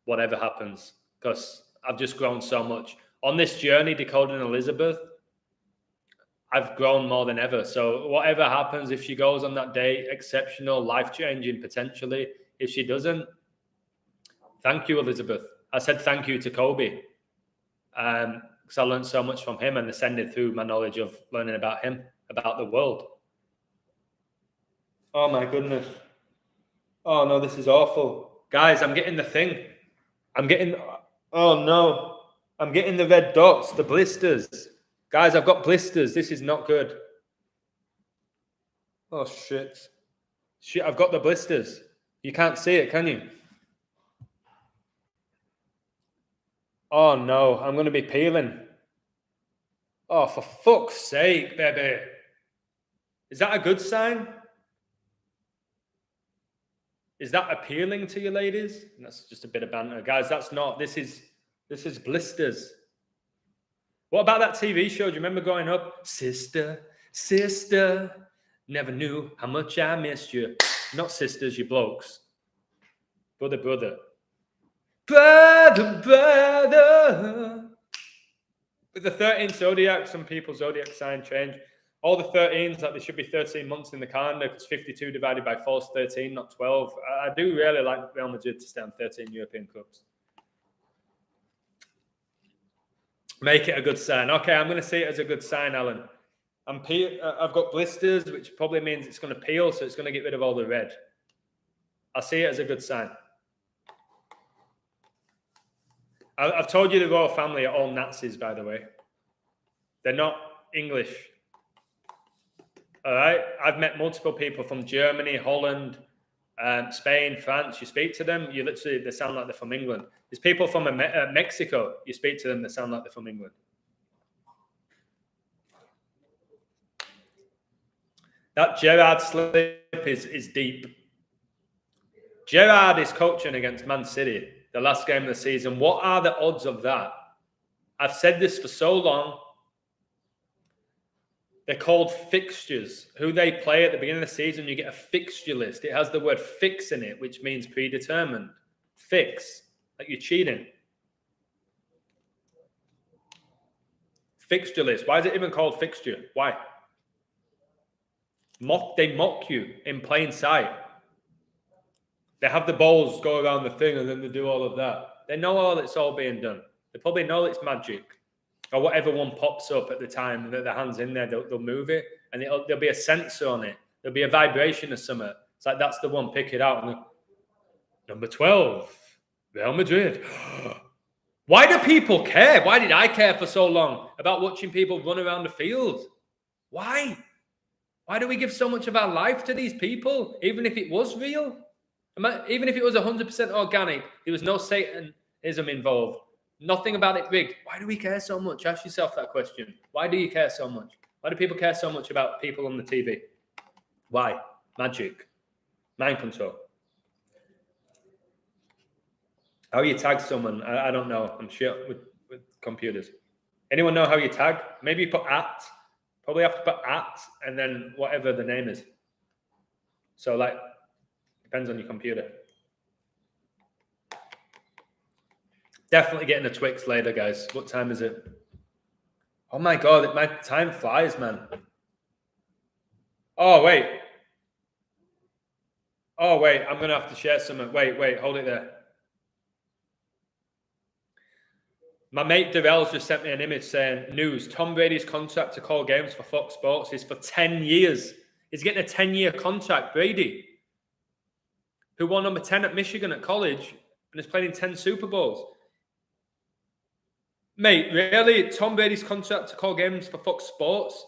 whatever happens, because I've just grown so much. On this journey, decoding Elizabeth, I've grown more than ever. So whatever happens, if she goes on that day, exceptional, life-changing potentially. If she doesn't, thank you, Elizabeth. I said thank you to Kobe, because I learned so much from him and ascended through my knowledge of learning about him, about the world. Oh my goodness. Oh no, this is awful. Guys, I'm getting the thing. Oh no. I'm getting the red dots, the blisters. Guys, I've got blisters. This is not good. Oh shit. Shit, I've got the blisters. You can't see it, can you? Oh no, I'm going to be peeling. Oh, for fuck's sake, baby. Is that a good sign? Is that appealing to you, ladies? That's just a bit of banter. Guys, that's not. This is blisters. What about that TV show? Do you remember growing up? Sister, sister, never knew how much I missed you. Not sisters, you blokes. Brother, brother. Brother, brother. With the 13th zodiac, some people's zodiac sign change. All the 13s, like there should be 13 months in the calendar because 52 divided by 4 is 13, not 12. I do really like Real Madrid to stay on 13 European Cups. Make it a good sign. Okay, I'm going to see it as a good sign, Alan. I've got blisters, which probably means it's going to peel, so it's going to get rid of all the red. I see it as a good sign. I've told you the royal family are all Nazis, by the way. They're not English. All right? I've met multiple people from Germany, Holland, Spain, France. You speak to them, they sound like they're from England. There's people from Mexico. You speak to them, they sound like they're from England. That Gerrard slip is deep. Gerrard is coaching against Man City, the last game of the season. What are the odds of that? I've said this for so long. They're called fixtures. Who they play at the beginning of the season, you get a fixture list. It has the word fix in it, which means predetermined. Fix, like you're cheating. Fixture list. Why is it even called fixture? Why? They mock you in plain sight. They have the balls go around the thing and then they do all of that. They know it's all being done. They probably know it's magic. Or whatever one pops up at the time that the hand's in there, they'll move it. And there'll be a sensor on it. There'll be a vibration of something. It's like, that's the one, pick it out. And number 12, Real Madrid. Why do people care? Why did I care for so long about watching people run around the field? Why? Why do we give so much of our life to these people, even if it was real? Even if it was 100% organic, there was no Satanism involved. Nothing about it rigged. Why do we care so much? Ask yourself that question. Why do you care so much? Why do people care so much about people on the TV? Why? Magic. Mind control. How you tag someone? I don't know. I'm sure with computers. Anyone know how you tag? Maybe you put at. Probably have to put at and then whatever the name is. So like, depends on your computer. Definitely getting a Twix later, guys. What time is it? Oh my God, my time flies, man. Oh, wait. I'm going to have to share something. Wait, hold it there. My mate Darrell's just sent me an image saying, news, Tom Brady's contract to call games for Fox Sports is for 10 years. He's getting a 10-year contract, Brady, who won number 10 at Michigan at college and has played in 10 Super Bowls. Mate, really? Tom Brady's contract to call games for Fox Sports?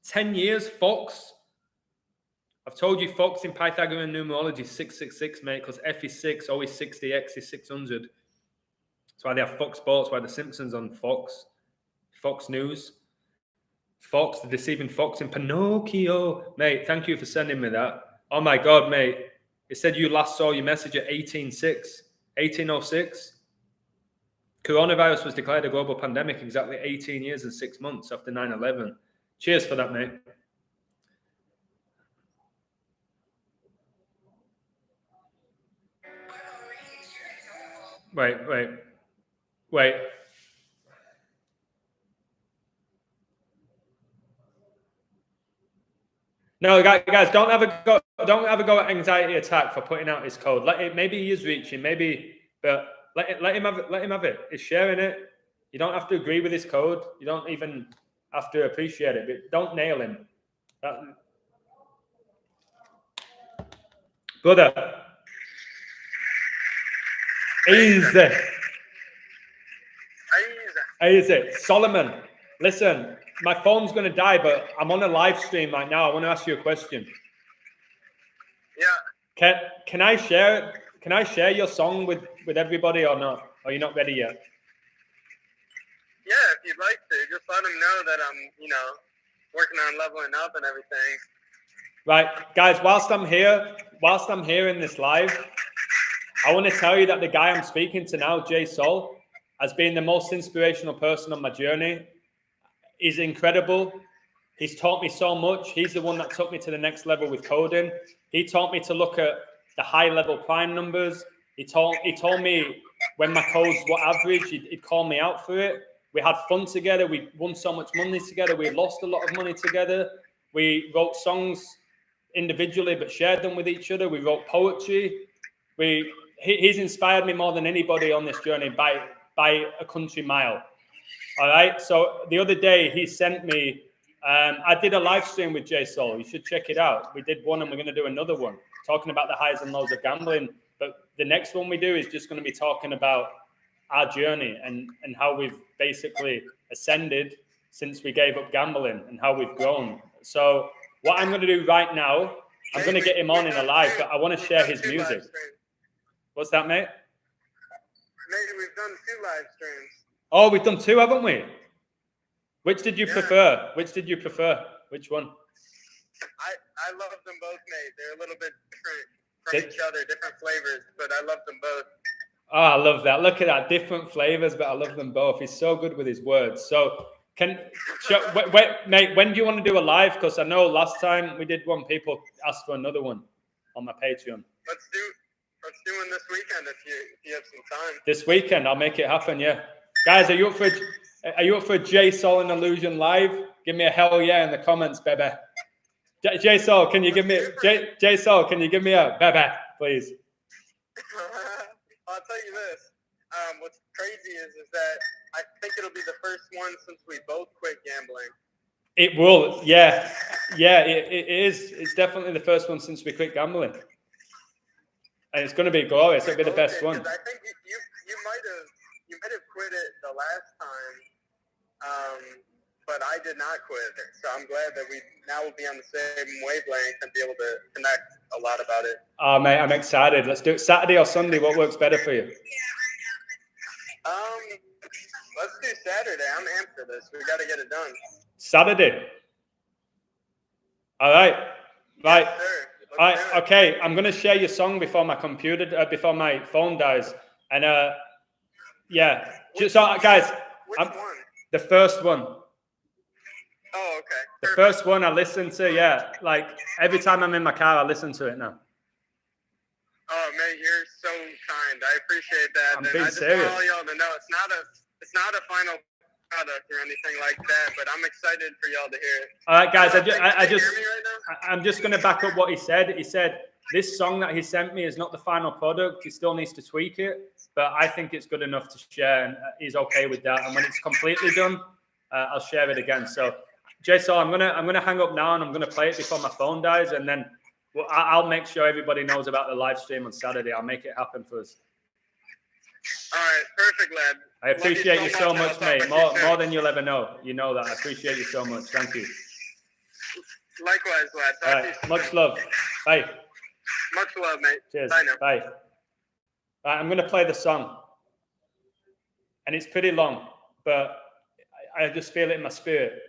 10 years, Fox? I've told you Fox in Pythagorean numerology is 666, mate, because F is 6, O is 60, X is 600. That's why they have Fox Sports, why the Simpsons on Fox. Fox News. Fox, the deceiving Fox in Pinocchio. Mate, thank you for sending me that. Oh my God, mate. It said you last saw your message at 1806. Coronavirus was declared a global pandemic exactly 18 years and 6 months after 9/11. Cheers for that, mate. Wait. No, guys, don't have a go at Anxiety Attack for putting out his code. Maybe he is reaching, but let him have it. He's sharing it. You don't have to agree with his code. You don't even have to appreciate it, but don't nail him. Brother, easy. Solomon, listen, my phone's going to die, but I'm on a live stream right now. I want to ask you a question. Yeah. Can I share your song with everybody or not? Are you not ready yet? Yeah, if you'd like to, just let them know that I'm, working on leveling up and everything. Right, guys, whilst I'm here in this live, I want to tell you that the guy I'm speaking to now, Jay Sol, has been the most inspirational person on my journey. He's incredible. He's taught me so much. He's the one that took me to the next level with coding. He taught me to look at the high level prime numbers. He told me when my codes were average, he'd call me out for it. We had fun together. We won so much money together. We lost a lot of money together. We wrote songs individually, but shared them with each other. We wrote poetry. He's inspired me more than anybody on this journey by a country mile. All right. So the other day he sent me, I did a live stream with Jay Sol. You should check it out. We did one and we're going to do another one talking about the highs and lows of gambling. But the next one we do is just going to be talking about our journey and how we've basically ascended since we gave up gambling and how we've grown. So what I'm going to do right now, I'm going to get him on in a live, but I want to share his music. What's that, mate? Maybe we've done 2 live streams. Oh, we've done 2, haven't we? Which did you prefer? Which one? I love them both, mate. They're a little bit different from each other, different flavors, but I love them both. Oh, I love that. Look at that. Different flavors, but I love them both. He's so good with his words. So mate, when do you want to do a live? Because I know last time we did one, people asked for another one on my Patreon. Let's do one this weekend if you have some time. This weekend, I'll make it happen, yeah. Guys, are you up for Jay Sol and Illusion live? Give me a hell yeah in the comments, baby. Jay Sol, can you give me Jay Sol, can you give me a baby, please? I'll tell you this. What's crazy is that I think it'll be the first one since we both quit gambling. It will, yeah. It is. It's definitely the first one since we quit gambling, and it's going to be glorious. It'll be the best one. I think you might have quit it the last time, but I did not quit it. So I'm glad that we now will be on the same wavelength and be able to connect a lot about it. Oh, mate, I'm excited. Let's do it Saturday or Sunday. What works better for you? Let's do Saturday. I'm amped for this. We got to get it done. Saturday. All right. Right. Yes, sir. All right. Okay. I'm gonna share your song before my before my phone dies, and yeah. So guys, Which one? The first one. Oh, okay. The first one I listen to, yeah. Like every time I'm in my car, I listen to it now. Oh, mate, you're so kind. I appreciate that. I'm and being I just serious. want all y'all to know it's not a final product or anything like that, but I'm excited for y'all to hear it. All right, guys. Can you hear me right now? I'm just going to back up what he said. He said this song that he sent me is not the final product. He still needs to tweak it, but I think it's good enough to share, and he's okay with that. And when it's completely done, I'll share it again. So, Jay, so I'm gonna hang up now, and I'm gonna play it before my phone dies, and then I'll make sure everybody knows about the live stream on Saturday. I'll make it happen for us. All right, perfect, lad. I appreciate you so much, mate. More than you'll ever know. You know that. I appreciate you so much. Thank you. Likewise, lad. All right. Much love. Bye. Much love, mate. Cheers. Bye now. Bye. All right, I'm going to play the song. And it's pretty long, but I just feel it in my spirit.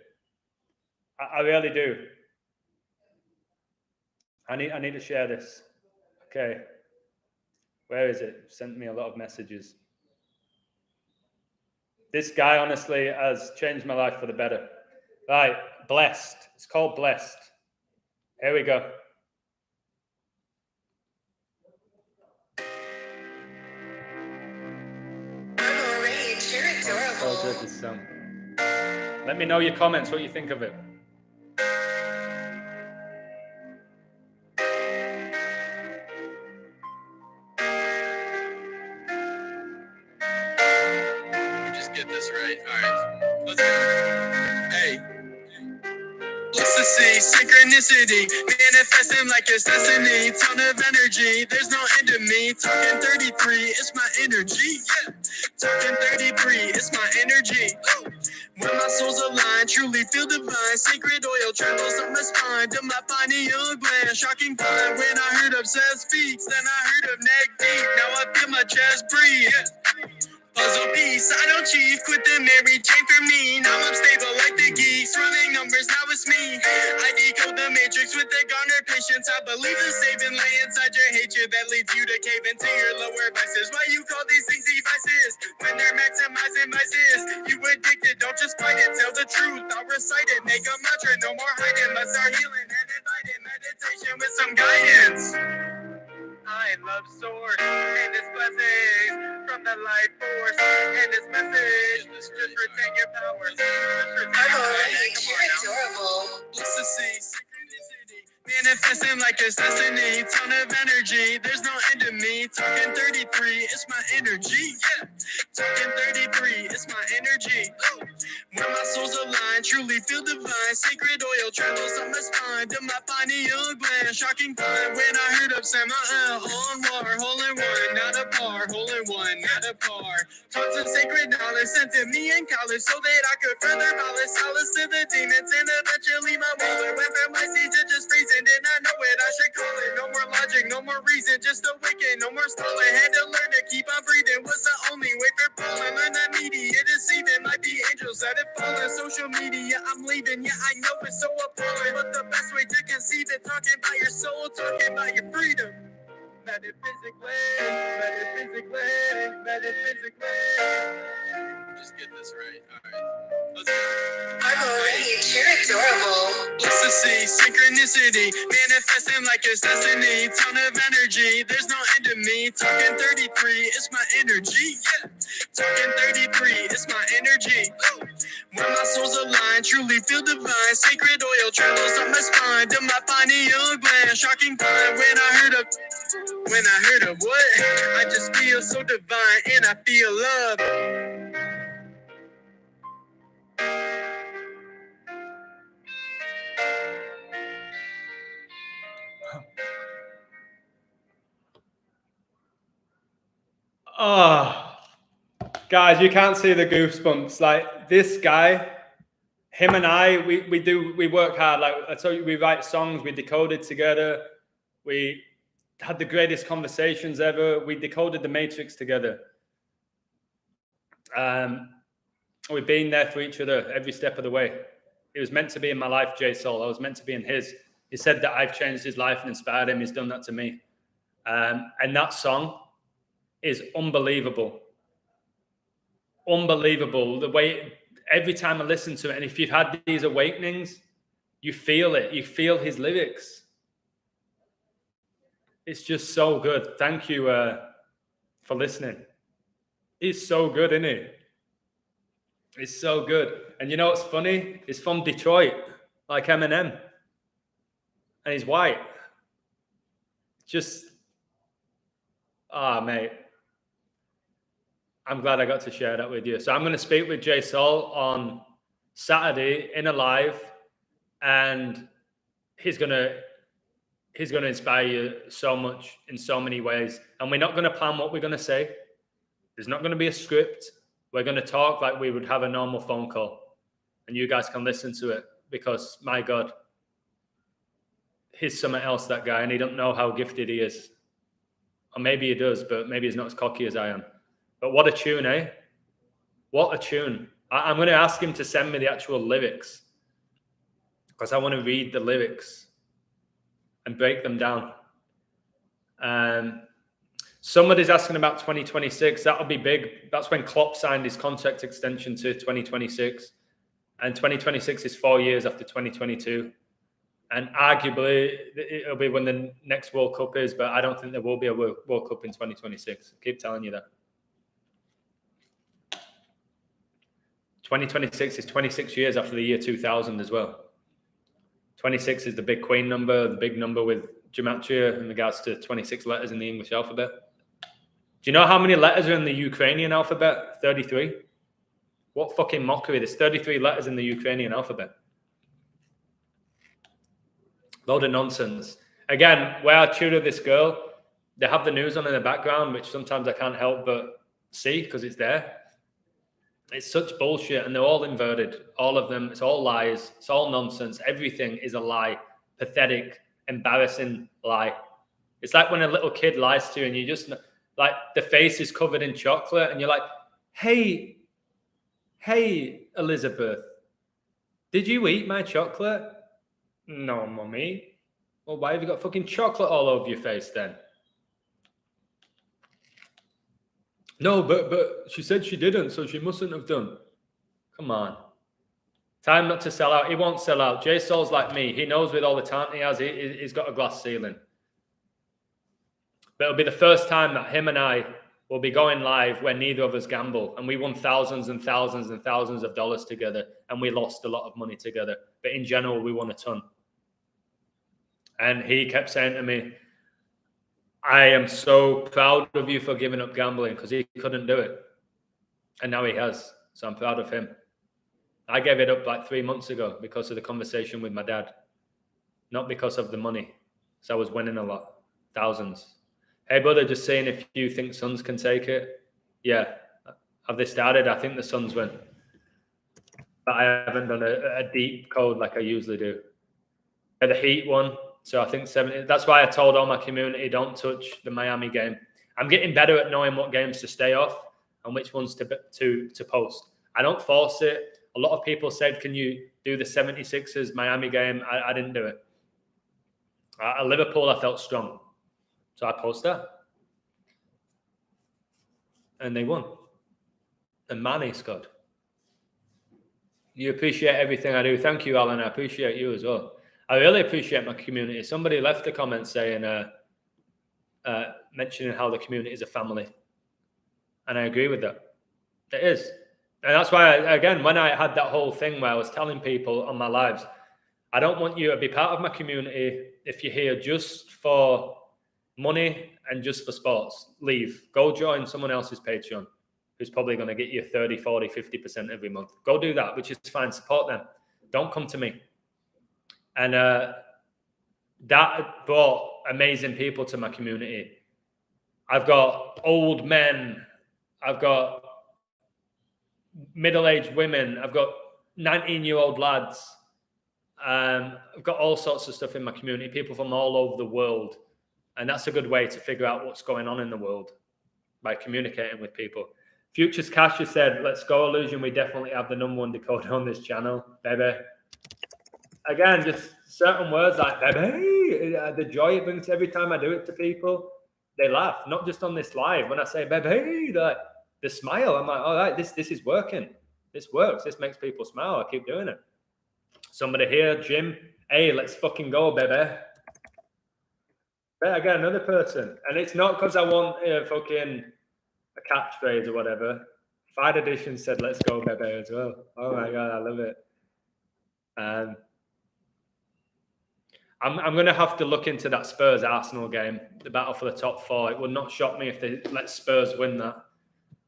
I really do. I need to share this. Okay. Where is it? Sent me a lot of messages. This guy honestly has changed my life for the better. Right, Blessed. It's called Blessed. Here we go. So good, this song. Let me know your comments, what you think of it. Just get this right. All right, let's go. Hey. Ecstasy, synchronicity, manifesting like it's destiny. Ton of energy, there's no end to me. Talking 33, it's my energy. Yeah, talking 33, it's my energy. When my soul's aligned, truly feel divine. Sacred oil travels up my spine to my pineal gland. Shocking find when I heard obsessed speaks, then I heard of neck deep. Now I feel my chest breathe. Puzzle piece, I don't cheat, quit the Mary Jane for me. Now I'm stable like the geeks, running numbers, now it's me. I decode the matrix with the garnered patience. I believe the saving lay inside your hatred that leads you to cave into your lower vices. Why you call these things devices when they're maximizing vices? You addicted, don't just fight it, tell the truth. I'll recite it, make a mantra, no more hiding. Let's start healing and inviting meditation with some guidance. I love source and its blessings from the life force and its message. Just retain your powers. You're adorable. Let's see synchronicity, manifesting like it's destiny. Ton of energy, there's no end to me. Talking 33, it's my energy. Yeah, talking 33, it's my energy. When my soul's aligned, truly feel divine. Sacred oil travels up my spine to my pineal gland. Shocking find when I heard of Sam on war, hole in one, not a par, hole in one, not a par. Tons of sacred knowledge sent to me in college so that I could further knowledge, solace to the demons and eventually my wallet. Went from my seeds to just freezing, did not know it, I should call it. No more logic, no more reason, just awaken, no more stalling. Had to learn to keep on breathing, was the only way for falling. Learn that media deceiving, might be angels that have fallen. Social media, I'm leaving, yeah, I know it's so appalling. But the best way to conceive it, talking about your soul, talking about your freedom. Metaphysically, metaphysically, metaphysically. Just get this right. All right. Let's go. You're adorable. Ecstasy, synchronicity, manifesting like it's destiny. Ton of energy, there's no end to me. Talking 33, it's my energy. Yeah, talking 33, it's my energy. When my soul's aligned, truly feel divine. Sacred oil travels up my spine to my pineal gland. Shocking find when I heard of what? I just feel so divine and I feel love. Oh, guys, you can't see the goosebumps. Like this guy, him and I, we work hard. Like I told you, we write songs, we decoded together. We had the greatest conversations ever. We decoded the Matrix together. We've been there for each other every step of the way. He was meant to be in my life, J Soul. I was meant to be in his. He said that I've changed his life and inspired him. He's done that to me. And that song is unbelievable. Unbelievable. The way, every time I listen to it, and if you've had these awakenings, you feel it. You feel his lyrics. It's just so good. Thank you for listening. It's so good, isn't it? It's so good. And you know what's funny? It's from Detroit, like Eminem. And he's white. Just, mate. I'm glad I got to share that with you. So I'm going to speak with J Soul on Saturday in a live, and he's going to inspire you so much in so many ways. And we're not going to plan what we're going to say. There's not going to be a script. We're going to talk like we would have a normal phone call, and you guys can listen to it because, my God, he's something else, that guy, and he don't know how gifted he is. Or maybe he does, but maybe he's not as cocky as I am. But what a tune, eh? What a tune. I'm going to ask him to send me the actual lyrics because I want to read the lyrics and break them down. Somebody's asking about 2026. That'll be big. That's when Klopp signed his contract extension to 2026. And 2026 is 4 years after 2022. And arguably, it'll be when the next World Cup is, but I don't think there will be a World Cup in 2026. I keep telling you that. 2026 is 26 years after the year 2000 as well. 26 is the big Queen number, the big number with gematria in regards to 26 letters in the English alphabet. Do you know how many letters are in the Ukrainian alphabet? 33. What fucking mockery. There's 33 letters in the Ukrainian alphabet. Load of nonsense. Again, where I tutor this girl, they have the news on in the background, which sometimes I can't help but see because it's there. It's such bullshit, and they're all inverted. All of them. It's all lies. It's all nonsense. Everything is a lie. Pathetic, embarrassing lie. It's like when a little kid lies to you and you just, like, the face is covered in chocolate and you're like, hey, Elizabeth, did you eat my chocolate? No, mummy. Well, why have you got fucking chocolate all over your face then? No, but she said she didn't, so she mustn't have done. Come on. Time not to sell out. He won't sell out. Jay Soul's like me. He knows with all the talent he has, he's got a glass ceiling. But it'll be the first time that him and I will be going live where neither of us gamble. And we won thousands and thousands and thousands of dollars together. And we lost a lot of money together. But in general, we won a ton. And he kept saying to me, I am so proud of you for giving up gambling, because he couldn't do it. And now he has. So I'm proud of him. I gave it up like 3 months ago because of the conversation with my dad. Not because of the money. So I was winning a lot. Thousands. Hey, brother, just saying if you think Suns can take it. Yeah. Have they started? I think the Suns win. But I haven't done a deep code like I usually do. The Heat won. So I think 70. That's why I told all my community, don't touch the Miami game. I'm getting better at knowing what games to stay off and which ones to post. I don't force it. A lot of people said, can you do the 76ers Miami game? I didn't do it. At Liverpool, I felt strong. So I posted that. And they won. And Mane scored. You appreciate everything I do. Thank you, Alan. I appreciate you as well. I really appreciate my community. Somebody left a comment saying, mentioning how the community is a family. And I agree with that. It is. And that's why, again, when I had that whole thing where I was telling people on my lives, I don't want you to be part of my community if you're here just for money and just for sports. Leave. Go join someone else's Patreon who's probably going to get you 30, 40, 50% every month. Go do that, which is fine. Support them. Don't come to me. And that brought amazing people to my community. I've got old men. I've got middle-aged women. I've got 19-year-old lads. I've got all sorts of stuff in my community, people from all over the world. And that's a good way to figure out what's going on in the world, by communicating with people. Futures Cash has said, let's go, Illusion. We definitely have the #1 decoder on this channel, baby. Again, just certain words like baby, the joy it brings every time I do it to people, they laugh. Not just on this live. When I say baby, the smile, I'm like, all right, this is working. This works. This makes people smile. I keep doing it. Somebody here, Jim, hey, let's fucking go, baby. But again, another person. And it's not because I want fucking a catchphrase or whatever. Five Edition said, let's go, baby, as well. Oh my God, I love it. I'm going to have to look into that Spurs-Arsenal game, the battle for the top four. It would not shock me if they let Spurs win that.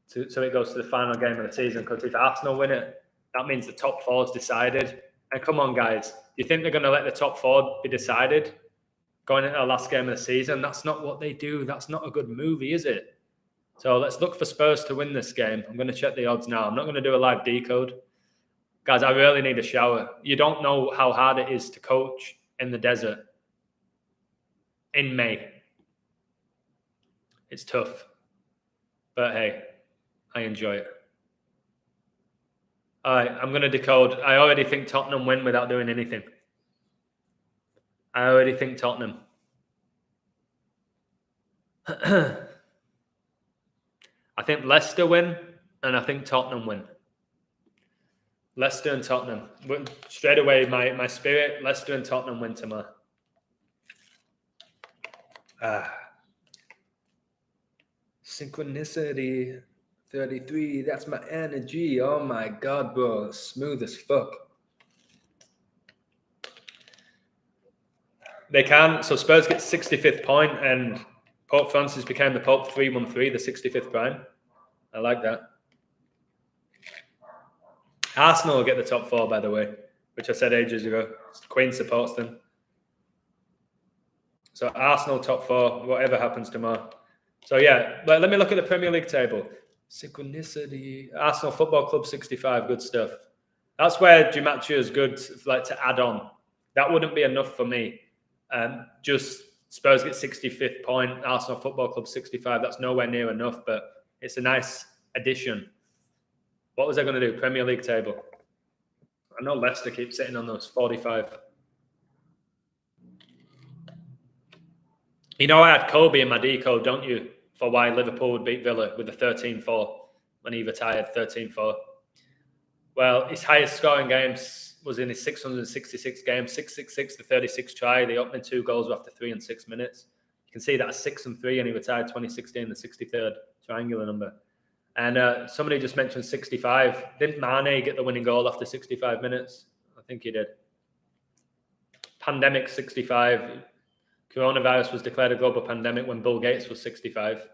So it goes to the final game of the season, because if Arsenal win it, that means the top four is decided. And come on, guys, you think they're going to let the top four be decided going into the last game of the season? That's not what they do. That's not a good movie, is it? So let's look for Spurs to win this game. I'm going to check the odds now. I'm not going to do a live decode. Guys, I really need a shower. You don't know how hard it is to coach in the desert in May. It's tough. But hey, I enjoy it. All right, I'm going to decode. I already think Tottenham win without doing anything. I already think Tottenham. I think Leicester win, and I think Tottenham win. Leicester and Tottenham. Straight away, my spirit, Leicester and Tottenham win tomorrow. Synchronicity 33. That's my energy. Oh my God, bro. Smooth as fuck. They can. So Spurs get 65th point, and Pope Francis became the Pope 313, the 65th prime. I like that. Arsenal will get the top 4, by the way, which I said ages ago. Queen supports them. So Arsenal top 4, whatever happens tomorrow. So yeah, let me look at the Premier League table. Synchronicity. Arsenal Football Club 65, good stuff. That's where Gematria is good, like to add on. That wouldn't be enough for me. Just Spurs get 65th point, Arsenal Football Club 65. That's nowhere near enough, but it's a nice addition. What was I going to do? Premier League table. I know Leicester keeps sitting on those 45. You know I had Kobe in my decode, don't you? For why Liverpool would beat Villa with the 13-4 when he retired, 13-4. Well, his highest scoring games was in his 666 games, 666, the 36th try. The opening 2 goals were after 3 and 6 minutes. You can see that 6 and 3, and he retired 2016, the 63rd triangular number. And somebody just mentioned 65. Didn't Mane get the winning goal after 65 minutes? I think he did. Pandemic 65. Coronavirus was declared a global pandemic when Bill Gates was 65.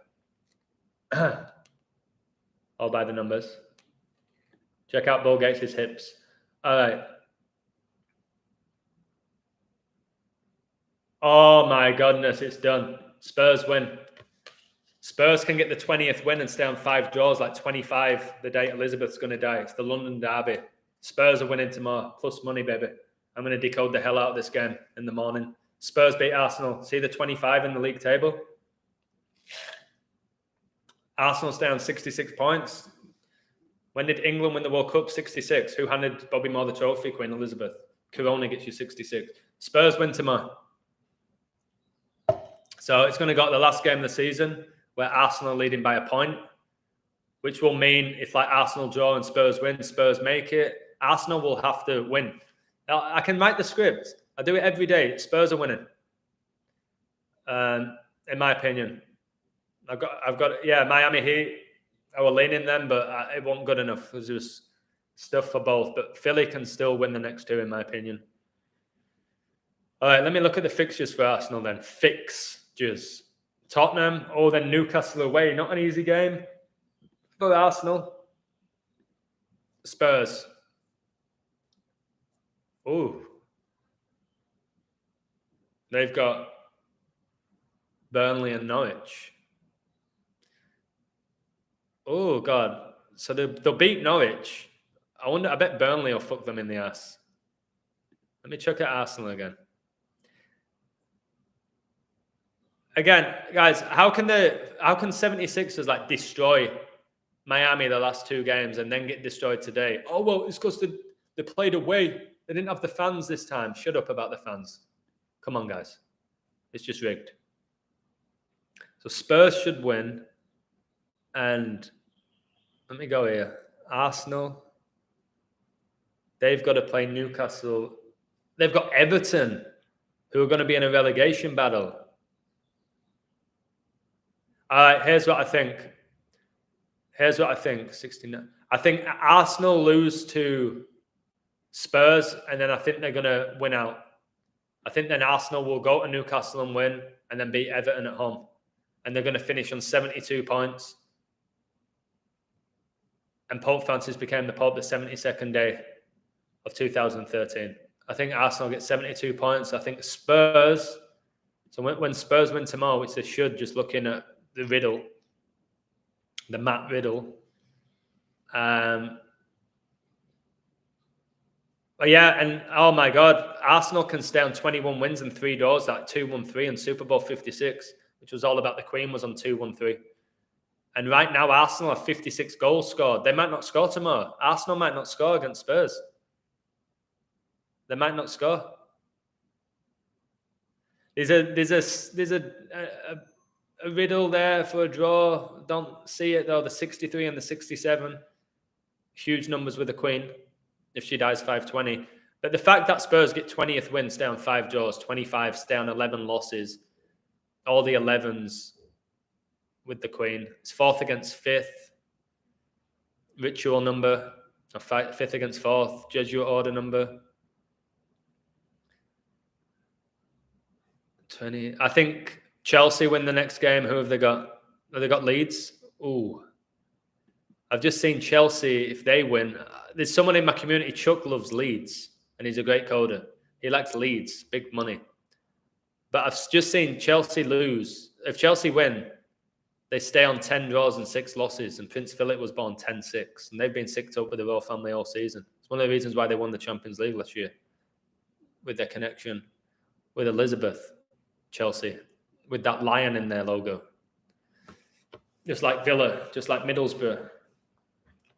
All by the numbers. Check out Bill Gates' hips. All right. Oh my goodness, it's done. Spurs win. Spurs can get the 20th win and stay on 5 draws, like 25 the day Elizabeth's going to die. It's the London Derby. Spurs are winning tomorrow. Plus money, baby. I'm going to decode the hell out of this game in the morning. Spurs beat Arsenal. See the 25 in the league table? Arsenal's down 66 points. When did England win the World Cup? 66. Who handed Bobby Moore the trophy? Queen Elizabeth. Corona gets you 66. Spurs win tomorrow. So it's going to go to the last game of the season where Arsenal are leading by a point, which will mean if like Arsenal draw and Spurs win, Spurs make it, Arsenal will have to win. Now, I can write the script. I do it every day. Spurs are winning. In my opinion. I've got Miami Heat. I will lean in them, but it wasn't good enough because there was stuff for both. But Philly can still win the next 2, in my opinion. All right, let me look at the fixtures for Arsenal then. Fixtures. Tottenham, then Newcastle away. Not an easy game for Arsenal. Spurs. Ooh. They've got Burnley and Norwich. Oh, God. So they'll beat Norwich. I bet Burnley will fuck them in the ass. Let me check out Arsenal again. Again, guys, how can 76ers like destroy Miami the last 2 games and then get destroyed today? Oh, well, it's because they played away. They didn't have the fans this time. Shut up about the fans. Come on, guys. It's just rigged. So Spurs should win. And let me go here. Arsenal. They've got to play Newcastle. They've got Everton, who are going to be in a relegation battle. All right, here's what I think. 69. I think Arsenal lose to Spurs, and then I think they're going to win out. I think then Arsenal will go to Newcastle and win, and then beat Everton at home. And they're going to finish on 72 points. And Pope Francis became the Pope the 72nd day of 2013. I think Arsenal get 72 points. I think Spurs, so when Spurs win tomorrow, which they should, just looking at the riddle, the Matt Riddle. But yeah, and oh my God, Arsenal can stay on 21 wins and 3 draws, like 2-1-3 and Super Bowl 56, which was all about the Queen, was on 2-1-3. And right now, Arsenal have 56 goals scored. They might not score tomorrow. Arsenal might not score against Spurs. They might not score. There's a a riddle there for a draw. Don't see it though. The 63 and the 67, huge numbers with the Queen if she dies 520. But the fact that Spurs get 20th win, stay on 5 draws, 25 stay on 11 losses, all the 11s with the Queen. It's 4th against 5th, ritual number, or 5th against 4th, Jesuit order number. 20. I think Chelsea win the next game. Who have they got? Have they got Leeds? Ooh. I've just seen Chelsea, if they win. There's someone in my community, Chuck, loves Leeds, and he's a great coder. He likes Leeds, big money. But I've just seen Chelsea lose. If Chelsea win, they stay on 10 draws and 6 losses, and Prince Philip was born 10-6, and they've been sicked up with the royal family all season. It's one of the reasons why they won the Champions League last year, with their connection with Elizabeth, Chelsea, with that lion in their logo. Just like Villa, just like Middlesbrough,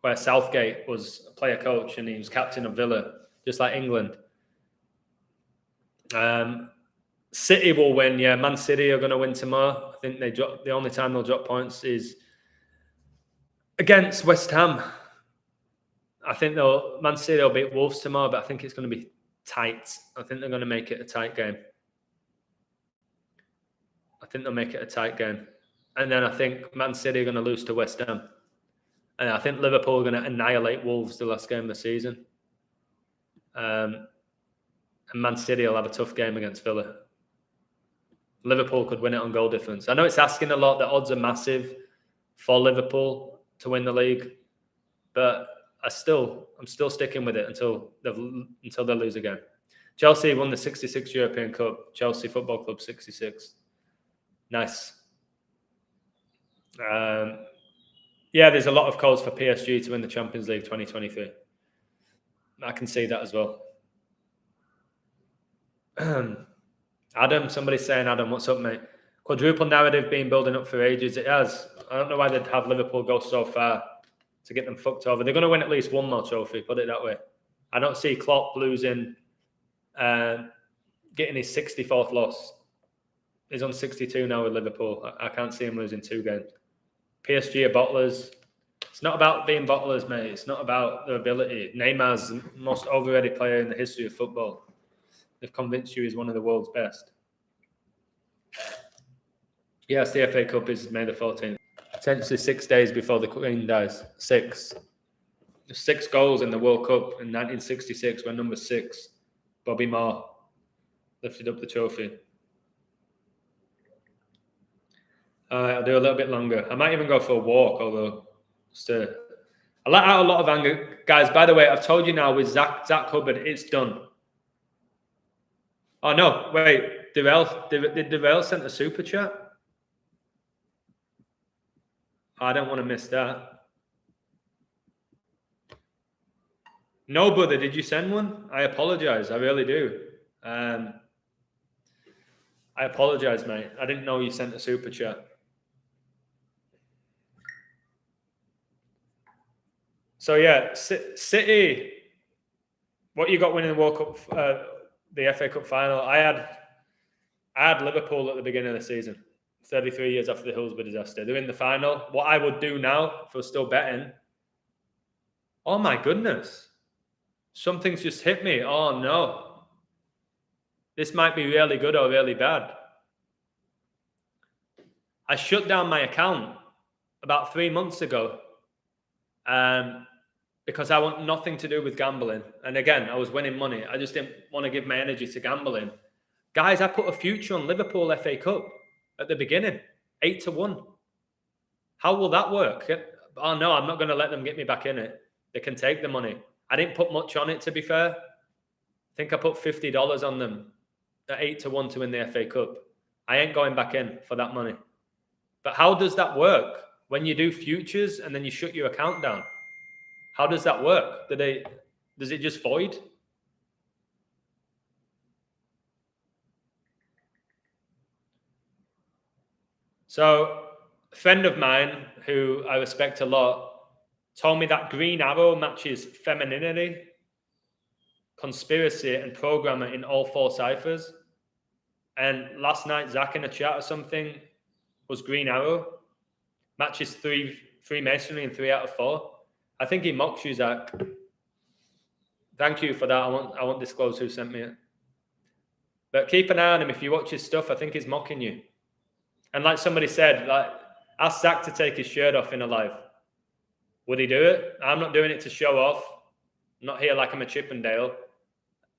where Southgate was a player coach and he was captain of Villa, just like England. City will win, yeah. Man City are going to win tomorrow. I think the only time they'll drop points is against West Ham. I think Man City will beat Wolves tomorrow, but I think it's going to be tight. I think they're going to make it a tight game. And then I think Man City are going to lose to West Ham. And I think Liverpool are going to annihilate Wolves the last game of the season. And Man City will have a tough game against Villa. Liverpool could win it on goal difference. I know it's asking a lot. The odds are massive for Liverpool to win the league. But I'm still sticking with it until they lose again. Chelsea won the 66 European Cup. Chelsea Football Club 66. Nice. Yeah, there's a lot of calls for PSG to win the Champions League 2023. I can see that as well. Adam, somebody's saying, Adam, what's up, mate? Quadruple narrative been building up for ages. It has. I don't know why they'd have Liverpool go so far to get them fucked over. They're going to win at least one more trophy, put it that way. I don't see Klopp losing, getting his 64th loss. He's on 62 now with Liverpool. I can't see him losing 2 games. PSG are bottlers. It's not about being bottlers, mate. It's not about their ability. Neymar's the most overrated player in the history of football. They've convinced you he's one of the world's best. Yes, the FA Cup is May the 14th. Potentially 6 days before the Queen dies. 6. There's 6 goals in the World Cup in 1966 when number 6, Bobby Moore, lifted up the trophy. I'll do a little bit longer. I might even go for a walk, although I let out a lot of anger. Guys, by the way, I've told you now with Zach Hubbard, it's done. Oh, no, wait. Did Darrell send a super chat? I don't want to miss that. No, brother, did you send one? I apologize. I really do. I apologize, mate. I didn't know you sent a super chat. So, yeah, City, what you got winning the World Cup, the FA Cup final? I had Liverpool at the beginning of the season, 33 years after the Hillsborough disaster. They're in the final. What I would do now, if I was still betting, oh my goodness, something's just hit me. Oh no, this might be really good or really bad. I shut down my account about 3 months ago because I want nothing to do with gambling. And again, I was winning money. I just didn't want to give my energy to gambling. Guys, I put a future on Liverpool FA Cup at the beginning, 8-1. How will that work? Oh no, I'm not going to let them get me back in it. They can take the money. I didn't put much on it, to be fair. I think I put $50 on them at 8-1 to win the FA Cup. I ain't going back in for that money. But how does that work when you do futures and then you shut your account down? How does that work? Does it just void? So a friend of mine who I respect a lot told me that green arrow matches femininity, conspiracy, and programmer in all 4 ciphers. And last night, Zach in a chat or something, was Green Arrow. Matches 3 Freemasonry and 3 out of 4. I think he mocks you, Zach. Thank you for that. I won't disclose who sent me it. But keep an eye on him. If you watch his stuff, I think he's mocking you. And like somebody said, like, ask Zach to take his shirt off in a live. Would he do it? I'm not doing it to show off. I'm not here like I'm a Chippendale.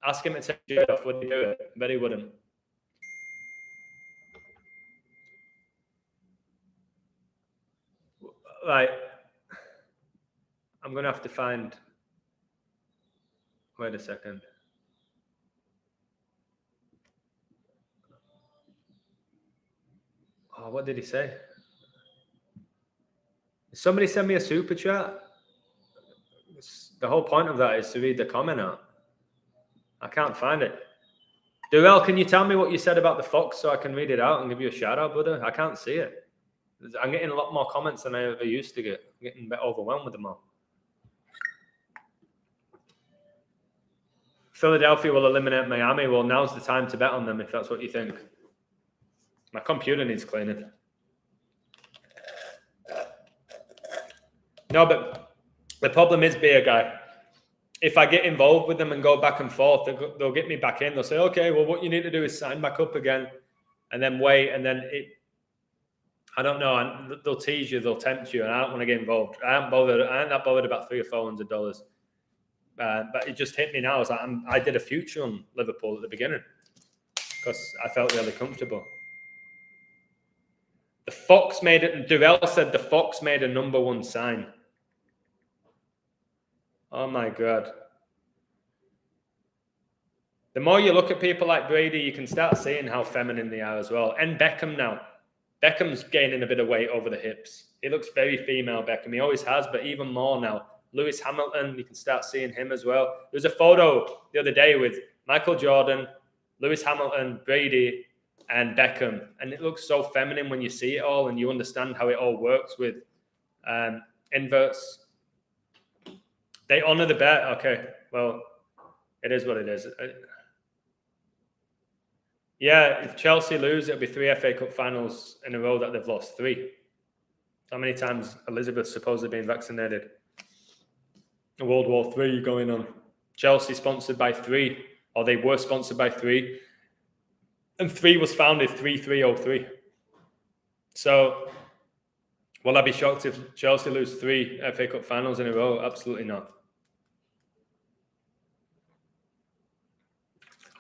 Ask him to take his shirt off. Would he do it? I bet he wouldn't. Right. I'm going to have to find... Wait a second. Oh, what did he say? Somebody send me a super chat. The whole point of that is to read the comment out. I can't find it. Durrell, can you tell me what you said about the fox so I can read it out and give you a shout out, brother? I can't see it. I'm getting a lot more comments than I ever used to get. I'm getting a bit overwhelmed with them all. Philadelphia will eliminate Miami. Well, now's the time to bet on them if that's what you think. My computer needs cleaning. No, but the problem is, beer guy, if I get involved with them and go back and forth, they'll get me back in. They'll say, okay, well, what you need to do is sign back up again and then wait. And then I don't know. And they'll tease you, they'll tempt you, and I don't want to get involved. I ain't that bothered about $300 or $400. But it just hit me now. I did a future on Liverpool at the beginning because I felt really comfortable. The Fox made it, and Durrell said the Fox made a number 1 sign. Oh my God. The more you look at people like Brady, you can start seeing how feminine they are as well. And Beckham now. Beckham's gaining a bit of weight over the hips. He looks very female, Beckham. He always has, but even more now. Lewis Hamilton, you can start seeing him as well. There was a photo the other day with Michael Jordan, Lewis Hamilton, Brady, and Beckham. And it looks so feminine when you see it all and you understand how it all works with inverts. They honor the bet. Okay, well, it is what it is. Yeah, if Chelsea lose, it'll be 3 FA Cup finals in a row that they've lost. 3. How many times Elizabeth's supposedly been vaccinated? World War III going on. Chelsea sponsored by 3, or they were sponsored by 3. And 3 was founded 3303. So, will I be shocked if Chelsea lose 3 FA Cup finals in a row? Absolutely not.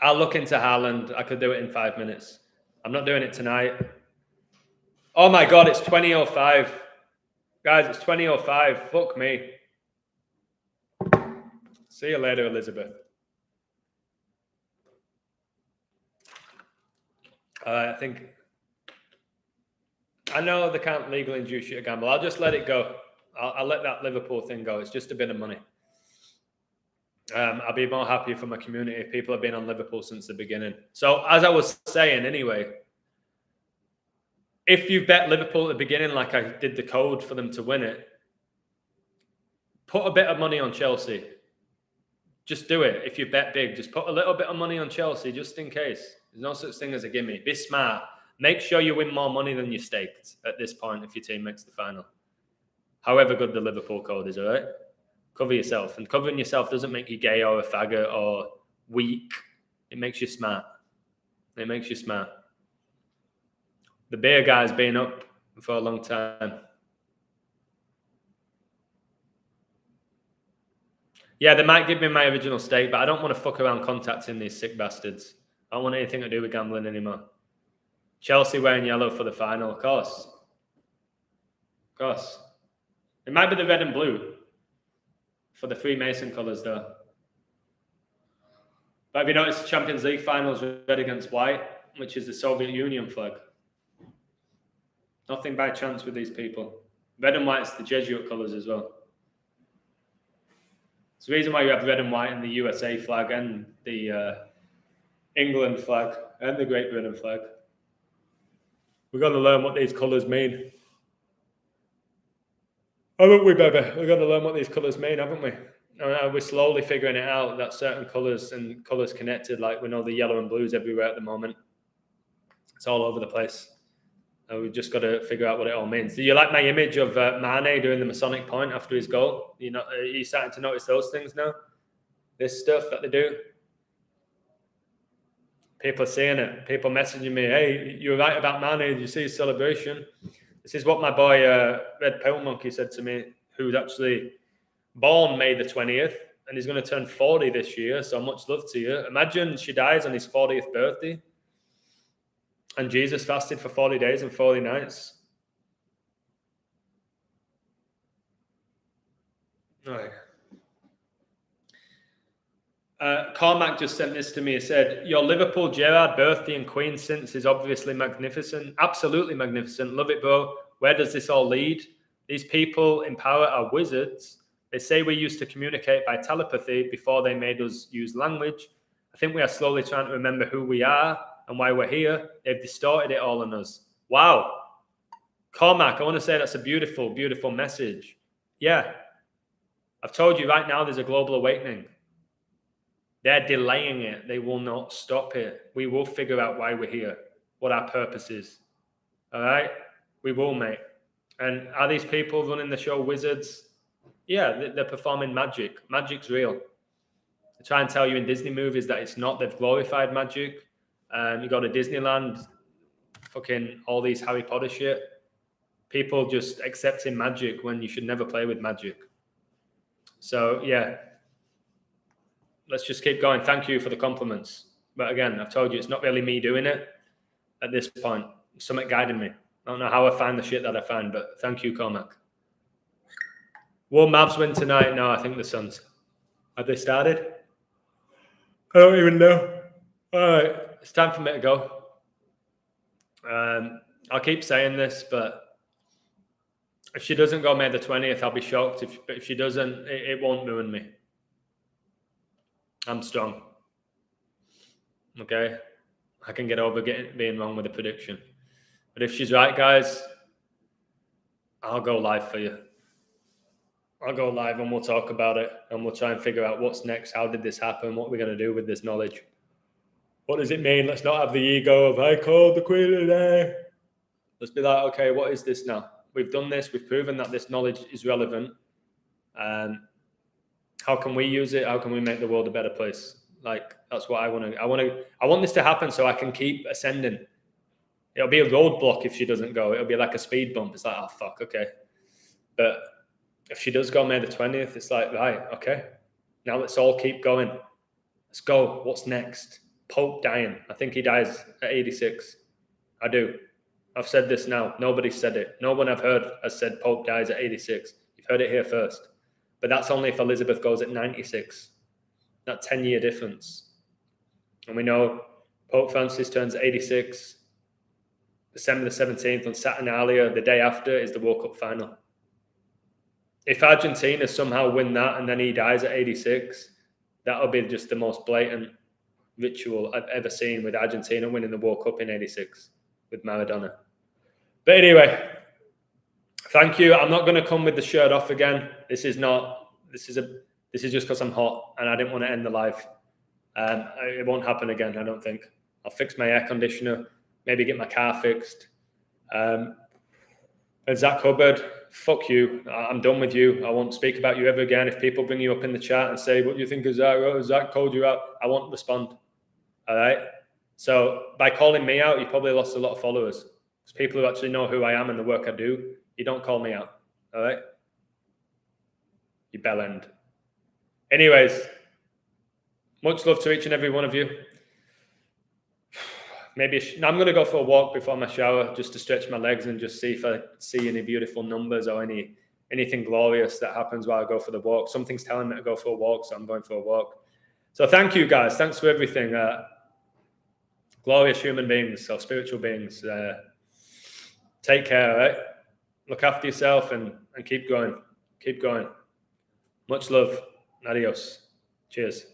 I'll look into Haaland. I could do it in 5 minutes. I'm not doing it tonight. Oh my God, it's 20:05. Guys, it's 20:05. Fuck me. See you later, Elizabeth. I know they can't legally induce you to gamble. I'll just let it go. I'll let that Liverpool thing go. It's just a bit of money. I'll be more happy for my community. People have been on Liverpool since the beginning. So as I was saying anyway, if you bet Liverpool at the beginning, like I did the code for them to win it, put a bit of money on Chelsea. Just do it. If you bet big, just put a little bit of money on Chelsea just in case. There's no such thing as a gimme. Be smart. Make sure you win more money than you staked at this point if your team makes the final. However good the Liverpool code is, all right? Cover yourself. And covering yourself doesn't make you gay or a faggot or weak. It makes you smart. It makes you smart. The beer guy's been up for a long time. Yeah, they might give me my original stake, but I don't want to fuck around contacting these sick bastards. I don't want anything to do with gambling anymore. Chelsea wearing yellow for the final, of course. Of course. It might be the red and blue for the Freemason colours, though. But have you noticed the Champions League finals red against white, which is the Soviet Union flag? Nothing by chance with these people. Red and white's the Jesuit colours as well. It's the reason why you have red and white in the USA flag and the England flag and the Great Britain flag. We're going to learn what these colours mean. Haven't we, baby? We're going to learn what these colours mean, haven't we? We're slowly figuring it out, that certain colours and colours connected, like we know the yellow and blues everywhere at the moment. It's all over the place. And we've just got to figure out what it all means. Do you like my image of Mane doing the Masonic point after his goal? Are you starting to notice those things now? This stuff that they do? People are seeing it. People messaging me, hey, you were right about Mane. Did you see his celebration? This is what my boy Red Pill Monkey said to me, who's actually born May the 20th, and he's going to turn 40 this year. So much love to you. Imagine she dies on his 40th birthday. And Jesus fasted for 40 days and 40 nights. All right. Carmack just sent this to me. He said, your Liverpool Gerrard birthday and Queen since is obviously magnificent. Absolutely magnificent. Love it, bro. Where does this all lead? These people in power are wizards. They say we used to communicate by telepathy before they made us use language. I think we are slowly trying to remember who we are and why we're here. They've distorted it all on us. Wow. Cormac, I want to say that's a beautiful, beautiful message. Yeah. I've told you right now there's a global awakening. They're delaying it. They will not stop it. We will figure out why we're here, what our purpose is. All right? We will, mate. And are these people running the show wizards? Yeah, they're performing magic. Magic's real. They try and tell you in Disney movies that it's not. They've glorified magic. You go to Disneyland, fucking all these Harry Potter shit. People just accepting magic when you should never play with magic. So, yeah. Let's just keep going. Thank you for the compliments. But again, I've told you, it's not really me doing it at this point. Something guiding me. I don't know how I find the shit that I find, but thank you, Cormac. Will Mavs win tonight? No, I think the Suns. Have they started? I don't even know. All right. It's time for me to go. I'll keep saying this, but if she doesn't go May the 20th, I'll be shocked. If she doesn't, it won't ruin me. I'm strong. Okay? I can get over being wrong with the prediction. But if she's right, guys, I'll go live for you. I'll go live and we'll talk about it. And we'll try and figure out what's next. How did this happen? What are we going to do with this knowledge? What does it mean? Let's not have the ego of, I called the queen today. Let's be like, okay, what is this now? We've done this. We've proven that this knowledge is relevant. How can we use it? How can we make the world a better place? Like, that's what I want to. I want this to happen so I can keep ascending. It'll be a roadblock if she doesn't go. It'll be like a speed bump. It's like, oh, fuck, okay. But if she does go May the 20th, it's like, right, okay. Now let's all keep going. Let's go. What's next? Pope dying. I think he dies at 86. I do. I've said this now. Nobody said it. No one I've heard has said Pope dies at 86. You've heard it here first. But that's only if Elizabeth goes at 96. That 10-year difference. And we know Pope Francis turns 86. December the 17th on Saturnalia, the day after, is the World Cup final. If Argentina somehow win that and then he dies at 86, that'll be just the most blatant ritual I've ever seen, with Argentina winning the World Cup in 86 with Maradona. But anyway, thank you. I'm not going to come with the shirt off again. This is just because I'm hot and I didn't want to end the live. It won't happen again, I don't think. I'll fix my air conditioner, maybe get my car fixed. And Zach Hubbard, fuck you. I'm done with you. I won't speak about you ever again. If people bring you up in the chat and say, what do you think of Zach? Oh, Zach called you out. I won't respond. All right? So by calling me out, you probably lost a lot of followers. Because people who actually know who I am and the work I do, you don't call me out. All right? You bell end. Anyways, much love to each and every one of you. Maybe I'm going to go for a walk before my shower just to stretch my legs and just see if I see any beautiful numbers or anything glorious that happens while I go for the walk. Something's telling me to go for a walk, so I'm going for a walk. So thank you, guys. Thanks for everything. Glorious human beings or spiritual beings. Take care, all right? Look after yourself and keep going. Keep going. Much love. Adios. Cheers.